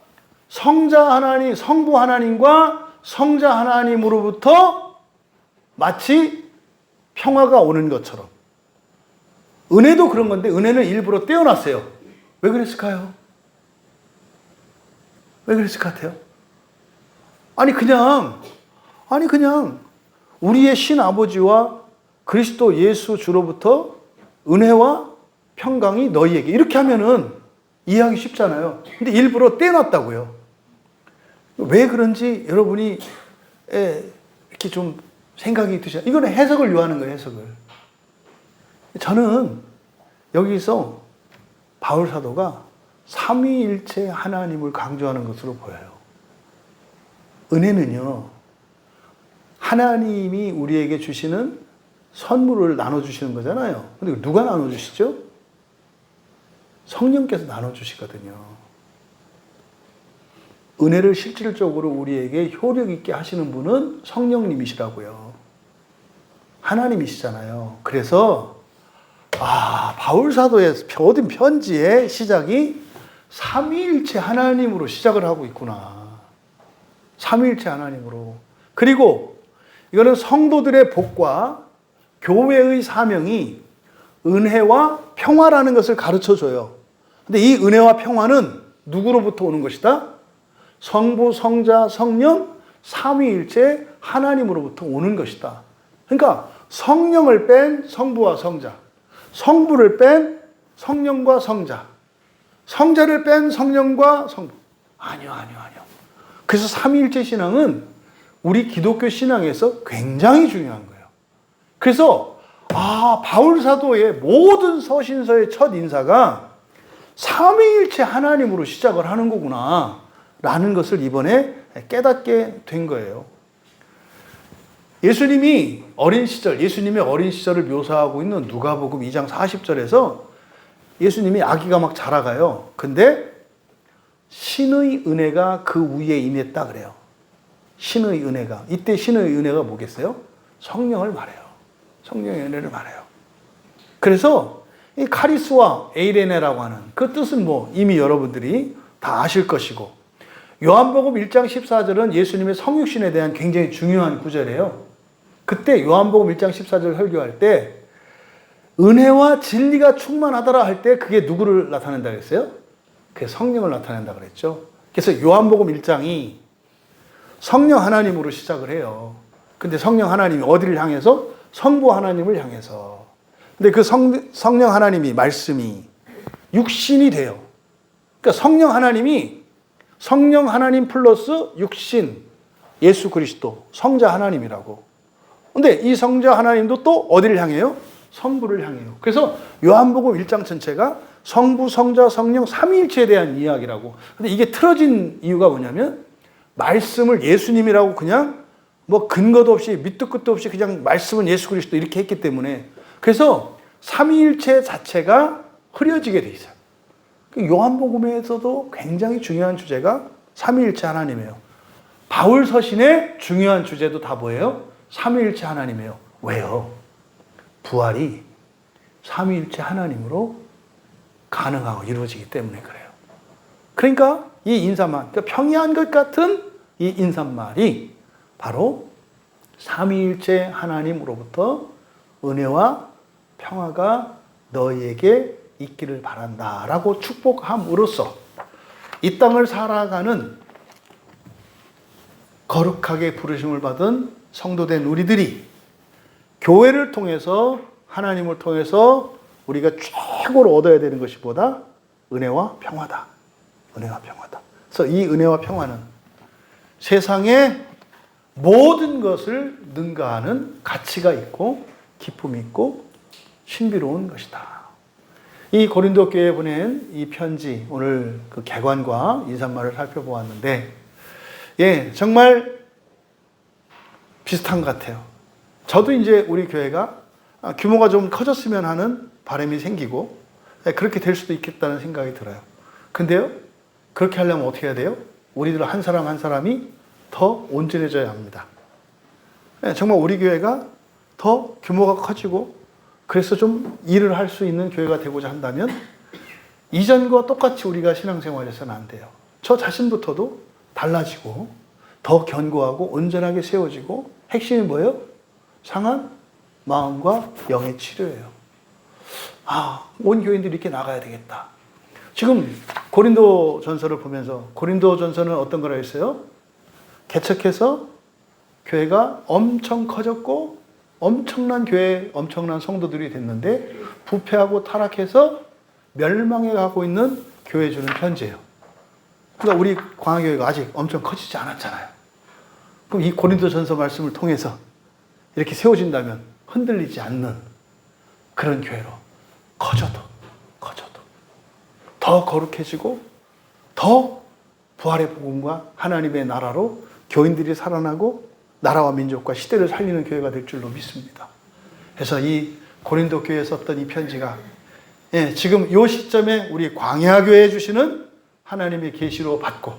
성자 하나님, 성부 하나님과 성자 하나님으로부터 마치 평화가 오는 것처럼. 은혜도 그런 건데 은혜는 일부러 떼어놨어요. 왜 그랬을까요? 왜 그랬을 것 같아요? 아니 그냥 우리의 신아버지와 그리스도 예수 주로부터 은혜와 평강이 너희에게. 이렇게 하면은 이해하기 쉽잖아요. 근데 일부러 떼어놨다고요. 왜 그런지 여러분이 이렇게 좀 생각이 드셔요. 이거는 해석을 요하는 거예요, 해석을. 저는 여기서 바울 사도가 삼위일체 하나님을 강조하는 것으로 보여요. 은혜는요, 하나님이 우리에게 주시는 선물을 나눠주시는 거잖아요. 근데 누가 나눠주시죠? 성령께서 나눠주시거든요. 은혜를 실질적으로 우리에게 효력 있게 하시는 분은 성령님이시라고요. 하나님이시잖아요. 그래서 바울 사도의 모든 편지의 시작이 삼위일체 하나님으로 시작을 하고 있구나. 삼위일체 하나님으로. 그리고 이거는 성도들의 복과 교회의 사명이 은혜와 평화라는 것을 가르쳐줘요. 근데 이 은혜와 평화는 누구로부터 오는 것이다? 성부, 성자, 성령, 삼위일체 하나님으로부터 오는 것이다. 그러니까 성령을 뺀 성부와 성자, 성부를 뺀 성령과 성자, 성자를 뺀 성령과 성부. 아니요. 그래서 삼위일체 신앙은 우리 기독교 신앙에서 굉장히 중요한 거예요. 그래서 바울 사도의 모든 서신서의 첫 인사가 삼위일체 하나님으로 시작을 하는 거구나 라는 것을 이번에 깨닫게 된 거예요. 예수님의 어린 시절을 묘사하고 있는 누가복음 2장 40절에서 예수님이 아기가 막 자라가요. 근데 신의 은혜가 그 위에 임했다 그래요. 신의 은혜가. 이때 신의 은혜가 뭐겠어요? 성령을 말해요. 성령의 은혜를 말해요. 그래서 이 카리스와 에이레네라고 하는 그 뜻은 이미 여러분들이 다 아실 것이고, 요한복음 1장 14절은 예수님의 성육신에 대한 굉장히 중요한 구절이에요. 그때 요한복음 1장 14절 설교할 때 은혜와 진리가 충만하더라 할 때 그게 누구를 나타낸다 그랬어요? 그게 성령을 나타낸다 그랬죠. 그래서 요한복음 1장이 성령 하나님으로 시작을 해요. 근데 성령 하나님이 어디를 향해서? 성부 하나님을 향해서. 근데 그 성령 하나님이 말씀이 육신이 돼요. 그러니까 성령 하나님 플러스 육신 예수 그리스도 성자 하나님이라고. 근데 이 성자 하나님도 또 어디를 향해요? 성부를 향해요. 그래서 요한복음 1장 전체가 성부, 성자, 성령 삼위일체에 대한 이야기라고. 근데 이게 틀어진 이유가 뭐냐면 말씀을 예수님이라고 그냥 근거도 없이 밑도 끝도 없이 그냥 말씀은 예수 그리스도 이렇게 했기 때문에, 그래서 삼위일체 자체가 흐려지게 돼 있어요. 요한복음에서도 굉장히 중요한 주제가 삼위일체 하나님이에요. 바울 서신의 중요한 주제도 다 뭐예요? 삼위일체 하나님이에요. 왜요? 부활이 삼위일체 하나님으로 가능하고 이루어지기 때문에 그래요. 그러니까 이 인사말, 평이한 것 같은 이 인사말이 바로 삼위일체 하나님으로부터 은혜와 평화가 너희에게 있기를 바란다라고 축복함으로써 이 땅을 살아가는 거룩하게 부르심을 받은 성도된 우리들이 교회를 통해서 하나님을 통해서 우리가 최고로 얻어야 되는 것이 뭐다? 은혜와 평화다. 은혜와 평화다. 그래서 이 은혜와 평화는 세상의 모든 것을 능가하는 가치가 있고 기쁨이 있고 신비로운 것이다. 이 고린도 교회에 보낸 이 편지, 오늘 그 개관과 인사말을 살펴보았는데, 예, 정말 비슷한 것 같아요. 저도 이제 우리 교회가 규모가 좀 커졌으면 하는 바람이 생기고, 그렇게 될 수도 있겠다는 생각이 들어요. 근데요, 그렇게 하려면 어떻게 해야 돼요? 우리들 한 사람 한 사람이 더 온전해져야 합니다. 정말 우리 교회가 더 규모가 커지고, 그래서 좀 일을 할 수 있는 교회가 되고자 한다면, 이전과 똑같이 우리가 신앙생활에서는 안 돼요. 저 자신부터도 달라지고, 더 견고하고 온전하게 세워지고, 핵심이 뭐예요? 상한 마음과 영의 치료예요. 온 교인들이 이렇게 나가야 되겠다. 지금 고린도 전서를 보면서, 고린도 전서는 어떤 거라 했어요? 개척해서 교회가 엄청 커졌고, 엄청난 교회, 엄청난 성도들이 됐는데, 부패하고 타락해서 멸망해 가고 있는 교회 주는 편지예요. 그러니까 우리 광화교회가 아직 엄청 커지지 않았잖아요. 그럼 이 고린도 전서 말씀을 통해서 이렇게 세워진다면 흔들리지 않는 그런 교회로 커져도 더 거룩해지고 더 부활의 복음과 하나님의 나라로 교인들이 살아나고 나라와 민족과 시대를 살리는 교회가 될 줄로 믿습니다. 그래서 이 고린도 교회에 썼던 이 편지가, 예, 지금 이 시점에 우리 광야교회에 주시는 하나님의 계시로 받고,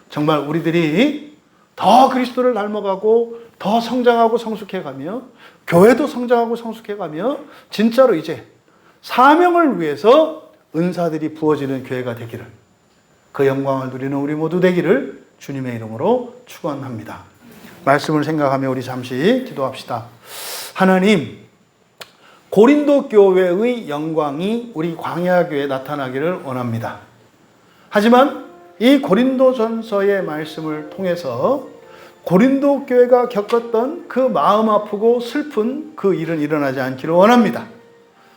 정말 우리들이 더 그리스도를 닮아가고 더 성장하고 성숙해가며, 교회도 성장하고 성숙해가며, 진짜로 이제 사명을 위해서 은사들이 부어지는 교회가 되기를, 그 영광을 누리는 우리 모두 되기를 주님의 이름으로 축원합니다. 말씀을 생각하며 우리 잠시 기도합시다. 하나님, 고린도 교회의 영광이 우리 광야교회에 나타나기를 원합니다. 하지만 이 고린도전서의 말씀을 통해서 고린도 교회가 겪었던 그 마음 아프고 슬픈 그 일은 일어나지 않기를 원합니다.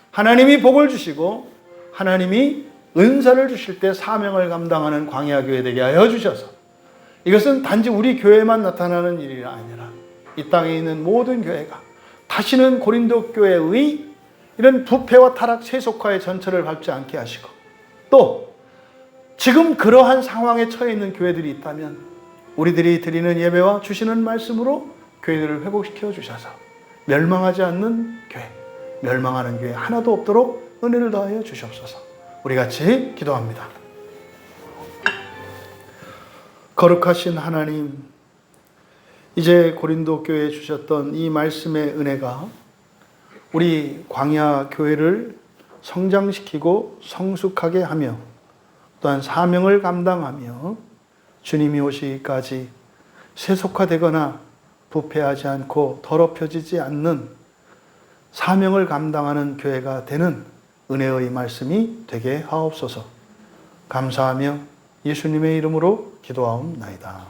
하나님이 복을 주시고 하나님이 은사를 주실 때 사명을 감당하는 광야교회 되게 하여 주셔서, 이것은 단지 우리 교회만 나타나는 일이 아니라 이 땅에 있는 모든 교회가 다시는 고린도 교회의 이런 부패와 타락, 세속화의 전철을 밟지 않게 하시고, 또 지금 그러한 상황에 처해 있는 교회들이 있다면 우리들이 드리는 예배와 주시는 말씀으로 교회들을 회복시켜 주셔서 멸망하지 않는 교회, 멸망하는 교회 하나도 없도록 은혜를 더하여 주시옵소서. 우리 같이 기도합니다. 거룩하신 하나님, 이제 고린도 교회에 주셨던 이 말씀의 은혜가 우리 광야 교회를 성장시키고 성숙하게 하며, 또한 사명을 감당하며 주님이 오시기까지 세속화되거나 부패하지 않고 더럽혀지지 않는 사명을 감당하는 교회가 되는 은혜의 말씀이 되게 하옵소서. 감사하며 예수님의 이름으로 기도하옵나이다.